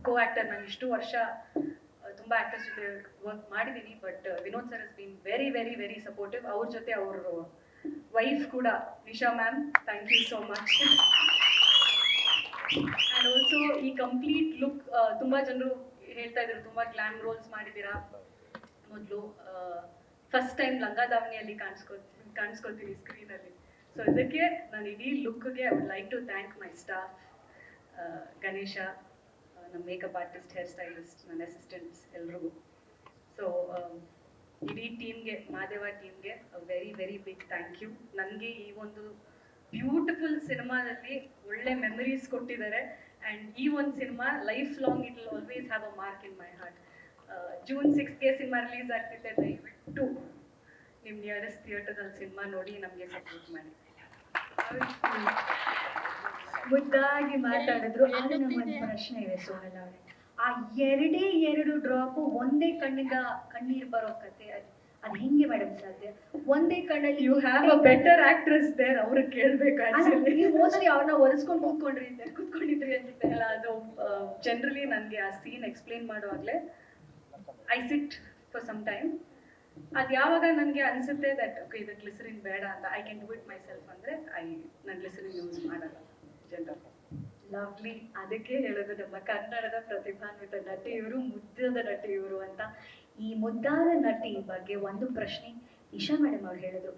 co actor. ನಾನು ಇಷ್ಟು ವರ್ಷ ತುಂಬ ಆಕ್ಟರ್ಸ್ ಜೊತೆ ವರ್ಕ್ ಮಾಡಿದ್ದೀನಿ, but Vinod sir is been very very very supportive. ಅವ್ರ ಜೊತೆ ಅವರು ವೈಫ್ ಕೂಡ Nisha ma'am, thank you so much. And also ಈ ಕಂಪ್ಲೀಟ್ ಲುಕ್ ತುಂಬ ಜನರು ಹೇಳ್ತಾ ಇದ್ರು ತುಂಬ ಗ್ಲಾಮ್ ರೋಲ್ಸ್ ಮಾಡಿದ್ದೀರಾ. ಮೊದಲು ಫಸ್ಟ್ ಟೈಮ್ ಲಂಗ ದಾವಣಿಯಲ್ಲಿ ಕಾಣಿಸ್ಕೊಳ್ತೀನಿ ಸ್ಕ್ರೀನಲ್ಲಿ. ಸೊ ಇದಕ್ಕೆ ನಾನು ಇಡೀ ಲುಕ್ಗೆ I would like to thank my staff, Ganesha, ನಮ್ಮ ಮೇಕಪ್ ಆರ್ಟಿಸ್ಟ್, ಹೇರ್ ಸ್ಟೈಲಿಸ್ಟ್, ನನ್ನ ಅಸಿಸ್ಟೆಂಟ್ಸ್ ಎಲ್ರಿಗೂ. ಸೊ ಇಡೀ ಟೀಮ್ಗೆ, ಮಾದೇವ ಟೀಮ್ಗೆ very very big thank you. ನನಗೆ ಈ ಒಂದು ಬ್ಯೂಟಿಫುಲ್ ಸಿನಿಮಾದಲ್ಲಿ ಒಳ್ಳೆ ಮೆಮರೀಸ್ ಕೊಟ್ಟಿದ್ದಾರೆ. ಆ್ಯಂಡ್ ಈ ಒಂದು cinema life long it will always have a mark in my heart. June 6ಗೆ ಸಿನಿಮಾ ರಿಲೀಸ್ ಆಗ್ತಿದೆ. ದಯವಿಟ್ಟು ನಿಮ್ಮ ನಿಯರೆಸ್ಟ್ ಥಿಯೇಟರ್ದಲ್ಲಿ ಸಿನಿಮಾ ನೋಡಿ ನಮಗೆ ಸಪೋರ್ಟ್ ಮಾಡಿ. ಮುದ್ದಾಗಿ ಮಾತಾಡಿದ್ರು. ಆದರೆ ನಮ್ಮೊಂದು ಪ್ರಶ್ನೆ ಇದೆ ಸೋನಲ್ ಅವರೇ, ಆ ಎರಡು ಡ್ರಾಪು ಒಂದೇ ಕಣ್ಣಿಂದ ಕಣ್ಣೀರು ಬರೋ ಕತೆ ಅದು ಹೆಂಗೆ ಮೇಡಮ್ ಸಾಧ್ಯ? ಒಂದೇ ಕಣ್ಣಲ್ಲಿ you have a better actress there, ಅವ್ರಿಗೆ ಕೇಳ್ಬೇಕು. ನೀವು ಮೋಸ್ಟ್ಲಿ ಅವ್ರನ್ನ ಒರೆಸ್ಕೊಂಡು ಕೂತ್ಕೊಂಡಿದ್ರಿ ಅನ್ಸುತ್ತೆ ಅಲ್ಲ. ಅದು ಜನರಲಿ ನನಗೆ ಆ ಸೀನ್ ಎಕ್ಸ್ಪ್ಲೇನ್ ಮಾಡುವಾಗಲೇ I sit for some time. ಅದು ಯಾವಾಗ ನನಗೆ ಅನಿಸುತ್ತೆ ದಟ್ ಓಕೆ ಇದು ಗ್ಲಿಸರಿನ್ ಬೇಡ ಅಂತ, I can do it my self ಅಂದರೆ ನಾನು ಗ್ಲಿಸರಿನ್ ಯೂಸ್ ಮಾಡಲ್ಲ ಜನರಲ್. ಲವ್ಲಿ, ಅದಕ್ಕೆ ಹೇಳೋದು ನಮ್ಮ ಕನ್ನಡದ ಪ್ರತಿಭಾನ್ವಿತ ನಟಿ ಇವರು, ಮುದ್ದಾದ ನಟಿ ಇವರು ಅಂತ. ಈ ಮುದ್ದಾದ ನಟಿ ಬಗ್ಗೆ ಒಂದು ಪ್ರಶ್ನೆ ಇಶಾ ಮೇಡಮ್ ಅವ್ರು ಹೇಳಿದ್ರು,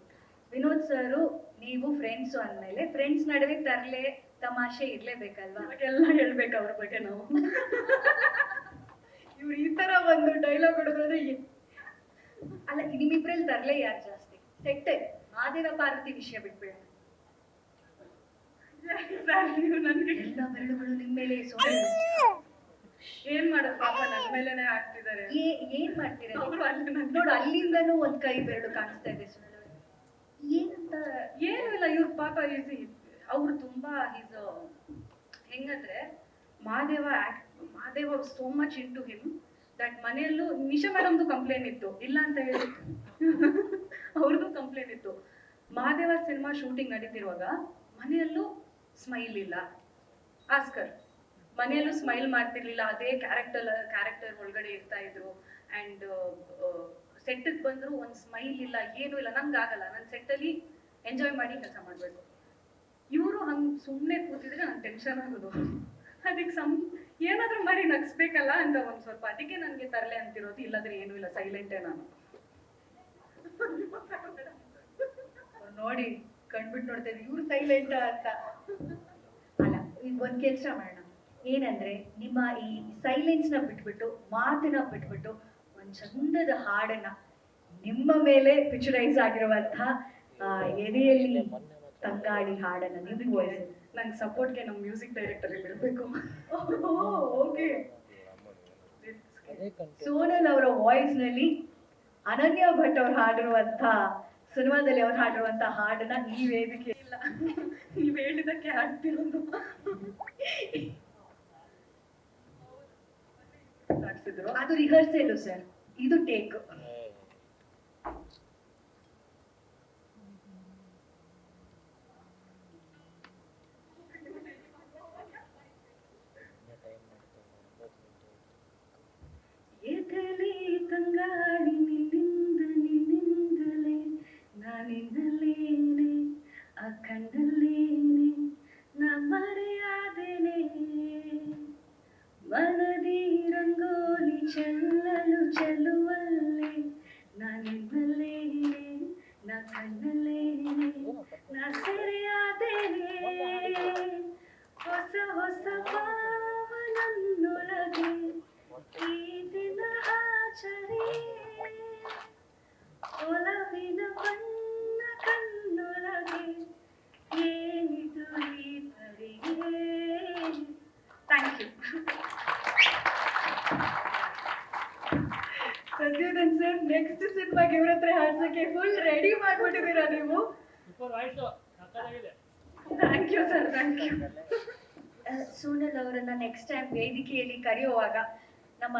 ವಿನೋದ್ ಸರು ನೀವು ಫ್ರೆಂಡ್ಸು ಅಂದಮೇಲೆ ಫ್ರೆಂಡ್ಸ್ ನಡುವೆ ತರಲೆ ತಮಾಷೆ ಇರಲೇಬೇಕಲ್ವಾ, ಎಲ್ಲ ಹೇಳ್ಬೇಕು ಅವ್ರ ಬಗ್ಗೆ ನಾವು. ಇವ್ರು ಈ ತರ ಒಂದು ಡೈಲಾಗ್ ಹೊಡೆದ್ರೆ ಅಲ್ಲ, ನಿಮ್ಮಿಬ್ರಲ್ಲಿ ತರಲೆ ಯಾರು ಜಾಸ್ತಿ? ಸೆಟ್ಟೆ ಮಾದೇವ ಪಾರ್ವತಿ ವಿಷಯ ಬಿಟ್ಬೇಡ. ನನ್ಗೆ ಎಲ್ಲ ಬೆರಳುಗಳು ನಿಮ್ಮ ಮೇಲೆ ಏನ್ ಮಾಡೋದು ಪಾಪ, ನನ್ನ ಮೇಲೆನೆ ಆಗ್ತಿದ್ದಾರೆ. ಏನ್ ಮಾಡ್ತೀರ ನೋಡು, ಅಲ್ಲಿಂದನೂ ಒಂದ್ ಕೈ ಬೆರಳು ಕಾಣಿಸ್ತಾ ಇದೆ ಸುನಲ್. ಏನಂತ ಏನು ಇಲ್ಲ, ಇವ್ರ ಪಾಪ ಅವ್ರು ತುಂಬಾ ಹೆಂಗಂದ್ರೆ Madeva so much into him that ಮನೆಯಲ್ಲೂ ನಿಶಾ ಮೇಡಮ್ದು ಕಂಪ್ಲೇಂಟ್ ಇತ್ತು, ಇಲ್ಲ ಅಂತ ಹೇಳಿ ಅವ್ರದ್ದು ಕಂಪ್ಲೇಂಟ್ ಇತ್ತು. ಮಾದೇವ ಸಿನಿಮಾ ಶೂಟಿಂಗ್ ನಡೀತಿರುವಾಗ ಮನೆಯಲ್ಲೂ ಸ್ಮೈಲ್ ಇಲ್ಲ. ಆಸ್ಕರ್ ಮನೆಯಲ್ಲೂ ಸ್ಮೈಲ್ ಮಾಡ್ತಿರ್ಲಿಲ್ಲ, ಅದೇ ಕ್ಯಾರೆಕ್ಟರ್ ಒಳಗಡೆ ಇರ್ತಾ ಇದ್ರು. ಆ್ಯಂಡ್ ಸೆಟ್ಟಿಗೆ ಬಂದ್ರು ಒಂದು ಸ್ಮೈಲ್ ಇಲ್ಲ, ಏನೂ ಇಲ್ಲ. ನಂಗೆ ಆಗಲ್ಲ, ನಾನು ಸೆಟ್ಟಲ್ಲಿ ಎಂಜಾಯ್ ಮಾಡಿ ಕೆಲಸ ಮಾಡಬೇಕು. ಇವರು ಹಂಗೆ ಸುಮ್ಮನೆ ಕೂತಿದ್ರೆ ನಂಗೆ ಟೆನ್ಷನ್ ಆಗೋದು. ಅದಕ್ಕೆ ಏನಾದರೂ ಮಾಡಿ ನಗಿಸ್ಬೇಕಲ್ಲ ಅಂತ ಒಂದು ಸ್ವಲ್ಪ, ಅದಕ್ಕೆ ನನಗೆ ತರಲೆ ಅಂತಿರೋದು. ಇಲ್ಲಾಂದ್ರೆ ಏನೂ ಇಲ್ಲ, ಸೈಲೆಂಟೇ ನಾನು. ನೋಡಿ ಕಂಡ್ಬಿಟ್ಟು ನೋಡ್ತಾ ಇದ್ವಿ ಇವ್ರು ಸೈಲೆಂಟ ಅಂತ. ಅಲ್ಲ, ಈಗ ಒಂದು ಕೆಲಸ ಮಾಡೋಣ, ಏನಂದ್ರೆ ನಿಮ್ಮ ಈ ಸೈಲೆನ್ಸ್ನ ಬಿಟ್ಬಿಟ್ಟು, ಮಾತನ್ನ ಬಿಟ್ಬಿಟ್ಟು ಒಂದು ಚಂದದ ಹಾಡನ್ನ, ನಿಮ್ಮ ಮೇಲೆ ಪಿಕ್ಚರೈಸ್ ಆಗಿರುವಂತಹ ಎದೆಯಲ್ಲಿ ತಂಗಾಳಿ ಹಾಡನ್ನ ನಿಮಗೆ ವಾಯ್ಸ್, ನಂಗೆ ಸಪೋರ್ಟ್ಗೆ ನಮ್ಮ ಮ್ಯೂಸಿಕ್ ಡೈರೆಕ್ಟರ್ ಬಿಡಬೇಕು. ಓಕೆ, ಸೋನಲ್ ಅವರ ವಾಯ್ಸ್ ನಲ್ಲಿ ಅನನ್ಯ ಭಟ್ ಅವ್ರು ಹಾಡಿರುವಂತ ಸಿನಿಮಾದಲ್ಲಿ ಅವ್ರು ಹಾಡಿರುವಂತ ಹಾಡನ್ನ ಈ ವೇದಿಕೆ ಇಲ್ಲ, ನೀವು ಹೇಳಿದಕ್ಕೆ ಹಾಡ್ತಿರೋದು. ಅದು ರಿಹರ್ಸಲ್ ಸರ್, ಇದು ಟೇಕ್. ಎದೆಲಿ ತಂಗಾಳಿ ನಿನ್ನಿಂದಲೇ ನಾನಿಂದಲೇನೆ, ಆ ಕಣ್ಣಲ್ಲೇನೆ ನಾ ಮರೆಯಾದೇನೆ, ಮನದಿ ರಂಗೋಲಿ ಚೆಲ್ಲಲು ಚೆಲ್ಲುವಲ್ಲೇ ಸತ್ಯದನ್ ಸರ್ ನೆಕ್ಸ್ಟ್ ಸಿನಿಮಾಗೆ ಇವ್ರ ಹತ್ರ ಹಾಡ್ಸಕ್ಕೆ ಫುಲ್ ರೆಡಿ ಮಾಡ್ಬಿಟ್ಟಿದ್ದೀರಾ ನೀವು? Thank you sir, thank you. Sonal ಅವರನ್ನ ನೆಕ್ಸ್ಟ್ ಟೈಮ್ ವೇದಿಕೆಯಲ್ಲಿ ಕರೆಯುವಾಗ ನಮ್ಮ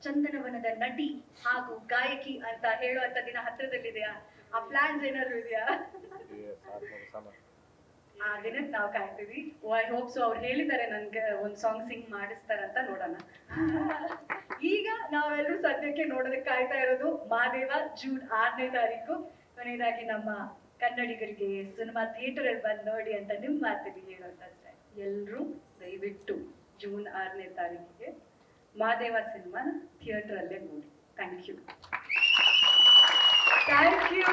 ಚಂದನವನದ ನಟಿ ಹಾಗೂ ಗಾಯಕಿ ಅಂತ ಹೇಳುವಂತ ದಿನ ಹತ್ರದಲ್ಲಿದೆಯಾ? ಆ ಪ್ಲಾನ್ಸ್ ಏನಾದ್ರು ಇದೆಯಾ? ಆ ದಿನಕ್ಕೆ ನಾವು ಕಾಯ್ತೀವಿ. I hope so. ಅವ್ರು ಹೇಳಿದ್ದಾರೆ ನನ್ಗೆ ಒಂದು ಸಾಂಗ್ ಸಿಂಗ್ ಮಾಡಿಸ್ತಾರಂತ, ನೋಡೋಣ. ಈಗ ನಾವೆಲ್ಲರೂ ಸದ್ಯಕ್ಕೆ ನೋಡೋದಕ್ಕೆ ಕಾಯ್ತಾ ಇರೋದು ಮಾದೇವ, ಜೂನ್ 6ನೇ ತಾರೀಕು. ಕೊನೆಯದಾಗಿ ನಮ್ಮ ಕನ್ನಡಿಗರಿಗೆ ಸಿನಿಮಾ ಥಿಯೇಟರ್ ಅಲ್ಲಿ ಬಂದು ನೋಡಿ ಅಂತ ನಿಮ್ಮ ಮಾತಿಗೆ ಹೇಳೋದಷ್ಟೇ. ಎಲ್ರೂ ದಯವಿಟ್ಟು ಜೂನ್ 6ನೇ ತಾರೀಕಿಗೆ ಮಾದೇವ ಸಿನಿಮಾ ಥಿಯೇಟರ್ ಅಲ್ಲೇ ನೋಡಿ. Thank you. Thank you.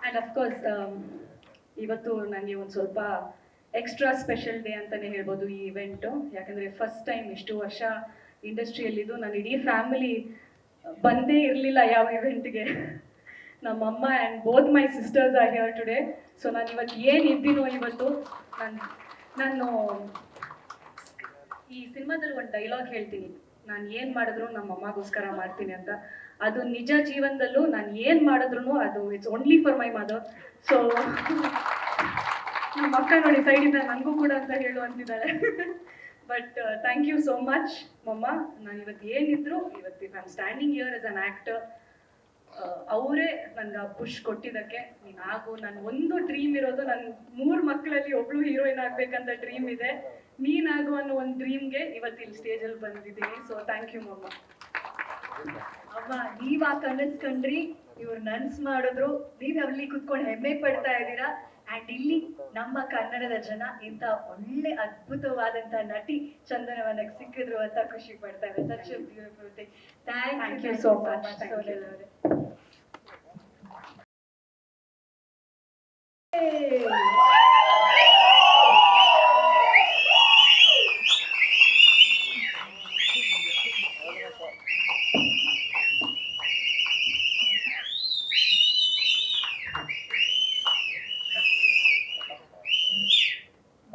And of course ಇವತ್ತು ನನಗೆ ಒಂದು ಸ್ವಲ್ಪ ಎಕ್ಸ್ಟ್ರಾ ಸ್ಪೆಷಲ್ ಡೇ ಅಂತಲೇ ಹೇಳ್ಬೋದು ಈ ಇವೆಂಟು. ಯಾಕಂದರೆ ಫಸ್ಟ್ ಟೈಮ್ ಇಷ್ಟು ವರ್ಷ ಇಂಡಸ್ಟ್ರಿಯಲ್ಲಿದ್ದು ನನ್ನ ಇಡೀ ಫ್ಯಾಮಿಲಿ ಬಂದೇ ಇರಲಿಲ್ಲ ಯಾವ ಇವೆಂಟ್ಗೆ. ನಮ್ಮಮ್ಮ and both my sisters are here today. So ನಾನು ಇವತ್ತು ಏನು ಇದ್ದೀನೋ ಇವತ್ತು ನಾನು ಈ ಸಿನಿಮಾದಲ್ಲಿ ಒಂದು ಡೈಲಾಗ್ ಹೇಳ್ತೀನಿ, ನಾನು ಏನು ಮಾಡಿದ್ರು ನಮ್ಮ ಅಮ್ಮಗೋಸ್ಕರ ಮಾಡ್ತೀನಿ ಅಂತ. ಅದು ನಿಜ ಜೀವನದಲ್ಲೂ ನಾನು ಏನು ಮಾಡಿದ್ರು ಅದು it's only for my mother. So ನಮ್ಮ ಅಕ್ಕ ನೋಡಿ ಸೈಡಿಂದ ನನಗೂ ಕೂಡ ಅಂತ ಹೇಳು ಅಂತಿದ್ದಾಳೆ. But thank you so much mamma. ನಾನು ಇವತ್ತು ಏನಿದ್ರು ಇವತ್ತು if I am standing here as an actor, ಅವರೇ ನನಗೆ ಪುಷ್ ಕೊಟ್ಟಿದ್ದಕ್ಕೆ. ನೀನು ಆಗು, ನನ್ನ ಒಂದು ಡ್ರೀಮ್ ಇರೋದು, ನನ್ನ 3 ಮಕ್ಕಳಲ್ಲಿ ಒಬ್ಳು ಹೀರೋಯಿನ್ ಆಗ್ಬೇಕಂತ ಡ್ರೀಮ್ ಇದೆ. ನೀನಾಗು ಅನ್ನೋ ಒಂದು ಡ್ರೀಮ್ಗೆ ಇವತ್ತು ಇಲ್ಲಿ ಸ್ಟೇಜಲ್ಲಿ ಬಂದಿದ್ದೀನಿ. ಸೊ ಥ್ಯಾಂಕ್ ಯು ಮಮ್ಮ. ಅಮ್ಮ, ನೀವ್ ಆ ಕನಸ್ಕೊಂಡ್ರಿ, ಇವ್ರು ನನ್ಸ್ ಮಾಡಿದ್ರು, ನೀವ್ ಅಲ್ಲಿ ಕುತ್ಕೊಂಡು ಹೆಮ್ಮೆ ಪಡ್ತಾ ಇದ್ದೀರಾ. ಅಂಡ್ ಇಲ್ಲಿ ನಮ್ಮ ಕನ್ನಡದ ಜನ ಇಂಥ ಒಳ್ಳೆ ಅದ್ಭುತವಾದಂತ ನಟಿ ಚಂದನವನಕ್ಕೆ ಸಿಕ್ಕಿದ್ರು ಅಂತ ಖುಷಿ ಪಡ್ತಾ ಇದೆ. Such a beautiful thing. Thank you so much Sonal ಅವರೇ.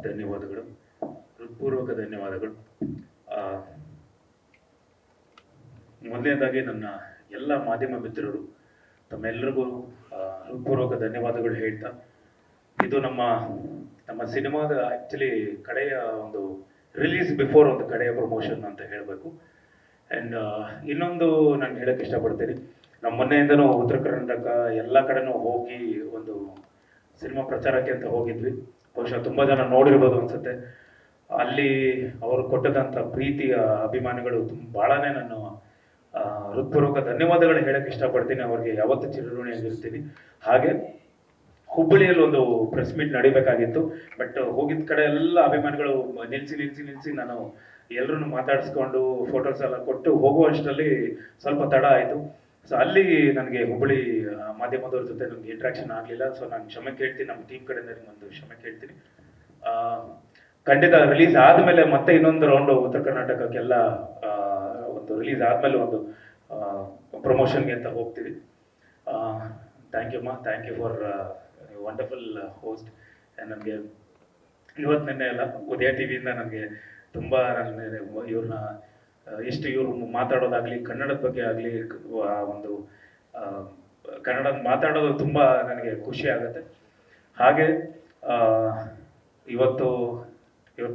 ಧನ್ಯವಾದಗಳು, ಹೃತ್ಪೂರ್ವಕ ಧನ್ಯವಾದಗಳು. ಮೊದಲನೇದಾಗಿ ನನ್ನ ಎಲ್ಲ ಮಾಧ್ಯಮ ಮಿತ್ರರು ತಮ್ಮೆಲ್ಲರಿಗೂ ಹೃತ್ಪೂರ್ವಕ ಧನ್ಯವಾದಗಳು ಹೇಳ್ತಾ, ಇದು ನಮ್ಮ ಸಿನಿಮಾದ ಆ್ಯಕ್ಚುಲಿ ಕಡೆಯ ಒಂದು ರಿಲೀಸ್ ಬಿಫೋರ್ ಒಂದು ಕಡೆಯ ಪ್ರಮೋಷನ್ ಅಂತ ಹೇಳಬೇಕು. ಆ್ಯಂಡ್ ಇನ್ನೊಂದು ನಾನು ಹೇಳಕ್ಕೆ ಇಷ್ಟಪಡ್ತೀನಿ, ನಮ್ಮ ಮೊನ್ನೆಯಿಂದನೂ ಉತ್ತರ ಕರ್ನಾಟಕ ಎಲ್ಲ ಕಡೆನೂ ಹೋಗಿ ಒಂದು ಸಿನಿಮಾ ಪ್ರಚಾರಕ್ಕೆ ಅಂತ ಹೋಗಿದ್ವಿ. ಬಹುಶಃ ತುಂಬ ಜನ ನೋಡಿರ್ಬೋದು ಅನ್ಸುತ್ತೆ. ಅಲ್ಲಿ ಅವರು ಕೊಟ್ಟದಂಥ ಪ್ರೀತಿಯ ಅಭಿಮಾನಿಗಳು ಭಾಳನೇ ನಾನು ಹೃತ್ಪೂರ್ವಕ ಧನ್ಯವಾದಗಳು ಹೇಳಕ್ಕೆ ಇಷ್ಟಪಡ್ತೀನಿ. ಅವ್ರಿಗೆ ಯಾವತ್ತೂ ಚಿರಋಣಿಯಾಗಿರ್ತೀನಿ. ಹಾಗೆ ಹುಬ್ಬಳ್ಳಿಯಲ್ಲಿ ಒಂದು ಪ್ರೆಸ್ ಮೀಟ್ ನಡಿಬೇಕಾಗಿತ್ತು, ಬಟ್ ಹೋಗಿದ್ದ ಕಡೆ ಎಲ್ಲ ಅಭಿಮಾನಿಗಳು ನಿಲ್ಸಿ ನಾನು ಎಲ್ಲರೂ ಮಾತಾಡಿಸ್ಕೊಂಡು ಫೋಟೋಸ್ ಎಲ್ಲ ಕೊಟ್ಟು ಹೋಗುವಷ್ಟರಲ್ಲಿ ಸ್ವಲ್ಪ ತಡ ಆಯಿತು. ಸೊ ಅಲ್ಲಿ ನನಗೆ ಹುಬ್ಬಳ್ಳಿ ಮಾಧ್ಯಮದವ್ರ ಜೊತೆ ನನಗೆ ಇಂಟ್ರಾಕ್ಷನ್ ಆಗಲಿಲ್ಲ. ಸೊ ನಾನು ಕ್ಷಮೆ ಕೇಳ್ತೀನಿ, ನಮ್ಮ ಟೀಮ್ ಕಡೆಯಿಂದ ಒಂದು ಕ್ಷಮೆ ಕೇಳ್ತೀನಿ. ಖಂಡಿತ ರಿಲೀಸ್ ಆದಮೇಲೆ ಮತ್ತೆ ಇನ್ನೊಂದು ರೌಂಡು ಉತ್ತರ ಕರ್ನಾಟಕಕ್ಕೆಲ್ಲ ಒಂದು ರಿಲೀಸ್ ಆದಮೇಲೆ ಒಂದು ಪ್ರಮೋಷನ್ಗೆ ಅಂತ ಹೋಗ್ತೀವಿ. ಥ್ಯಾಂಕ್ ಯು ಮಾ, thank you for wonderful host. ನನಗೆ ಇವತ್ತು ನಿನ್ನೆ ಎಲ್ಲ ಉದಯ ಟಿ ವಿಯಿಂದ ನನಗೆ ತುಂಬ ಇವ್ರನ್ನ ಎಷ್ಟು ಇವರು ಮಾತಾಡೋದಾಗ್ಲಿ, ಕನ್ನಡದ ಬಗ್ಗೆ ಆಗಲಿ, ಒಂದು ಕನ್ನಡ ಮಾತಾಡೋದು ತುಂಬ ನನಗೆ ಖುಷಿ ಆಗುತ್ತೆ. ಹಾಗೆ ಇವತ್ತು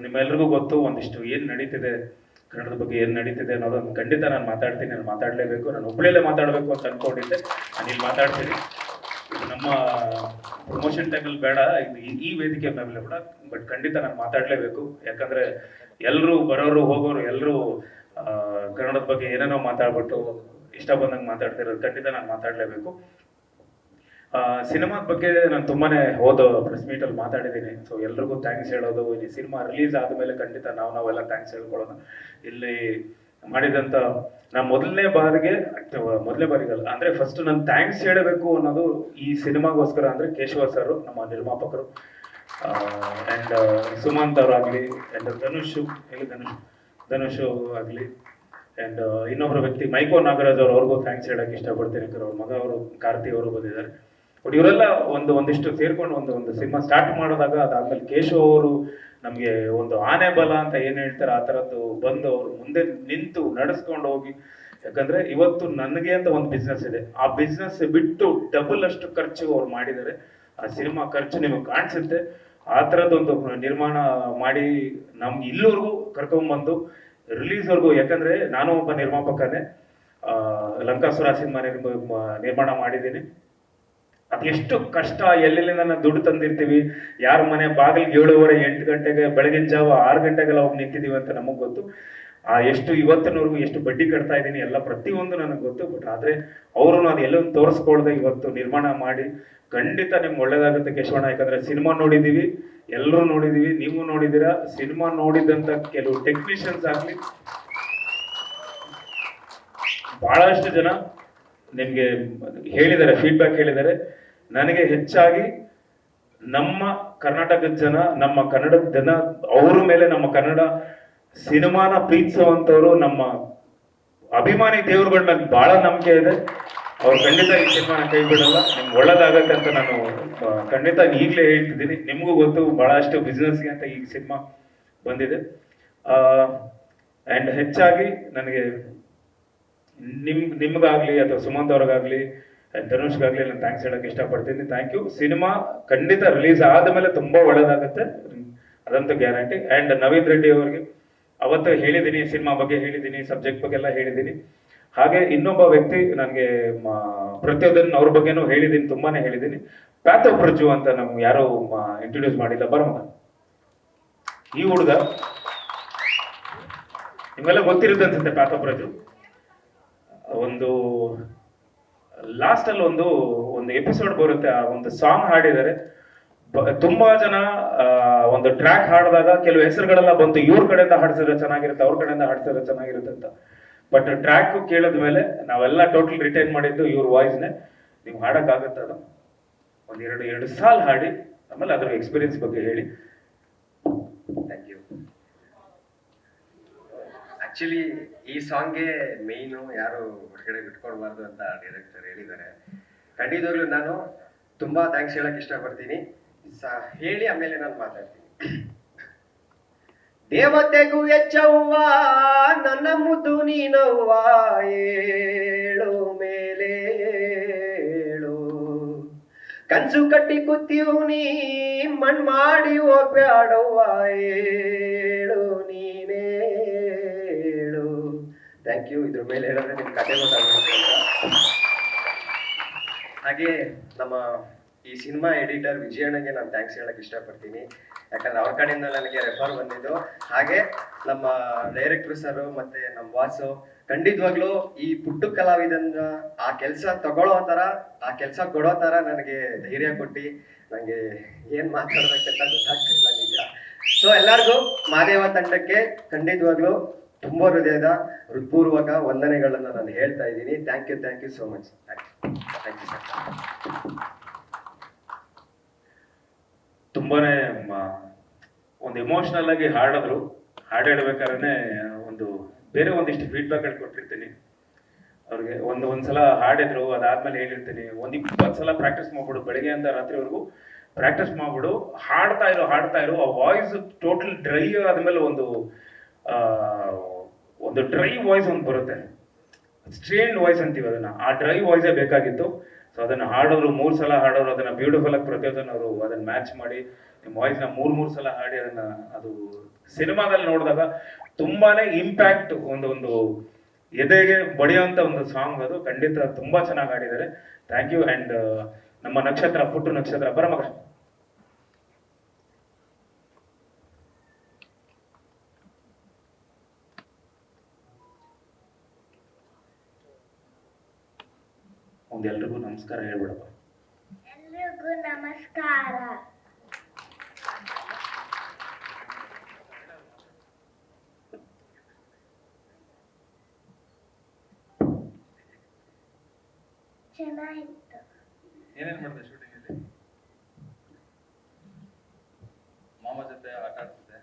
ನಿಮ್ಮೆಲ್ರಿಗೂ ಗೊತ್ತು ಒಂದಿಷ್ಟು ಏನು ನಡೀತಿದೆ, ಕನ್ನಡದ ಬಗ್ಗೆ ಏನು ನಡೀತಿದೆ ಅನ್ನೋದನ್ನು ಖಂಡಿತ ನಾನು ಮಾತಾಡ್ತೀನಿ. ನಾನು ಮಾತಾಡಲೇಬೇಕು, ನಾನು ಒಬ್ಬಳಲ್ಲೇ ಮಾತಾಡಬೇಕು ಅಂತ ಅಂದ್ಕೊಂಡಿದ್ದೆ. ನಾನು ಇಲ್ಲಿ ಮಾತಾಡ್ತೀನಿ. ಇದು ನಮ್ಮ ಪ್ರಮೋಷನ್ ಟೈಮಲ್ಲಿ ಬೇಡ, ಇದು ಈ ವೇದಿಕೆ ಮೇಲೆ ಬೇಡ, ಬಟ್ ಖಂಡಿತ ನಾನು ಮಾತಾಡಲೇಬೇಕು. ಯಾಕಂದರೆ ಎಲ್ಲರೂ ಬರೋರು ಹೋಗೋರು ಎಲ್ಲರೂ ಕನ್ನಡದ ಬಗ್ಗೆ ಏನೇನೋ ಮಾತಾಡ್ಬಿಟ್ಟು ಇಷ್ಟ ಬಂದಂಗೆ ಮಾತಾಡ್ತಿರೋದು ಖಂಡಿತ ನಾನು ಮಾತಾಡಲೇಬೇಕು. ಸಿನಿಮಾದ ಬಗ್ಗೆ ನಾನು ತುಂಬಾನೇ ಪ್ರೆಸ್ ಮೀಟಲ್ಲಿ ಮಾತಾಡಿದ್ದೀನಿ. ಸೊ ಎಲ್ರಿಗೂ ಥ್ಯಾಂಕ್ಸ್ ಹೇಳೋದು, ಈ ಸಿನಿಮಾ ರಿಲೀಸ್ ಆದಮೇಲೆ ಖಂಡಿತ ನಾವೆಲ್ಲ ಥ್ಯಾಂಕ್ಸ್ ಹೇಳ್ಕೊಳ್ಳೋಣ. ಇಲ್ಲಿ ಮಾಡಿದಂಥ ನಾನು ಮೊದಲನೇ ಬಾರಿಗಲ್ಲ ಅಂದರೆ ಫಸ್ಟ್ ನಾನು ಥ್ಯಾಂಕ್ಸ್ ಹೇಳಬೇಕು ಅನ್ನೋದು ಈ ಸಿನಿಮಾಗೋಸ್ಕರ ಅಂದರೆ ಕೇಶವ ಸರ್, ನಮ್ಮ ನಿರ್ಮಾಪಕರು, ಆ್ಯಂಡ್ ಸುಮಂತ್ ಅವರಾಗಲಿ, ಆ್ಯಂಡ್ ಧನುಷ್ ಆಗಲಿ, ಆ್ಯಂಡ್ ಇನ್ನೊಬ್ಬರ ವ್ಯಕ್ತಿ ಮೈಕೋ ನಾಗರಾಜ್ ಅವ್ರಿಗೂ ಥ್ಯಾಂಕ್ಸ್ ಹೇಳೋಕ್ಕೆ ಇಷ್ಟಪಡ್ತೀನಿ. ಯಾಕಂದ್ರೆ ಅವ್ರ ಮಗ ಅವರು ಕಾರ್ತಿ ಅವರು ಬಂದಿದ್ದಾರೆ. ಬಟ್ ಇವರೆಲ್ಲ ಒಂದಿಷ್ಟು ಸೇರ್ಕೊಂಡು ಒಂದು ಸಿನಿಮಾ ಸ್ಟಾರ್ಟ್ ಮಾಡಿದಾಗ ಅದಾದ್ಮೇಲೆ ಕೇಶವ್ ಅವರು ನಮಗೆ ಒಂದು ಆನೆ ಬಲ ಅಂತ ಏನು ಹೇಳ್ತಾರೆ ಆ ಥರದ್ದು ಬಂದು ಅವ್ರು ಮುಂದೆ ನಿಂತು ನಡೆಸ್ಕೊಂಡು ಹೋಗಿ, ಯಾಕಂದ್ರೆ ಇವತ್ತು ನನಗೆ ಅಂತ ಒಂದು ಬಿಸ್ನೆಸ್ ಇದೆ, ಆ ಬಿಸ್ನೆಸ್ ಬಿಟ್ಟು ಡಬಲ್ ಅಷ್ಟು ಖರ್ಚು ಅವ್ರು ಮಾಡಿದ್ದಾರೆ. ಆ ಸಿನಿಮಾ ಖರ್ಚು ನಿಮಗೆ ಕಾಣಿಸುತ್ತೆ. ಆ ಥರದ್ದೊಂದು ನಿರ್ಮಾಣ ಮಾಡಿ ನಮ್ಗೆ ಇಲ್ಲಿವರೆಗೂ ಕರ್ಕೊಂಡ್ಬಂದು ರಿಲೀಸ್ವರೆಗೂ, ಯಾಕಂದ್ರೆ ನಾನು ಒಬ್ಬ ನಿರ್ಮಾಪಕನೇ, ಲಂಕಾಸುರ ಸಿನಿಮಾ ನಿರ್ಮಾಣ ಮಾಡಿದ್ದೀನಿ. ಅದೆಷ್ಟು ಕಷ್ಟ, ಎಲ್ಲೆಲ್ಲಿಂದ ನಾವು ದುಡ್ಡು ತಂದಿರ್ತೀವಿ, ಯಾರ ಮನೆ ಬಾಗಿಲಿಗೆ 7:30 8 ಗಂಟೆಗೆ, ಬೆಳಗಿನ ಜಾವ 6 ಗಂಟೆಗೆಲ್ಲ ಹೋಗಿ ನಿಂತಿದ್ದೀವಿ ಅಂತ ನಮಗೆ ಗೊತ್ತು. ಎಷ್ಟು ಇವತ್ತಿನವರೆಗೂ ಎಷ್ಟು ಬಡ್ಡಿ ಕಟ್ತಾ ಇದ್ದೀನಿ ಎಲ್ಲ ಪ್ರತಿಯೊಂದು ನನಗೆ ಗೊತ್ತು. ಬಟ್ ಆದರೆ ಅವರು ಅದು ಎಲ್ಲೊಂದು ತೋರಿಸ್ಕೊಳ್ದೆ ಇವತ್ತು ನಿರ್ಮಾಣ ಮಾಡಿ ಖಂಡಿತ ನಿಮ್ಗೆ ಒಳ್ಳೇದಾಗುತ್ತೆ ಕೇಶವಣ್ಣ. ಯಾಕಂದ್ರೆ ಸಿನಿಮಾ ನೋಡಿದ್ದೀವಿ, ಎಲ್ಲರೂ ನೋಡಿದ್ದೀವಿ, ನೀವು ನೋಡಿದ್ದೀರಾ. ಸಿನಿಮಾ ನೋಡಿದಂಥ ಕೆಲವು ಟೆಕ್ನಿಷಿಯನ್ಸ್ ಆಗಲಿ, ಬಹಳಷ್ಟು ಜನ ನಿಮಗೆ ಹೇಳಿದ್ದಾರೆ, ಫೀಡ್ಬ್ಯಾಕ್ ಹೇಳಿದ್ದಾರೆ. ನನಗೆ ಹೆಚ್ಚಾಗಿ ನಮ್ಮ ಕರ್ನಾಟಕದ ಜನ, ನಮ್ಮ ಕನ್ನಡದ ಜನ, ಅವ್ರ ಮೇಲೆ ನಮ್ಮ ಕನ್ನಡ ಸಿನಿಮಾನ ಪ್ರೀತಿಸುವಂಥವ್ರು, ನಮ್ಮ ಅಭಿಮಾನಿ ದೇವ್ರುಗಳ ಮೇಲೆ ಬಹಳ ನಂಬಿಕೆ ಇದೆ. ಅವ್ರು ಖಂಡಿತ ಈ ಸಿನಿಮಾನ ಕೈ ಬಿಡಲ್ಲ, ನಿಮ್ಗೆ ಒಳ್ಳೇದಾಗತ್ತೆ ಅಂತ ನಾನು ಖಂಡಿತ ಈಗಲೇ ಹೇಳ್ತಿದ್ದೀನಿ. ನಿಮಗೂ ಗೊತ್ತು ಬಹಳಷ್ಟು ಬಿಸ್ನೆಸ್ಗೆ ಅಂತ ಈ ಸಿನಿಮಾ ಬಂದಿದೆ. ಆ್ಯಂಡ್ ಹೆಚ್ಚಾಗಿ ನನಗೆ ನಿಮ್ಗಾಗ್ಲಿ ಅಥವಾ ಸುಮಂತ್ ಅವ್ರಿಗಾಗ್ಲಿ ಧನುಷ್ಗಾಗ್ಲಿ ನಾನು ಥ್ಯಾಂಕ್ಸ್ ಹೇಳಕ್ಕೆ ಇಷ್ಟಪಡ್ತೀನಿ. Thank you. ಸಿನಿಮಾ ಖಂಡಿತ ರಿಲೀಸ್ ಆದಮೇಲೆ ತುಂಬಾ ಒಳ್ಳೇದಾಗುತ್ತೆ, ಅದಂತೂ ಗ್ಯಾರಂಟಿ. ಆ್ಯಂಡ್ ನವೀನ್ ರೆಡ್ಡಿ ಅವರಿಗೆ ಅವತ್ತು ಹೇಳಿದ್ದೀನಿ, ಸಿನಿಮಾ ಬಗ್ಗೆ ಹೇಳಿದ್ದೀನಿ, ಸಬ್ಜೆಕ್ಟ್ ಬಗ್ಗೆ ಎಲ್ಲ ಹೇಳಿದ್ದೀನಿ. ಹಾಗೆ ಇನ್ನೊಬ್ಬ ವ್ಯಕ್ತಿ ನನಗೆ ಪ್ರತ್ಯೋದನ್ ಅವ್ರ ಬಗ್ಗೆನೂ ಹೇಳಿದ್ದೀನಿ, ತುಂಬಾನೇ ಹೇಳಿದ್ದೀನಿ. ಪ್ಯಾಥೋ ಪ್ರಜು ಅಂತ ನಮ್ಗೆ ಯಾರೋ ಇಂಟ್ರೊಡ್ಯೂಸ್ ಮಾಡಿಲ್ಲ, ಬರೋಣ. ಈ ಹುಡುಗ ನಿಮ್ಗೆಲ್ಲ ಗೊತ್ತಿರುತ್ತೆ ಅನ್ಸುತ್ತೆ. ಪ್ಯಾಥೋ ಪ್ರಜು ಒಂದು ಲಾಸ್ಟ್ ಅಲ್ಲಿ ಒಂದು ಎಪಿಸೋಡ್ ಬರುತ್ತೆ, ಆ ಒಂದು ಸಾಂಗ್ ಹಾಡಿದ್ದಾರೆ. ತುಂಬಾ ಜನ ಒಂದು ಟ್ರ್ಯಾಕ್ ಹಾಡಿದಾಗ ಕೆಲವು ಹೆಸರುಗಳೆಲ್ಲ ಬಂತು, ಇವ್ರ ಕಡೆಯಿಂದ ಹಾಡ್ಸಿದ್ರೆ ಚೆನ್ನಾಗಿರುತ್ತೆ, ಅವ್ರ ಕಡೆಯಿಂದ ಹಾಡ್ಸಿದ್ರೆ ಚೆನ್ನಾಗಿರುತ್ತೆ ಅಂತ. ಬಟ್ ಟ್ರ್ಯಾಕ್ ಕೇಳಿದ ಮೇಲೆ ನಾವೆಲ್ಲ ಟೋಟಲ್ ರಿಟೈನ್ ಮಾಡಿದ್ದು ಇವ್ರ ವಾಯ್ಸ್ನೇ. ನೀವು ಹಾಡಕ್ಕಾಗತ್ತೆ, ಅದು ಎರಡು ಸಾಲ್ ಹಾಡಿ ಆಮೇಲೆ ಅದ್ರ ಎಕ್ಸ್ಪೀರಿಯನ್ಸ್ ಬಗ್ಗೆ ಹೇಳಿ. Thank you. ಆಕ್ಚುಲಿ ಈ ಸಾಂಗ್ಗೆ ಮೇಯ್ನು ಯಾರು ಹೊರಗಡೆ ಬಿಟ್ಕೊಡ್ಬಾರ್ದು ಅಂತ ಡೈರೆಕ್ಟರ್ ಹೇಳಿದ್ದಾರೆ. ಖಂಡಿತವಾಗ್ಲೂ ನಾನು ತುಂಬಾ ಥ್ಯಾಂಕ್ಸ್ ಹೇಳಕ್ ಇಷ್ಟಪಡ್ತೀನಿ. ಹೇಳಿ ಆಮೇಲೆ ನಾನು ಮಾತಾಡ್ತೀನಿ. ದೇವತೆಗೂ ಹೆಚ್ಚವ್ವ ನನ್ನ ಮುದ್ದು ನೀನವ್ವ, ಏಳು ಮೇಲೆ ಏಳು, ಕನ್ಸು ಕಟ್ಟಿ ಕೂತೀವ್ ನೀ ಮಣ್ ಮಾಡಿ ಹೋಗ್ಬ್ಯಾಡವ್ವ, ಏಳು ನೀನೇ ಏಳು. Thank you. ಇದ್ರ ಮೇಲೆ ಹೇಳಿದ್ರೆ ನಿಮ್ ಕತೆ ಗೊತ್ತಾಗುತ್ತೆ ಅಂತ. ಹಾಗೆ ನಮ್ಮ ಈ ಸಿನಿಮಾ ಎಡಿಟರ್ ವಿಜಯಣ್ಣಗೆ ನಾನು ಥ್ಯಾಂಕ್ಸ್ ಹೇಳಕ್ ಇಷ್ಟಪಡ್ತೀನಿ. ಯಾಕಂದ್ರೆ ಅವ್ರ ಕಡೆಯಿಂದ ನನಗೆ ರೆಫರ್ ಬಂದಿದ್ದು. ಹಾಗೆ ನಮ್ಮ ಡೈರೆಕ್ಟರ್ ಸರ್ ಮತ್ತೆ ನಮ್ಮ ವಾಸು ಖಂಡಿತವಾಗ್ಲೂ ಈ ಪುಟ್ಟ ಕಲಾವಿದನ್ನ ಆ ಕೆಲಸ ತಗೊಳ್ಳೋ ತರ, ಆ ಕೆಲಸ ಕೊಡೋ ತರ ನನಗೆ ಧೈರ್ಯ ಕೊಟ್ಟು ನನಗೆ ಏನ್ ಮಾತಾಡ್ಬೇಕಂತ ಗೊತ್ತಾಗ್ತಿಲ್ಲ ನಿಜ. ಸೊ ಎಲ್ಲರಿಗೂ ಮಾದೇವ ತಂಡಕ್ಕೆ ಖಂಡಿತವಾಗ್ಲೂ ತುಂಬಾ ಹೃದಯದ ಹೃತ್ಪೂರ್ವಕ ವಂದನೆಗಳನ್ನ ನಾನು ಹೇಳ್ತಾ ಇದ್ದೀನಿ. Thank you so much. Thank you sir. ತುಂಬಾನೇ ಒಂದು ಎಮೋಷನಲ್ ಆಗಿ ಹಾಡಿದ್ರು. ಹಾಡು ಹೇಳ್ಬೇಕಾದ್ರೆ ಬೇರೆ ಒಂದಿಷ್ಟು ಫೀಡ್ಬ್ಯಾಕ್ ಕೊಟ್ಟಿರ್ತೀನಿ ಅವ್ರಿಗೆ. ಒಂದ್ಸಲ ಹಾಡಿದ್ರು, ಅದಾದ್ಮೇಲೆ ಹೇಳಿರ್ತೀನಿ 20 ಸಲ ಪ್ರಾಕ್ಟೀಸ್ ಮಾಡ್ಬಿಡು, ಬೆಳಗ್ಗೆ ಅಂತ ರಾತ್ರಿವರೆಗೂ ಪ್ರಾಕ್ಟೀಸ್ ಮಾಡ್ಬಿಡು, ಹಾಡ್ತಾ ಇರು. ಆ ವಾಯ್ಸ್ ಟೋಟಲ್ ಡ್ರೈ ಆದ್ಮೇಲೆ ಒಂದು ಡ್ರೈ ವಾಯ್ಸ್ ಒಂದು ಬರುತ್ತೆ, ಸ್ಟ್ರೇನ್ ವಾಯ್ಸ್ ಅಂತೀವಿ ಅದನ್ನ. ಆ ಡ್ರೈ ವಾಯ್ಸೇ ಬೇಕಾಗಿತ್ತು. ಸೊ ಅದನ್ನ ಹಾಡೋರು 3 ಸಲ ಹಾಡೋರು, ಅದನ್ನ ಬ್ಯೂಟಿಫುಲ್ ಆಗಿ ಪ್ರತಿಯೊಂದನ್ನು ಅವರು ಅದನ್ನ ಮ್ಯಾಚ್ ಮಾಡಿ ನಿಮ್ಮ ವಾಯ್ಸ್ನ 3 ಸಲ ಹಾಡಿ ಅದು ಸಿನಿಮಾದಲ್ಲಿ ನೋಡಿದಾಗ ತುಂಬಾನೇ ಇಂಪ್ಯಾಕ್ಟ್, ಒಂದು ಎದೆಗೆ ಬಡಿಯುವಂತ ಒಂದು ಸಾಂಗ್ ಅದು. ಖಂಡಿತ ತುಂಬಾ ಚೆನ್ನಾಗಿ ಹಾಡಿದ್ದಾರೆ. Thank you. ಅಂಡ್ ನಮ್ಮ ನಕ್ಷತ್ರ, ಪುಟ್ಟು ನಕ್ಷತ್ರ, ಬರ ಮಗ. ಎಲ್ರಿಗೂ ನಮಸ್ಕಾರ ಹೇಳ್ಬಿಡಪ್ಪ. ಎಲ್ರಿಗೂ ನಮಸ್ಕಾರ. ಚೆನ್ನಾಗಿತ್ತು. ಏನೇನ್ ಮಾಡಿದೆ ಶೂಟಿಂಗ್ ಅಲ್ಲಿ? ಮಾಮ ಜೊತೆ ಆಟ ಆಡ್ತಿದ್ದೆ.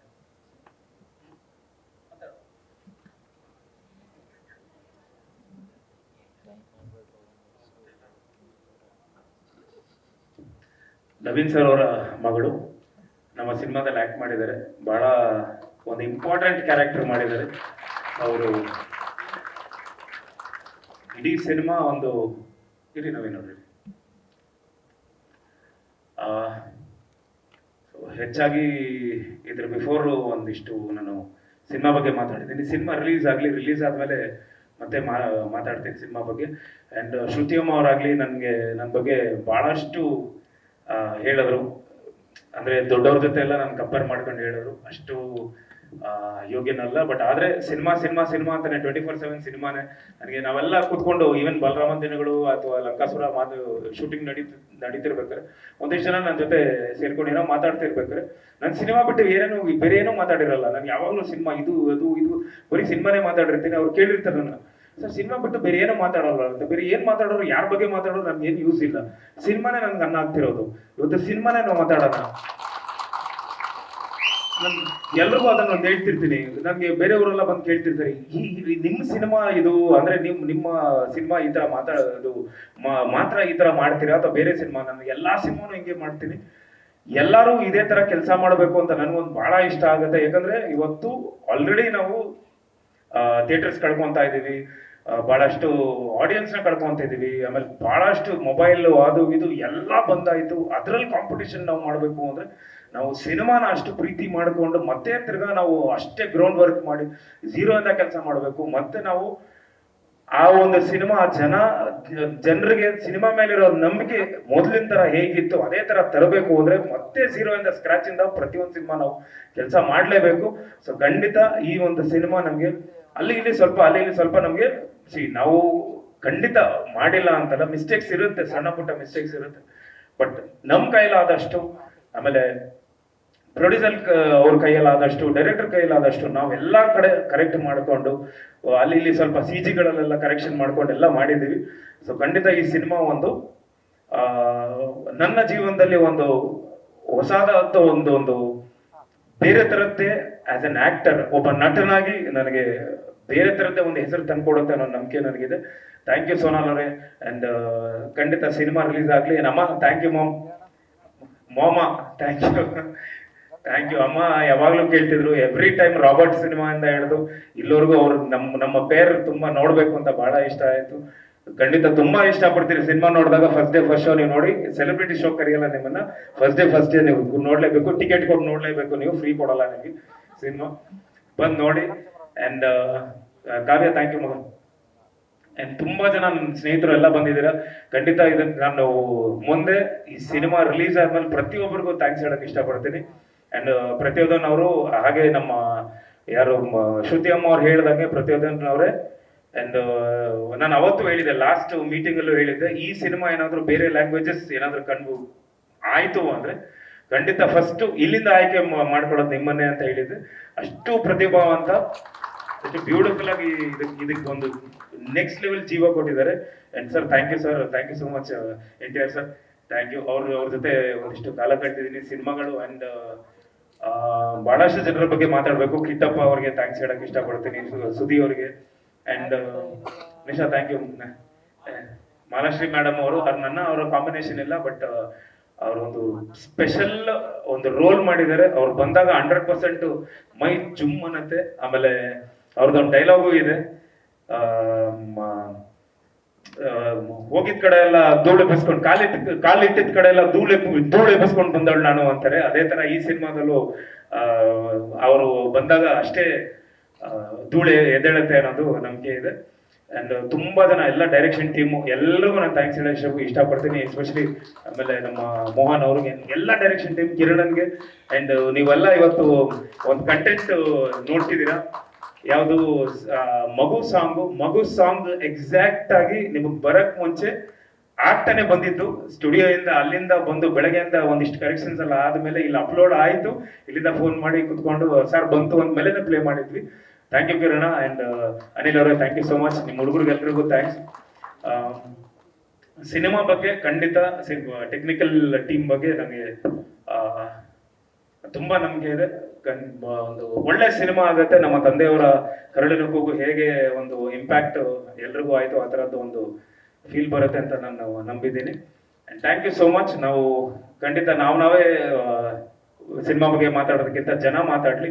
ನವೀನ್ ಸರ್ ಅವರ ಮಗಳು, ನಮ್ಮ ಸಿನಿಮಾದಲ್ಲಿ ಆ್ಯಕ್ಟ್ ಮಾಡಿದ್ದಾರೆ. ಭಾಳ ಒಂದು ಇಂಪಾರ್ಟೆಂಟ್ ಕ್ಯಾರೆಕ್ಟರ್ ಮಾಡಿದ್ದಾರೆ ಅವರು. ಇಡೀ ಸಿನಿಮಾ ಒಂದು ಇರಿ ನವೀನ್ ನೋಡ್ರಿ. ಹೆಚ್ಚಾಗಿ ಇದ್ರ ಬಿಫೋರ್ ಒಂದಿಷ್ಟು ನಾನು ಸಿನಿಮಾ ಬಗ್ಗೆ ಮಾತಾಡಿದ್ದೀನಿ. ಸಿನಿಮಾ ರಿಲೀಸ್ ಆದಮೇಲೆ ಮತ್ತೆ ಮಾತಾಡ್ತೀನಿ ಸಿನಿಮಾ ಬಗ್ಗೆ. ಆ್ಯಂಡ್ ಶ್ರುತಿ ಅಮ್ಮ ಅವರಾಗಲಿ ನನ್ನ ಬಗ್ಗೆ ಭಾಳಷ್ಟು ಹೇಳಿದ್ರು. ಅಂದರೆ ದೊಡ್ಡವ್ರ ಜೊತೆ ಎಲ್ಲ ನಾನು ಕಂಪೇರ್ ಮಾಡ್ಕೊಂಡು ಹೇಳಿದ್ರು. ಅಷ್ಟು ಯೋಗ್ಯನಲ್ಲ. ಬಟ್ ಆದರೆ ಸಿನಿಮಾ ಅಂತಾನೆ 24/7 ಸಿನಿಮಾನೇ. ನನಗೆ ನಾವೆಲ್ಲ ಕೂತ್ಕೊಂಡು ಈವನ್ ಬಲರಾಮನ ದಿನಗಳು ಅಥವಾ ಲಂಕಾಸುರ ಶೂಟಿಂಗ್ ನಡೀತಿರ್ಬೇಕಾದ್ರೆ ಒಂದಿಷ್ಟು ಜನ ನನ್ನ ಜೊತೆ ಸೇರ್ಕೊಂಡು ಏನೋ ಮಾತಾಡ್ತಿರ್ಬೇಕಾದ್ರೆ ನಾನು ಸಿನಿಮಾ ಬಿಟ್ಟು ಬೇರೆ ಏನೋ ಮಾತಾಡಿರಲ್ಲ. ನಾನು ಯಾವಾಗಲೂ ಸಿನಿಮಾ ಇದು ಬರೀ ಸಿನಿಮಾನೇ ಮಾತಾಡಿರ್ತೀನಿ. ಅವ್ರು ಕೇಳಿರ್ತಾರೆ ನನ್ನ, ಸರ್ ಸಿನಿಮಾ ಬಿಟ್ಟು ಬೇರೆ ಏನೋ ಮಾತಾಡೋಲ್ಲ ಅಂತ. ಬೇರೆ ಏನು ಮಾತಾಡೋರು, ಯಾರ ಬಗ್ಗೆ ಮಾತಾಡೋರು ನನ್ಗೆ ಏನು ಯೂಸ್ ಇಲ್ಲ. ಸಿನಿಮಾನೇ ನನ್ಗೆ ಅನ್ನ ಆಗ್ತಿರೋದು. ಇವತ್ತು ಸಿನಿಮಾನೇ ನಾವು ಮಾತಾಡೋಣ. ಎಲ್ರಿಗೂ ಅದನ್ನ ಒಂದು ಹೇಳ್ತಿರ್ತೀನಿ. ನನಗೆ ಬೇರೆಯವರೆಲ್ಲ ಬಂದು ಕೇಳ್ತಿರ್ತಾರೆ, ನಿಮ್ಮ ಸಿನಿಮಾ ಇದು ಅಂದ್ರೆ ನಿಮ್ಮ ಸಿನಿಮಾ ಈ ತರ ಮಾತ್ರ ಈ ತರ ಮಾಡ್ತೀರಾ ಅಥವಾ ಬೇರೆ ಸಿನಿಮಾ? ನಾನು ಎಲ್ಲಾ ಸಿನಿಮಾನು ಹಿಂಗೆ ಮಾಡ್ತೀನಿ. ಎಲ್ಲರೂ ಇದೇ ತರ ಕೆಲಸ ಮಾಡಬೇಕು ಅಂತ ನನಗೊಂದು ಬಹಳ ಇಷ್ಟ ಆಗುತ್ತೆ. ಯಾಕಂದ್ರೆ ಇವತ್ತು ಆಲ್ರೆಡಿ ನಾವು ಥಿಯೇಟರ್ಸ್ ಕಳ್ಕೊಂತ ಇದೀವಿ, ಬಹಳಷ್ಟು ಆಡಿಯನ್ಸ್ನ ಕಳ್ಕೊಂತ ಇದೀವಿ. ಆಮೇಲೆ ಬಹಳಷ್ಟು ಮೊಬೈಲ್ ಅದು ಇದು ಎಲ್ಲ ಬಂದಾಯ್ತು. ಅದರಲ್ಲಿ ಕಾಂಪಿಟೇಷನ್ ನಾವು ಮಾಡಬೇಕು ಅಂದ್ರೆ ನಾವು ಸಿನಿಮಾನ ಅಷ್ಟು ಪ್ರೀತಿ ಮಾಡಿಕೊಂಡು ಮತ್ತೆ ತಿರ್ಗಾ ನಾವು ಅಷ್ಟೇ ಗ್ರೌಂಡ್ ವರ್ಕ್ ಮಾಡಿ ಝೀರೋ ಇಂದ ಕೆಲಸ ಮಾಡಬೇಕು. ಮತ್ತೆ ನಾವು ಆ ಒಂದು ಸಿನಿಮಾ ಜನರಿಗೆ ಸಿನಿಮಾ ಮೇಲಿರೋ ನಂಬಿಕೆ ಮೊದಲಿನ ತರ ಹೇಗಿತ್ತು ಅದೇ ತರ ತರಬೇಕು ಅಂದ್ರೆ ಮತ್ತೆ ಝೀರೋ ಇಂದ ಸ್ಕ್ರಾಚ್ ಇಂದ ಪ್ರತಿಯೊಂದು ಸಿನಿಮಾ ನಾವು ಕೆಲಸ ಮಾಡ್ಲೇಬೇಕು. ಸೊ ಖಂಡಿತ ಈ ಒಂದು ಸಿನಿಮಾ ನಮ್ಗೆ ಅಲ್ಲಿ ಇಲ್ಲಿ ಸ್ವಲ್ಪ ನಮ್ಗೆ ನಾವು ಖಂಡಿತ ಮಾಡಿಲ್ಲ ಅಂತಲ್ಲ, ಮಿಸ್ಟೇಕ್ಸ್ ಇರುತ್ತೆ, ಸಣ್ಣ ಪುಟ್ಟ ಮಿಸ್ಟೇಕ್ಸ್ ಇರುತ್ತೆ. ಬಟ್ ನಮ್ ಕೈಲಾದಷ್ಟು, ಆಮೇಲೆ ಪ್ರೊಡ್ಯೂಸರ್ ಅವ್ರ ಕೈಯಲ್ಲಾದಷ್ಟು, ಡೈರೆಕ್ಟರ್ ಕೈಯಲ್ಲಾದಷ್ಟು ನಾವೆಲ್ಲ ಕಡೆ ಕರೆಕ್ಟ್ ಮಾಡ್ಕೊಂಡು ಅಲ್ಲಿ ಇಲ್ಲಿ ಸ್ವಲ್ಪ CG-ಗಳಲ್ಲೆಲ್ಲ ಕರೆಕ್ಷನ್ ಮಾಡ್ಕೊಂಡು ಎಲ್ಲ ಮಾಡಿದ್ದೀವಿ. ಸೊ ಖಂಡಿತ ಈ ಸಿನಿಮಾ ಒಂದು ನನ್ನ ಜೀವನದಲ್ಲಿ ಒಂದು ಹೊಸದಾದ ಒಂದು ಬೇರೆ ತರದ್ದೇ ಆಸ್ ಅನ್ ಆಕ್ಟರ್, ಒಬ್ಬ ನಟನಾಗಿ ನನಗೆ ಬೇರೆ ತರದ್ದೇ ಒಂದು ಹೆಸರು ತಂದ್ಕೊಡುತ್ತೆ ಅನ್ನೋ ನಂಬಿಕೆ ನನಗಿದೆ. ಥ್ಯಾಂಕ್ ಯು ಸೋನಾಲ್ ಅವರೇ. ಅಂಡ್ ಖಂಡಿತ ಸಿನಿಮಾ ರಿಲೀಸ್ ಆಗ್ಲಿ. ಅಮ್ಮ ಥ್ಯಾಂಕ್ ಯು ಮಾಮ, ಥ್ಯಾಂಕ್ ಯು ಅಮ್ಮ. ಯಾವಾಗ್ಲೂ ಕೇಳ್ತಿದ್ರು, ಎವ್ರಿ ಟೈಮ್ ರಾಬರ್ಟ್ ಸಿನಿಮಾ ಇಂದ ಹಿಡಿದು ಇಲ್ಲಿವರೆಗೂ ಅವ್ರು ನಮ್ಮ ಪೇರ್ ತುಂಬಾ ನೋಡ್ಬೇಕು ಅಂತ ಬಹಳ ಇಷ್ಟ ಆಯ್ತು. ಖಂಡಿತ ತುಂಬಾ ಇಷ್ಟ ಪಡ್ತೀರಿ ಸಿನಿಮಾ ನೋಡಿದಾಗ. ಫಸ್ಟ್ ಡೇ ಫಸ್ಟ್ ಶೋ ನೀವು ನೋಡಿ, ಸೆಲೆಬ್ರಿಟಿ ಶೋ ಕರೆಯಲ್ಲ ನಿಮ್ಮನ್ನ. ಫಸ್ಟ್ ಡೇ ನೀವು ನೋಡ್ಲೇಬೇಕು, ಟಿಕೆಟ್ ಕೊಟ್ಟು ನೋಡ್ಲೇಬೇಕು. ನೀವು ಫ್ರೀ ಕೊಡಲ್ಲ ನಿಮಗೆ ಸಿನಿಮಾ. ಬಂದು ನೋಡಿ. ಅಂಡ್ ಕಾವ್ಯ ಥ್ಯಾಂಕ್ ಯು ಮಗ. ಅಂಡ್ ತುಂಬಾ ಜನ ನನ್ನ ಸ್ನೇಹಿತರು ಎಲ್ಲ ಬಂದಿದ್ದೀರಾ. ಖಂಡಿತ ಇದನ್ನ ನಾನು ಮುಂದೆ ಈ ಸಿನಿಮಾ ರಿಲೀಸ್ ಆದ್ಮೇಲೆ ಪ್ರತಿಯೊಬ್ಬರಿಗೂ ಥ್ಯಾಂಕ್ಸ್ ಹೇಳಕ್ ಇಷ್ಟಪಡ್ತೀನಿ. ಅಂಡ್ ಪ್ರತಿಯೊಂದನ್ ಅವರು, ಹಾಗೆ ನಮ್ಮ ಯಾರು ಶ್ರುತಿ ಅಮ್ಮ ಅವ್ರು ಹೇಳ್ದಂಗೆ ಪ್ರತಿಯೊಂದನ್ ಅವರೇ. ಅಂಡ್ ನಾನು ಅವತ್ತು ಹೇಳಿದ್ದೆ, ಲಾಸ್ಟ್ ಮೀಟಿಂಗ್ ಅಲ್ಲೂ ಹೇಳಿದ್ದೆ, ಈ ಸಿನಿಮಾ ಏನಾದ್ರು ಬೇರೆ ಲ್ಯಾಂಗ್ವೇಜಸ್ ಏನಾದ್ರು ಕಂಡು ಆಯ್ತು ಅಂದ್ರೆ ಖಂಡಿತ ಫಸ್ಟ್ ಇಲ್ಲಿಂದ ಆಯ್ಕೆ ಮಾಡ್ಕೊಳ್ಳೋದು ನಿಮ್ಮನ್ನೇ ಅಂತ ಹೇಳಿದ್ದೆ. ಅಷ್ಟು ಪ್ರತಿಭಾವಂತ, ಅಷ್ಟು ಬ್ಯೂಟಿಫುಲ್ ಆಗಿ ಇದಕ್ಕೆ ಒಂದು ನೆಕ್ಸ್ಟ್ ಲೆವೆಲ್ ಜೀವ ಕೊಟ್ಟಿದ್ದಾರೆ. And sir thank you sir, thank you so much NTR sir, thank you. ಅವ್ರ ಜೊತೆ ಒಂದಿಷ್ಟು ಕಾಲ ಕಟ್ಟಿದ್ದೀನಿ ಸಿನಿಮಾಗಳು. ಅಂಡ್ ಬಹಳಷ್ಟು ಜನರ ಬಗ್ಗೆ ಮಾತಾಡ್ಬೇಕು. ಕಿಟ್ಟಪ್ಪ ಅವ್ರಿಗೆ ಥ್ಯಾಂಕ್ಸ್ ಹೇಳಕ್ ಇಷ್ಟಪಡ್ತೀನಿ, ಸುದಿ ಅವ್ರಿಗೆ. And Nisha thank you. Malashri madam ಅವರು, ಅವರ ಕಾಂಬಿನೇಷನ್ ಇಲ್ಲ, ಬಟ್ ಅವರೊಂದು ಸ್ಪೆಷಲ್ ಒಂದು ರೋಲ್ ಮಾಡಿದ್ದಾರೆ. ಅವ್ರು ಬಂದಾಗ 100% ಮೈ ಜುಮ್ ಅನ್ನತ್ತೆ. ಆಮೇಲೆ ಅವ್ರದ್ದೊಂದು ಡೈಲಾಗು ಇದೆ, ಹೋಗಿದ ಕಡೆ ಎಲ್ಲ ಧೂಳು ಎಬ್ಬಿಸ್ಕೊಂಡು, ಕಾಲಿಟ್ಟಿದ ಕಡೆ ಎಲ್ಲ ಧೂಳು ಎಬ್ಬಿಸ್ಕೊಂಡು ಬಂದವಳು ನಾನು ಅಂತಾರೆ. ಅದೇ ತರ ಈ ಸಿನಿಮಾದಲ್ಲೂ ಅವರು ಬಂದಾಗ ಅಷ್ಟೇ ಧೂಳು ಎದ್ದೇಳುತ್ತೆ ಅನ್ನೋದು ನಂಬಿಕೆ ಇದೆ. ಅಂಡ್ ತುಂಬಾ ಜನ ಎಲ್ಲ ಡೈರೆಕ್ಷನ್ ಟೀಮು ಎಲ್ಲರಿಗೂ ನಾನು ಥ್ಯಾಂಕ್ಸ್ ಹೇಳಕ್ ಇಷ್ಟಪಡ್ತೀನಿ. ಎಸ್ಪೆಷಲಿ ಆಮೇಲೆ ನಮ್ಮ ಮೋಹನ್ ಅವ್ರಿಗೆ, ಎಲ್ಲ ಡೈರೆಕ್ಷನ್ ಟೀಮ್, ಕಿರಣನ್ಗೆ. ಅಂಡ್ ನೀವೆಲ್ಲ ಇವತ್ತು ಒಂದು ಕಂಟೆಂಟ್ ನೋಡ್ತಿದ್ದೀರಾ, ಯಾವುದು ಮಗು ಸಾಂಗ್ ಎಕ್ಸಾಕ್ಟ್ ಆಗಿ ನಿಮಗೆ ಬರಕ್ ಮುಂಚೆ ಆಗ್ತಾನೆ ಬಂದಿತ್ತು ಸ್ಟುಡಿಯೋಯಿಂದ. ಅಲ್ಲಿಂದ ಬಂದು ಬೆಳಗ್ಗೆಯಿಂದ ಒಂದಿಷ್ಟು ಕರೆಕ್ಷನ್ಸ್ ಎಲ್ಲ ಆದ್ಮೇಲೆ ಇಲ್ಲಿ ಅಪ್ಲೋಡ್ ಆಯ್ತು. ಇಲ್ಲಿಂದ ಫೋನ್ ಮಾಡಿ ಕುತ್ಕೊಂಡು ಸರ್ ಬಂತು ಅಂದ್ಮೇಲೆ ಪ್ಲೇ ಮಾಡಿದ್ವಿ. Thank you Kiran. And Anil ಅವರೇ ಥ್ಯಾಂಕ್ ಯು ಸೋ ಮಚ್. ನಿಮ್ಮ ಹುಡುಗರಿಗೆಲ್ರಿಗೂ ಥ್ಯಾಂಕ್ಸ್. ಸಿನಿಮಾ ಬಗ್ಗೆ ಖಂಡಿತ ಟೆಕ್ನಿಕಲ್ ಟೀಮ್ ಬಗ್ಗೆ ನನಗೆ ತುಂಬಾ ನಂಬಿಕೆ ಇದೆ. ಒಂದು ಒಳ್ಳೆ ಸಿನಿಮಾ ಆಗುತ್ತೆ. ನಮ್ಮ ತಂದೆಯವರ ಕರಳಿನ ಕೂಗು ಹೇಗೆ ಒಂದು ಇಂಪ್ಯಾಕ್ಟ್ ಎಲ್ರಿಗೂ ಆಯ್ತು, ಆ ತರದ್ದು ಒಂದು ಫೀಲ್ ಬರುತ್ತೆ ಅಂತ ನಾನು ನಂಬಿದ್ದೀನಿ. And thank you so much. ನಾವು ಖಂಡಿತ ನಾವೇ ಸಿನಿಮಾ ಬಗ್ಗೆ ಮಾತಾಡೋದಕ್ಕಿಂತ ಜನ ಮಾತಾಡ್ಲಿ.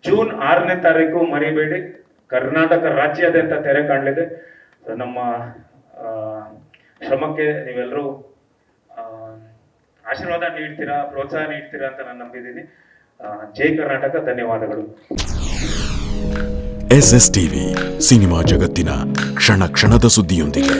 ಜೂನ್ 6ನೇ ತಾರೀಕು ಮರಿಬೇಡಿ, ಕರ್ನಾಟಕ ರಾಜ್ಯಾದ್ಯಂತ ತೆರೆ ಕಾಣಲಿದೆ. ನಮ್ಮ ಶ್ರಮಕ್ಕೆ ನೀವೆಲ್ಲರೂ ಆಶೀರ್ವಾದ ನೀಡ್ತೀರಾ, ಪ್ರೋತ್ಸಾಹ ನೀಡ್ತೀರಾ ಅಂತ ನಾನು ನಂಬಿದ್ದೀನಿ. ಜೈ ಕರ್ನಾಟಕ. ಧನ್ಯವಾದಗಳು. SS ಟಿವಿ, ಸಿನಿಮಾ ಜಗತ್ತಿನ ಕ್ಷಣ ಕ್ಷಣದ ಸುದ್ದಿಯೊಂದಿಗೆ.